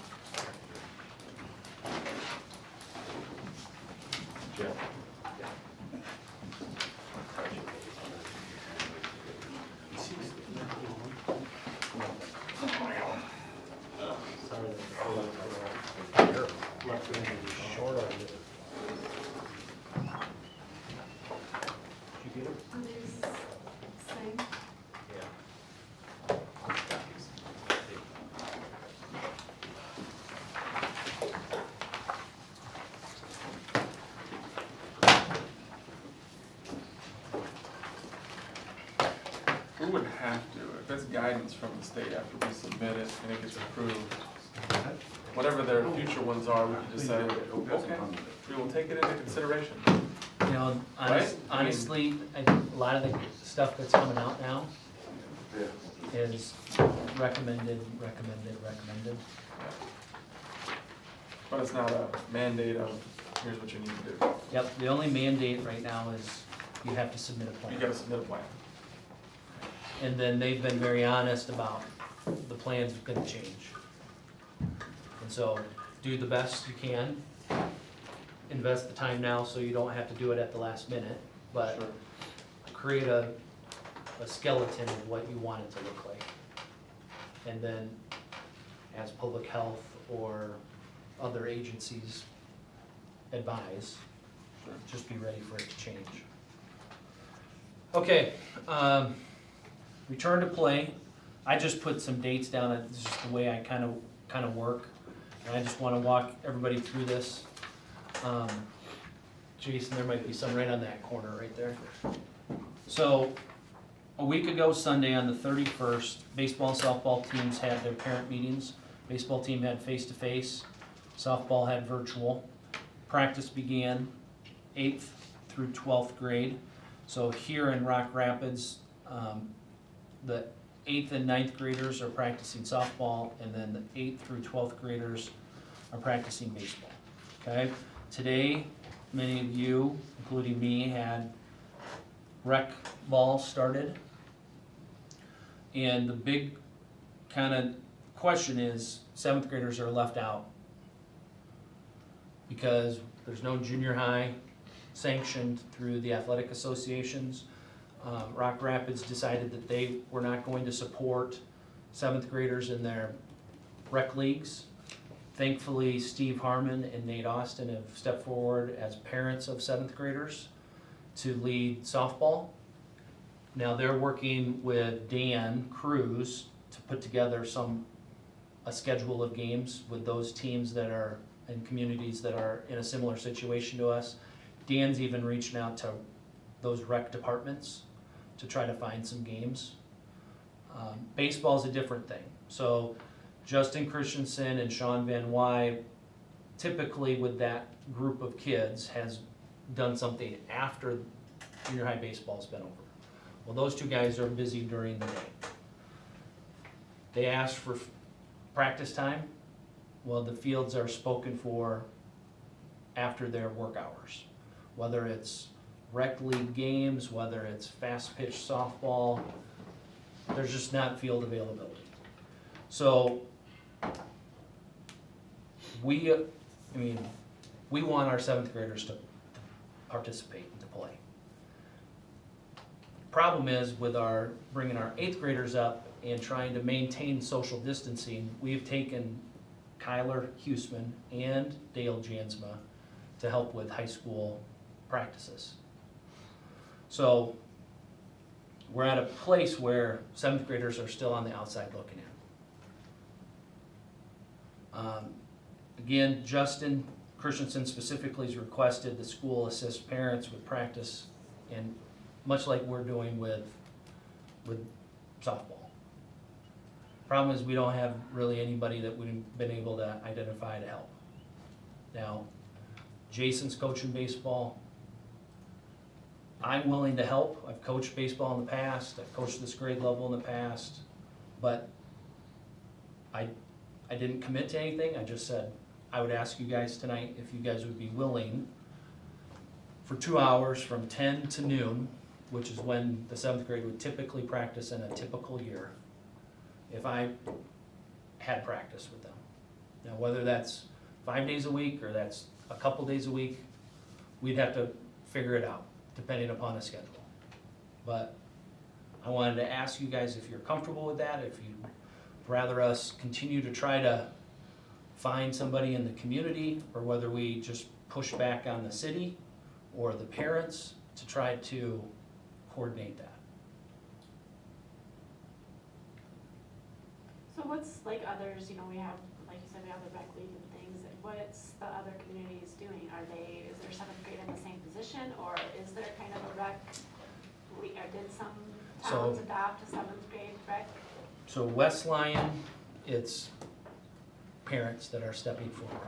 Jeff? Sorry that left hand is short on it. Did you get it? Same. Yeah. We would have to, if it's guidance from the state after we submit it and it gets approved, whatever their future ones are, we can just say, okay, we will take it into consideration. You know, Right? honestly, I think a lot of the stuff that's coming out now is recommended. But it's not a mandate of, here's what you need to do. Yep, the only mandate right now is you have to submit a plan. You gotta submit a plan. And then they've been very honest about the plan's gonna change. And so, do the best you can. Invest the time now so you don't have to do it at the last minute, but Sure. create a skeleton of what you want it to look like. And then, as public health or other agencies advise, Sure. just be ready for it to change. Okay, return to play. I just put some dates down, it's just the way I kind of work. And I just want to walk everybody through this. Jason, there might be some right on that corner right there. So, a week ago Sunday on the 31st, baseball and softball teams had their parent meetings. Baseball team had face-to-face, softball had virtual. Practice began 8th through 12th grade. So here in Rock Rapids, the 8th and 9th graders are practicing softball, and then the 8th through 12th graders are practicing baseball. Okay? Today, many of you, including me, had rec ball started. And the big kind of question is, 7th graders are left out because there's no junior high sanctioned through the athletic associations. Rock Rapids decided that they were not going to support 7th graders in their rec leagues. Thankfully, Steve Harmon and Nate Austin have stepped forward as parents of 7th graders to lead softball. Now they're working with Dan Cruz to put together a schedule of games with those teams that are in communities that are in a similar situation to us. Dan's even reaching out to those rec departments to try to find some games. Baseball's a different thing. So Justin Christensen and Sean Van Wy, typically with that group of kids, has done something after junior high baseball's been over. Well, those two guys are busy during the day. They asked for practice time. Well, the fields are spoken for after their work hours. Whether it's rec league games, whether it's fast pitch softball, there's just not field availability. So we want our 7th graders to participate and to play. Problem is with bringing our 8th graders up and trying to maintain social distancing, we've taken Kyler Huseman and Dale Jansma to help with high school practices. So we're at a place where 7th graders are still on the outside looking in. Again, Justin Christensen specifically has requested the school assist parents with practice, and much like we're doing with softball. Problem is, we don't have really anybody that we've been able to identify to help. Now, Jason's coaching baseball. I'm willing to help. I've coached baseball in the past. I've coached this grade level in the past. But I didn't commit to anything. I just said, I would ask you guys tonight if you guys would be willing for 2 hours from 10 to noon, which is when the 7th grade would typically practice in a typical year, if I had practice with them. Now, whether that's 5 days a week or that's a couple days a week, we'd have to figure it out, depending upon the schedule. But I wanted to ask you guys if you're comfortable with that, if you'd rather us continue to try to find somebody in the community, or whether we just push back on the city or the parents to try to coordinate that. So what's like others, you know, we have, like you said, we have the rec league and things, and what's the other communities doing? Is there 7th grade in the same position, or is there kind of a rec, or did some towns adopt a 7th grade rec? So West Lyon, it's parents that are stepping forward.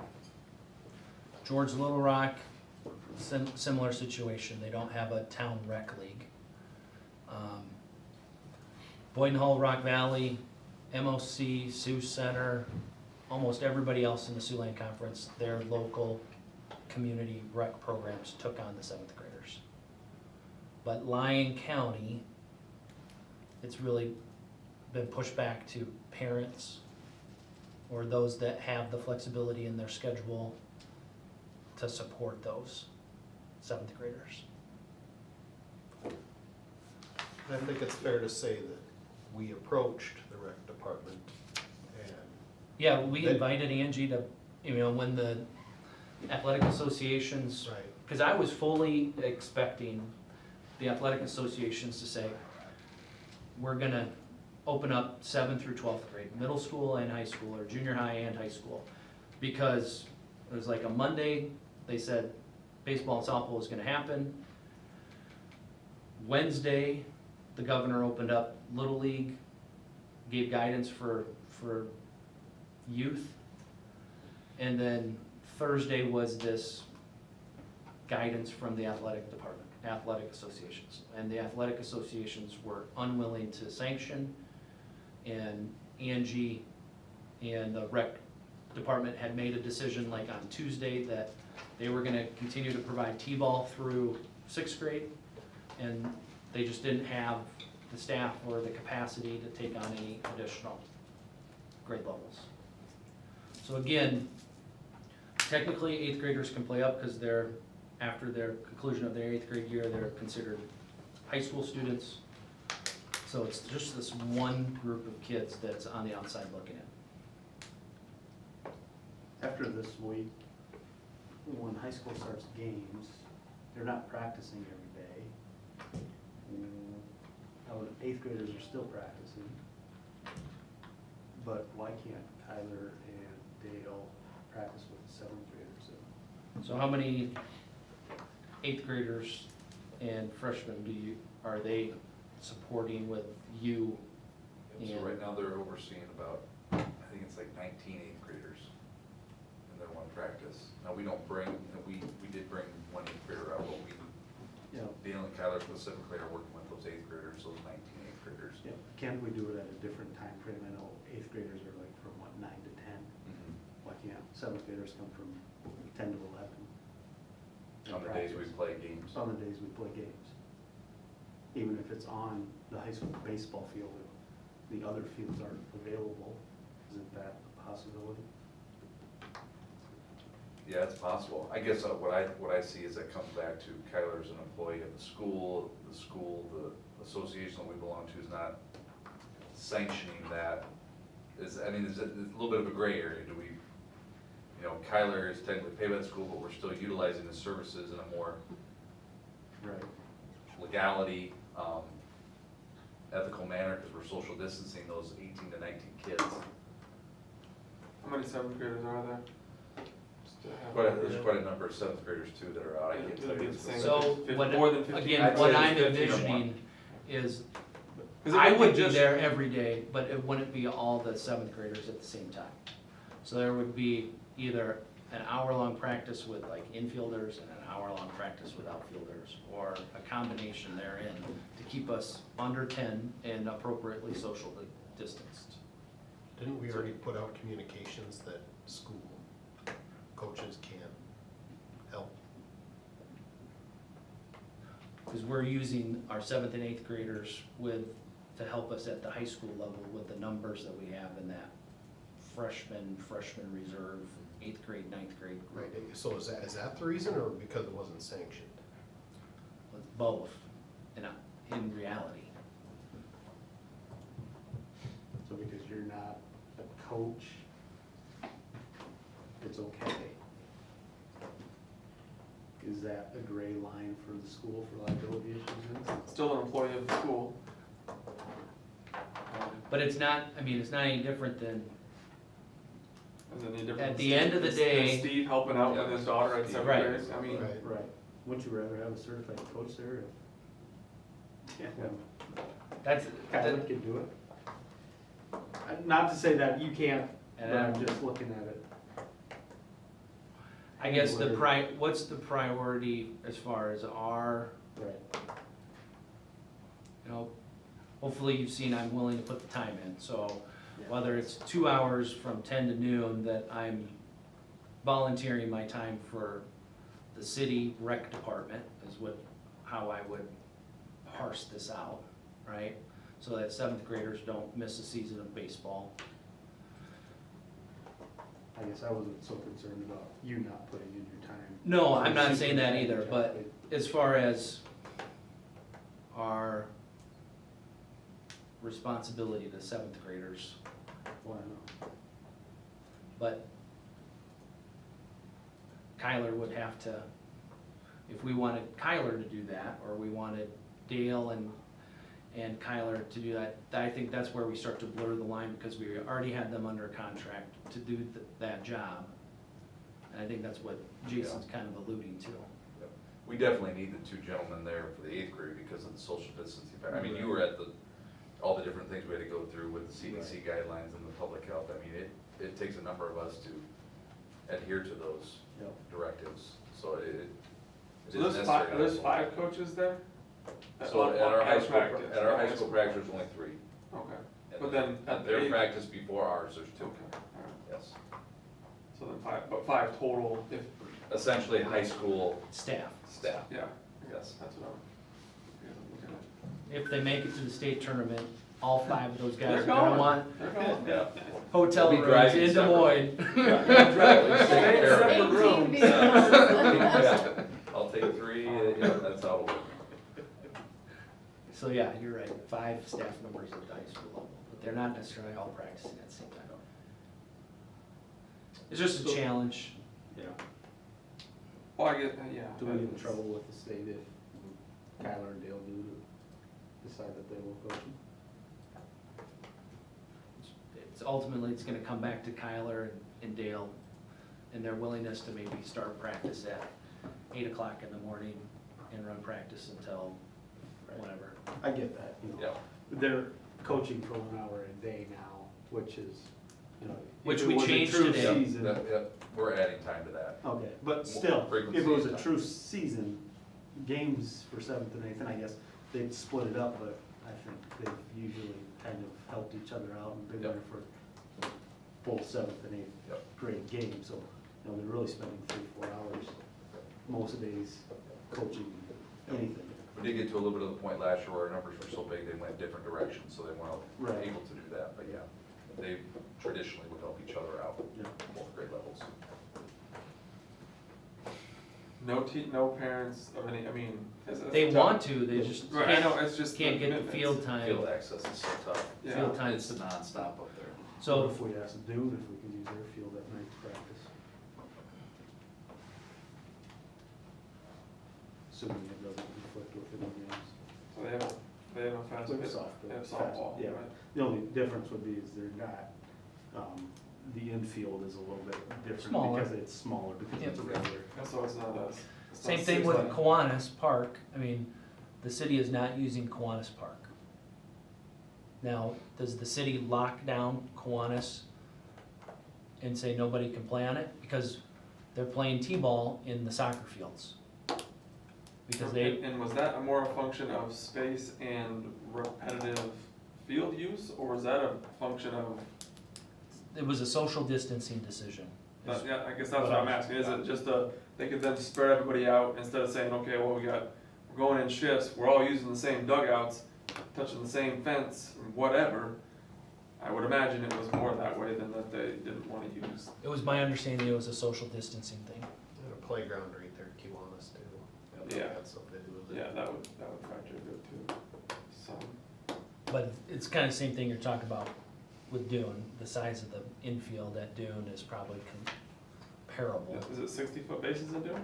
George Little Rock, similar situation, they don't have a town rec league. Boyden Hall, Rock Valley, MOC, Sioux Center, almost everybody else in the Siouxland Conference, their local community rec programs took on the 7th graders. But Lyon County, it's really been pushed back to parents or those that have the flexibility in their schedule to support those 7th graders. I think it's fair to say that we approached the rec department and Yeah, we invited Angie to, you know, when the athletic associations, right. because I was fully expecting the athletic associations to say, we're gonna open up 7th through 12th grade, middle school and high school, or junior high and high school. Because it was like a Monday, they said baseball and softball was gonna happen. Wednesday, the governor opened up Little League, gave guidance for youth. And then Thursday was this guidance from the athletic department, athletic associations. And the athletic associations were unwilling to sanction. And Angie and the rec department had made a decision like on Tuesday that they were gonna continue to provide T-ball through 6th grade. And they just didn't have the staff or the capacity to take on any additional grade levels. So again, technically 8th graders can play up because they're, after their conclusion of their 8th grade year, they're considered high school students. So it's just this one group of kids that's on the outside looking in. After this week, when high school starts games, they're not practicing every day. Our 8th graders are still practicing. But why can't Tyler and Dale practice with the 7th graders? So how many 8th graders and freshmen are they supporting with you? So right now they're overseeing about, I think it's like 19 8th graders in their one practice. Now, we don't bring, we did bring one 8th grader out, but we, Yeah. Dale and Kyler for the 7th grade are working with those 8th graders, those 19 8th graders. Yeah, can't we do it at a different time frame? I know 8th graders are like from what, 9 to 10? Mhm. Why can't 7th graders come from 10 to 11? On the days we play games. On the days we play games. Even if it's on the high school baseball field, if the other fields aren't available, isn't that a possibility? Yeah, it's possible. I guess what I see is that comes back to Kyler's an employee of the school, the association that we belong to is not sanctioning that. There's a little bit of a gray area. Do we, you know, Kyler is technically paid by the school, but we're still utilizing his services in a more Right. legality, ethical manner, because we're social distancing those 18 to 19 kids. How many 7th graders are there? There's quite a number of 7th graders too that are out. I can't tell It'll be you. the same. So, Fif- what, more than 50. again, I'd what say I'm there's 15 or more. envisioning is 'Cause it I might would be just- there every day, but it wouldn't be all the seventh graders at the same time. So there would be either an hour-long practice with like infielders and an hour-long practice with outfielders, or a combination therein to keep us under 10 and appropriately socially distanced. Didn't we already put out communications that school coaches can help? Because we're using our seventh and eighth graders to help us at the high school level with the numbers that we have in that freshman reserve, eighth grade, ninth grade Right, group. so is that the reason, or because it wasn't sanctioned? With both, in reality. So because you're not a coach, it's okay. Is that a gray line for the school for liability issues? Still an employee of the school. But it's not, it's not any different than, Is it any different? At than the end of the Steve- day- than Steve helping out with his daughter at seventh Right. grade, I mean, Right. Right. Wouldn't you rather have a certified coach there? Yeah. that's, Kyler can do it. Not to say that you can't, but And I'm just looking at it. I guess what's the priority as far as our, Right. hopefully you've seen I'm willing to put the time in, so Yeah. whether it's 2 hours from 10 to noon that I'm volunteering my time for the city rec department is how I would parse this out, right? So that seventh graders don't miss a season of baseball. I guess I wasn't so concerned about you not putting in your time. No, I'm not saying that either, but Exactly. as far as our responsibility to seventh graders, Well, I know. but Kyler would have to, if we wanted Kyler to do that, or we wanted Dale and Kyler to do that, I think that's where we start to blur the line, because we already had them under contract to do that job. And I think that's what Jason's kind of alluding to. We definitely need the two gentlemen there for the eighth grade because of the social distancing. I mean, you were at all the different things we had to go through with the CDC guidelines and the public health. I mean, it takes a number of us to adhere to those Yep. directives, so it so is there's necessary. there's 5 coaches there? So at our high school, practice, at our high school practice, there's only 3. Okay, And But then at the their eighth- practice before ours, there's 2. okay, alright, Yes. so then 5, but 5 total, if, Essentially, high school Staff, staff. yeah, Yes. that's what I'm looking at. if they make it to the state tournament, all 5 of those guys They're are gonna going. want They're going. Yeah. hotel We'll be rooms driving in Des separate. Moines. Stay in separate rooms. Yeah. I'll take 3, that's how it'll work. So yeah, you're right, 5 staff members at the high school level, but they're not necessarily all practicing at the same time. It's just a challenge. Yeah. Well, I get, yeah. Do we get in trouble with the state if Kyler and Dale do decide that they will coach him? It's gonna come back to Kyler and Dale and their willingness to maybe start practice at 8 o'clock in the morning and run practice until whatever. I get that, you know. Yeah. They're coaching for 1 hour a day now, which is, you know. if Which it we was a changed true today. season- Yep, we're adding time to that. Okay, but still, Frequency if it was is a time. true season, games for 7th and 8th, and I guess they'd split it up, but I think they've usually kind of helped each other out and been Yep. there for both 7th and 8th Yep. grade games, so, you know, they're really spending 3-4 hours most days coaching anything. We did get to a little bit of the point last year where our numbers were so big, they went different directions, so they weren't Right. able to do that, but yeah, they traditionally would help each other out, Yeah. both grade levels. No parents of any, I mean. They want to, they just Right, I know, it's just. can't get the commitments. field time. Field access is so tough. Yeah. Field time. It's nonstop up there. So What if we ask Dune if we can use their field at night to practice? Assuming it doesn't conflict with any games. So they have a fast Like pitch, softball. they have softball, Yeah. right? The only difference would be is they're not, the infield is a little bit different Smaller. because it's smaller, because it's Yep. regular. And so it's not as. it's same not thing 6 with line. Kiwanis Park. The city is not using Kiwanis Park. Now, does the city lock down Kiwanis and say nobody can play on it? Because they're playing T-ball in the soccer fields. Because they, And was that more a function of space and repetitive field use, or was that a function of, it was a social distancing decision. yeah, I guess that's what I'm asking, is it just they could then spread everybody out instead of saying, okay, well, we're going in shifts, we're all using the same dugouts, touching the same fence, whatever. I would imagine it was more that way than that they didn't wanna use. It was my understanding it was a social distancing thing. And a playground right there, Kiwanis too. Yeah. That's something to do with it. Yeah, that would factor into it too, so. But it's kind of the same thing you're talking about with Dune. The size of the infield at Dune is probably comparable. Is it 60-foot bases in Dune?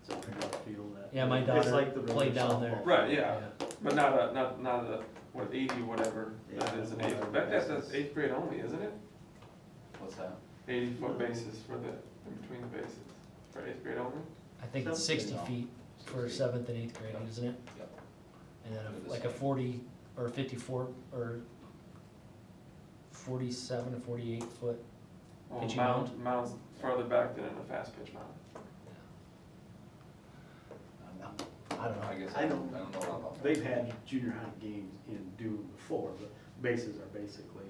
It's a big enough field that. Yeah, my It's daughter like the played regular down there. softball. Right, yeah, but not a, what, 80, whatever, that Yeah, is an whatever that's bases. 8th grade only, isn't it? What's that? 80-foot bases in between the bases, for 8th grade only? I think it's 60 feet for 7th and 8th grade, isn't it? Yep. And then like a 40 or 54 or 47 or 48 foot. Well, Pitching mound's farther back than in a fast pitch mound. I don't know. I guess I I don't- don't know about that. They've had junior high games in Dune before, but bases are basically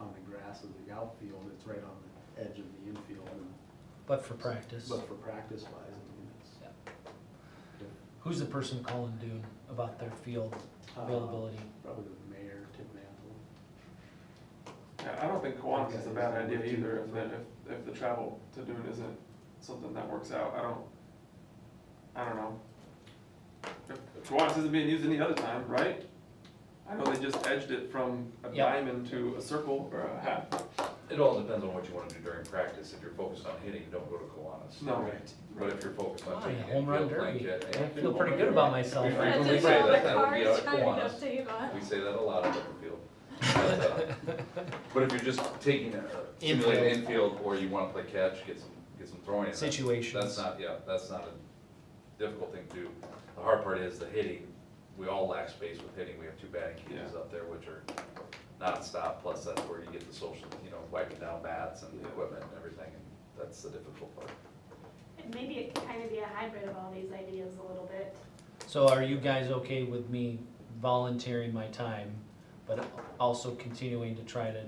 on the grass of the outfield, it's right on the edge of the infield, and, But for practice. but for practice wise, I mean, it's. Who's the person calling Dune about their field availability? Probably the mayor, Tim Mantle. Yeah, I don't think Kiwanis is a bad idea either, if the travel to Dune isn't something that works out, I don't know. If Kiwanis isn't being used any other time, right? I know they just edged it from a Yep. diamond to a circle or a half. It all depends on what you wanna do during practice. If you're focused on hitting, don't go to Kiwanis. No. But if you're focused on Oh, taking yeah, home run infield, playing derby. jet, I feel pretty good about myself. We That's frequently just say all that, the that would be cars at trying to Kiwanis. save us. We say that a lot at Liverfield. But if you're just taking a simulated infield or you wanna play catch, get some throwing in. Situations. That's not a difficult thing to do. The hard part is the hitting. We all lack space with hitting. We have 2 batting cages Yeah. up there, which are nonstop, plus that's where you get the social, wiping down bats and Yeah. equipment and everything, and that's the difficult part. And maybe it could kind of be a hybrid of all these ideas a little bit. So are you guys okay with me volunteering my time, but also continuing to try to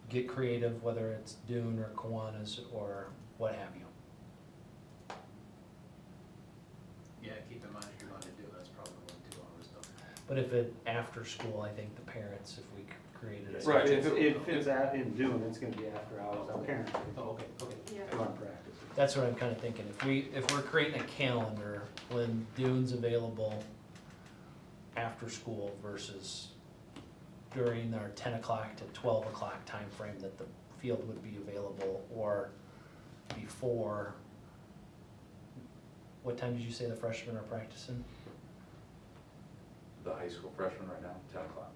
get creative, whether it's Dune or Kiwanis or what have you? Yeah, keep in mind, if you're going to do it, that's probably only 2 hours though. But if it, after school, I think the parents, if we created a. Right, If it's in Dune, it's gonna be after hours, our parents Oh, okay. Yeah. run practice. That's what I'm kinda thinking, if we're creating a calendar, when Dune's available after school versus during our 10 o'clock to 12 o'clock timeframe that the field would be available, or before, what time did you say the freshmen are practicing? The high school freshman right now, 10 o'clock.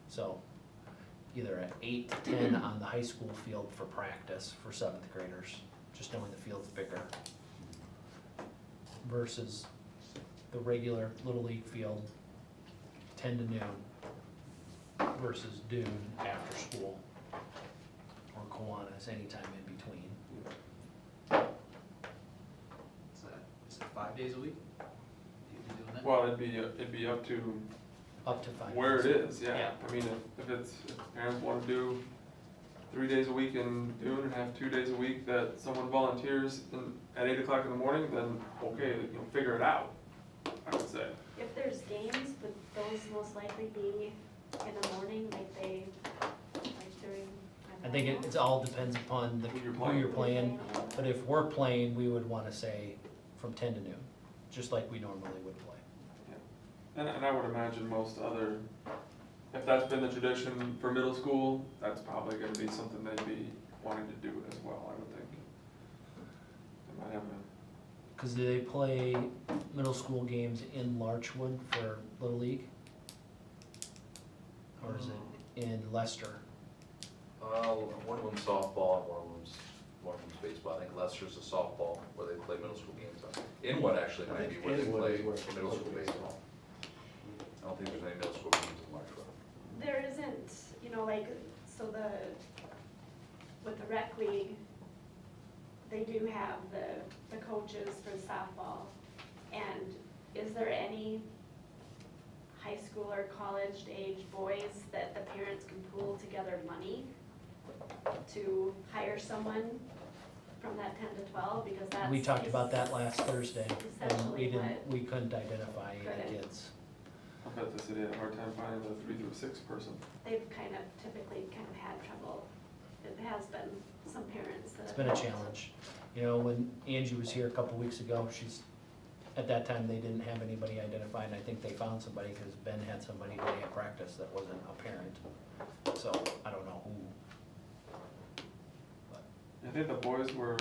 So, either at 8 to 10 on the high school field for practice for 7th graders, just knowing the field's bigger, versus the regular Little League field, 10 to noon, versus Dune after school, or Kiwanis anytime in between. Is it 5 days a week? You'd be doing that? Well, it'd be up to Up to 5. where it is, yeah. Yeah. I mean, if parents wanna do 3 days a week in Dune and have 2 days a week that someone volunteers at 8 o'clock in the morning, then okay, figure it out, I would say. If there's games, would those most likely be in the morning, like during? I think it all depends upon Who you're who you're playing, but if we're playing, we would wanna say from 10 to noon, just like we normally would play. And I would imagine most other, if that's been the tradition for middle school, that's probably gonna be something they'd be wanting to do as well, I would think. They might have a, Cause do they play middle school games in Larchwood for Little League? Or is it in Leicester? One of them's softball and one of them's baseball. I think Leicester's a softball where they play middle school games. Inwood actually might be where they Inwood play is where they middle play school baseball. baseball. I don't think there's any middle school games in March. There isn't, you know, like, so with the rec league, they do have the coaches for softball. And is there any high school or college age boys that the parents can pool together money to hire someone from that 10 to 12? Because that's. We talked about that last Thursday, and essentially we couldn't identify any kids. I bet the city had a hard time finding the 3 through 6 person. They've typically had trouble. It has been some parents that. It's been a challenge. You know, when Angie was here a couple weeks ago, at that time, they didn't have anybody identified, and I think they found somebody, because Ben had somebody today at practice that wasn't a parent. So, I don't know who. I think the boys were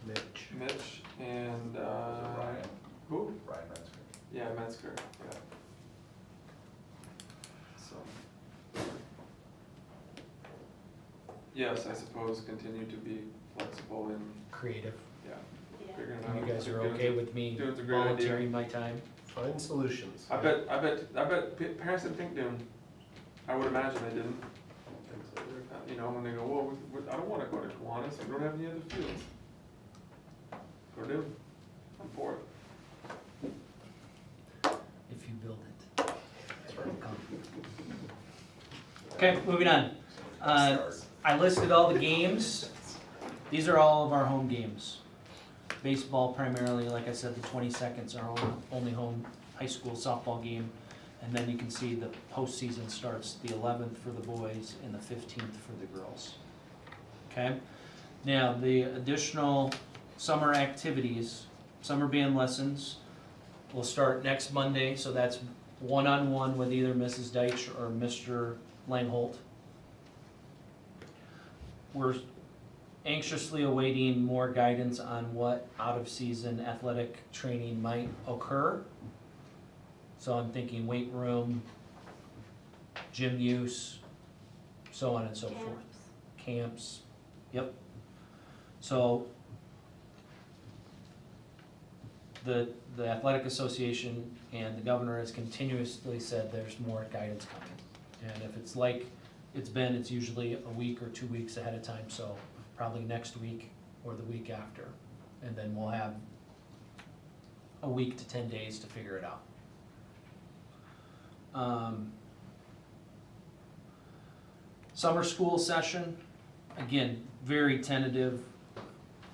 Mitch. and, Ryan. who? Ryan Metzger. Yeah, Metzger, yeah. So. Yes, I suppose continue to be flexible in, Creative. yeah, Yeah. figuring out. And you guys are okay with me Doing's a great idea. volunteering my time? Find solutions. I bet parents didn't think Dune. I would imagine they didn't. You know, when they go, well, I don't wanna go to Kiwanis, we don't have any other fields. Go to Dune. I'm for it. If you build it. That's where it'll come. Okay, moving on. I listed all the games. These are all of our home games. Baseball primarily, like I said, the 22nd is our only home high school softball game. And then you can see the postseason starts the 11th for the boys and the 15th for the girls. Okay? Now, the additional summer activities, summer band lessons, will start next Monday, so that's one-on-one with either Mrs. Deitch or Mr. Langholt. We're anxiously awaiting more guidance on what out-of-season athletic training might occur. So I'm thinking weight room, gym use, so on and so forth. Camps, yep. So the Athletic Association and the governor has continuously said there's more guidance coming. And if it's like it's usually a week or 2 weeks ahead of time, so probably next week or the week after. And then we'll have a week to 10 days to figure it out. Summer school session, again, very tentative.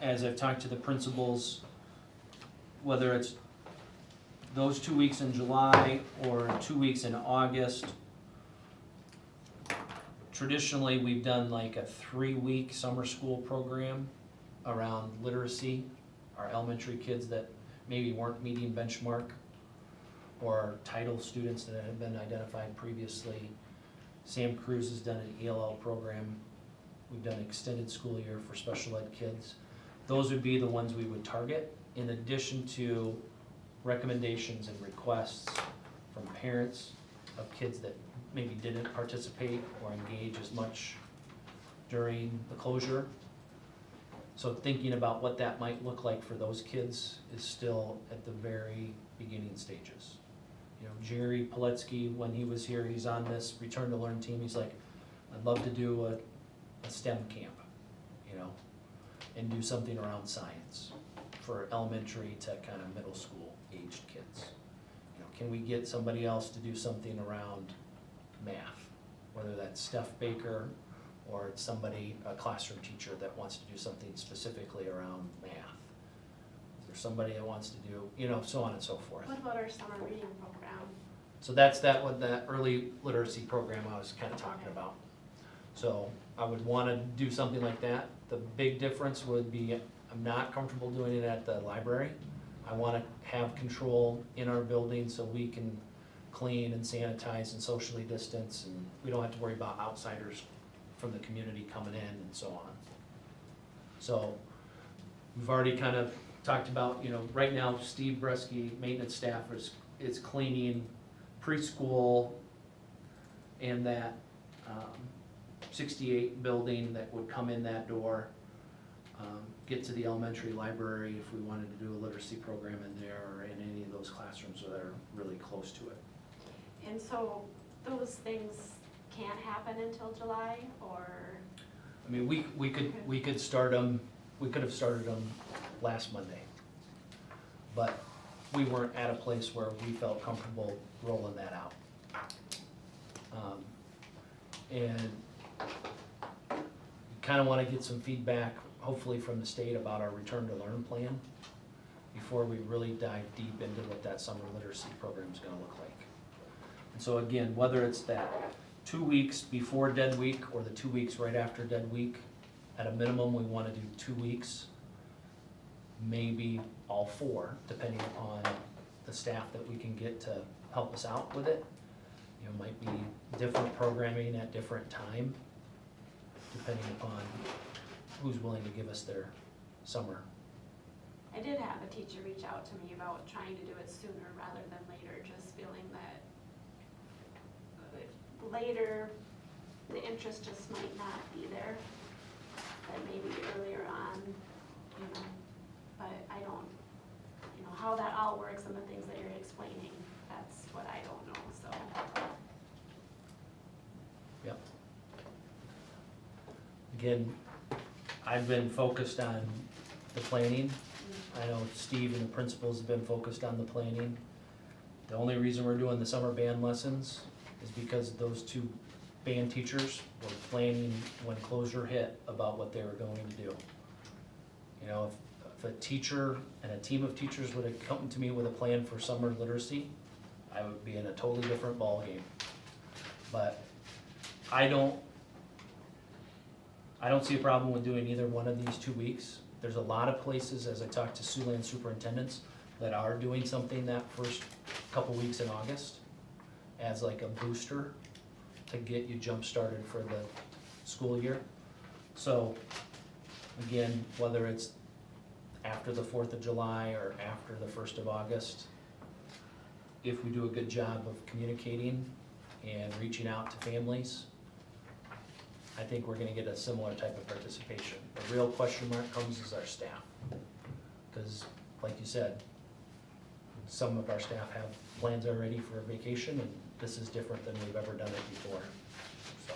As I've talked to the principals, whether it's those 2 weeks in July or 2 weeks in August. Traditionally, we've done like a 3-week summer school program around literacy, our elementary kids that maybe weren't meeting benchmark, or title students that have been identified previously. Sam Cruz has done an ELL program. We've done extended school year for special ed kids. Those would be the ones we would target, in addition to recommendations and requests from parents of kids that maybe didn't participate or engage as much during the closure. So thinking about what that might look like for those kids is still at the very beginning stages. You know, Jerry Poletsky, when he was here, he's on this Return to Learn team, he's like, I'd love to do a STEM camp, you know, and do something around science for elementary to kind of middle school aged kids. You know, can we get somebody else to do something around math, whether that's Steph Baker or it's somebody, a classroom teacher that wants to do something specifically around math. There's somebody that wants to do, you know, so on and so forth. What about our summer reading program? So that's that early literacy program I was kind of talking about. So I would want to do something like that. The big difference would be I'm not comfortable doing it at the library. I want to have control in our building so we can clean and sanitize and socially distance, and we don't have to worry about outsiders from the community coming in and so on. So we've already kind of talked about, you know, right now Steve Bresky, maintenance staff, is cleaning preschool and that 68 building that would come in that door. get to the elementary library if we wanted to do a literacy program in there or in any of those classrooms that are really close to it. And so those things can't happen until July, or? I mean, we could start them, we could have started them last Monday. But we weren't at a place where we felt comfortable rolling that out. And kind of want to get some feedback, hopefully from the state, about our return to learn plan before we really dive deep into what that summer literacy program is going to look like. And so again, whether it's that 2 weeks before dead week or the 2 weeks right after dead week, at a minimum, we want to do 2 weeks, maybe all 4, depending upon the staff that we can get to help us out with it. You know, might be different programming at different time, depending upon who's willing to give us their summer. I did have a teacher reach out to me about trying to do it sooner rather than later, just feeling that if later, the interest just might not be there, that maybe earlier on, you know, but I don't, you know, how that all works and the things that you're explaining, that's what I don't know, so. Yep. Again, I've been focused on the planning. I know Steve and the principals have been focused on the planning. The only reason we're doing the summer band lessons is because those 2 band teachers were planning when closure hit about what they were going to do. You know, if a teacher and a team of teachers would have come to me with a plan for summer literacy, I would be in a totally different ballgame. But I don't see a problem with doing either one of these 2 weeks. There's a lot of places, as I talked to Siouxland superintendents, that are doing something that first couple weeks in August as like a booster to get you jump-started for the school year. So, again, whether it's after the 4th of July or after the 1st of August, if we do a good job of communicating and reaching out to families, I think we're gonna get a similar type of participation. The real question mark comes is our staff. Because, like you said, some of our staff have plans already for a vacation, and this is different than we've ever done it before, so.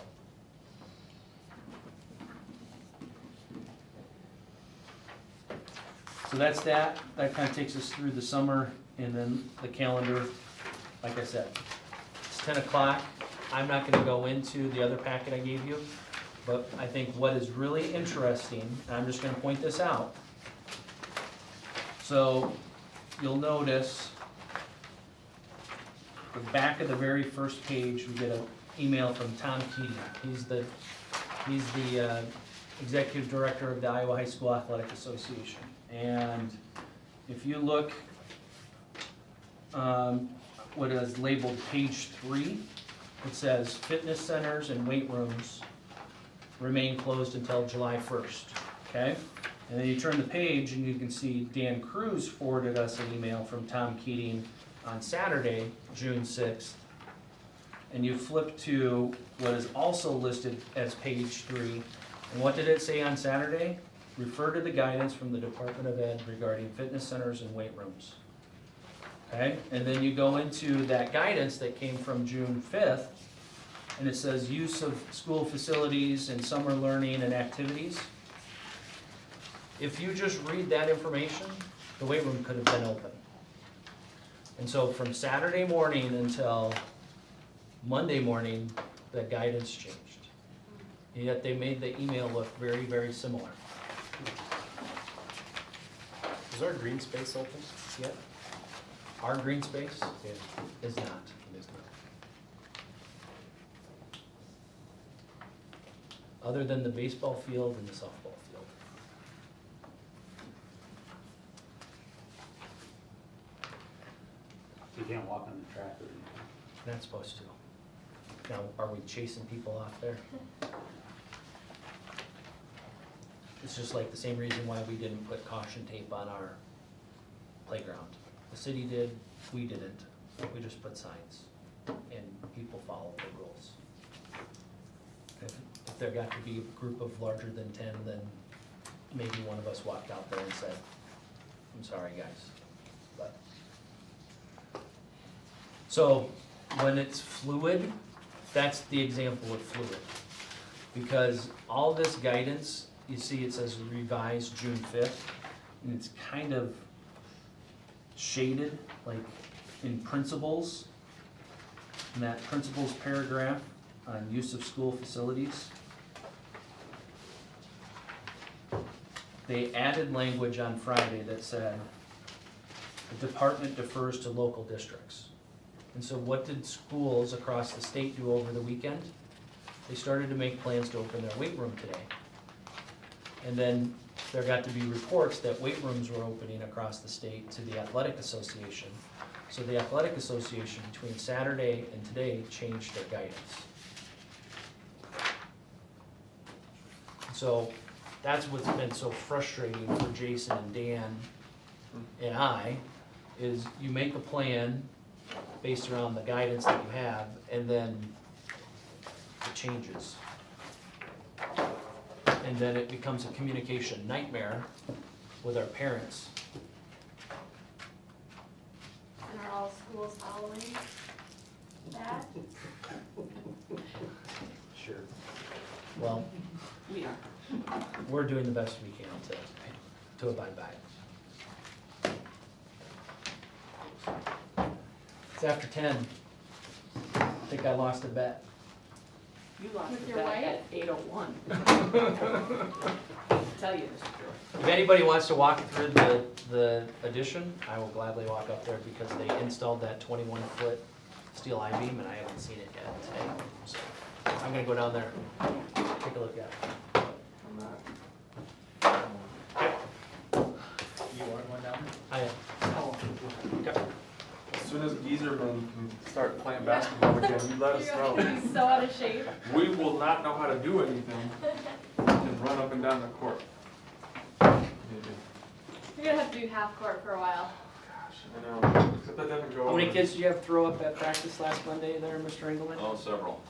So that's that. That kind of takes us through the summer, and then the calendar, like I said, it's 10 o'clock. I'm not gonna go into the other packet I gave you. But I think what is really interesting, and I'm just gonna point this out. So you'll notice the back of the very first page, we get an email from Tom Keating. He's the executive director of the Iowa High School Athletic Association. And if you look what is labeled page 3, it says fitness centers and weight rooms remain closed until July 1st, okay? And then you turn the page and you can see Dan Cruz forwarded us an email from Tom Keating on Saturday, June 6th. And you flip to what is also listed as page 3. And what did it say on Saturday? Refer to the guidance from the Department of Ed regarding fitness centers and weight rooms. Okay, and then you go into that guidance that came from June 5th, and it says use of school facilities and summer learning and activities. If you just read that information, the weight room could have been open. And so from Saturday morning until Monday morning, the guidance changed. And yet they made the email look very, very similar. Is our green space open yet? Our green space Yeah, is not. it is not. Other than the baseball field and the softball field. You can't walk on the track or anything. Not supposed to. Now, are we chasing people off there? It's just like the same reason why we didn't put caution tape on our playground. The city did, we didn't. We just put signs, and people follow the rules. If there got to be a group of larger than 10, then maybe one of us walked out there and said, I'm sorry, guys. But so when it's fluid, that's the example of fluid. Because all this guidance, you see it says revised June 5th, and it's kind of shaded, like in principles. In that principles paragraph on use of school facilities, they added language on Friday that said, the department defers to local districts. And so what did schools across the state do over the weekend? They started to make plans to open their weight room today. And then there got to be reports that weight rooms were opening across the state to the athletic association. So the athletic association between Saturday and today changed their guidance. So that's what's been so frustrating for Jason and Dan and I, is you make a plan based around the guidance that you have, and then it changes. And then it becomes a communication nightmare with our parents. And are all schools following that? Sure. Well, We are. we're doing the best we can to abide by it. It's after 10. I think I lost a bet. You lost With the your bet wife? at 8:01. Tell you this, Joy. If anybody wants to walk through the addition, I will gladly walk up there because they installed that 21-foot steel I-beam and I haven't seen it yet today. So I'm gonna go down there, take a look at it. You want one down? I am. As soon as Geezerman can start playing basketball again, you let us know. He's so out of shape. We will not know how to do anything and run up and down the court. Maybe. You're gonna have to do half court for a while. Gosh, I know, except that doesn't go How many over. kids did you have throw up at practice last Monday there, Mr. Engelman? Oh, several.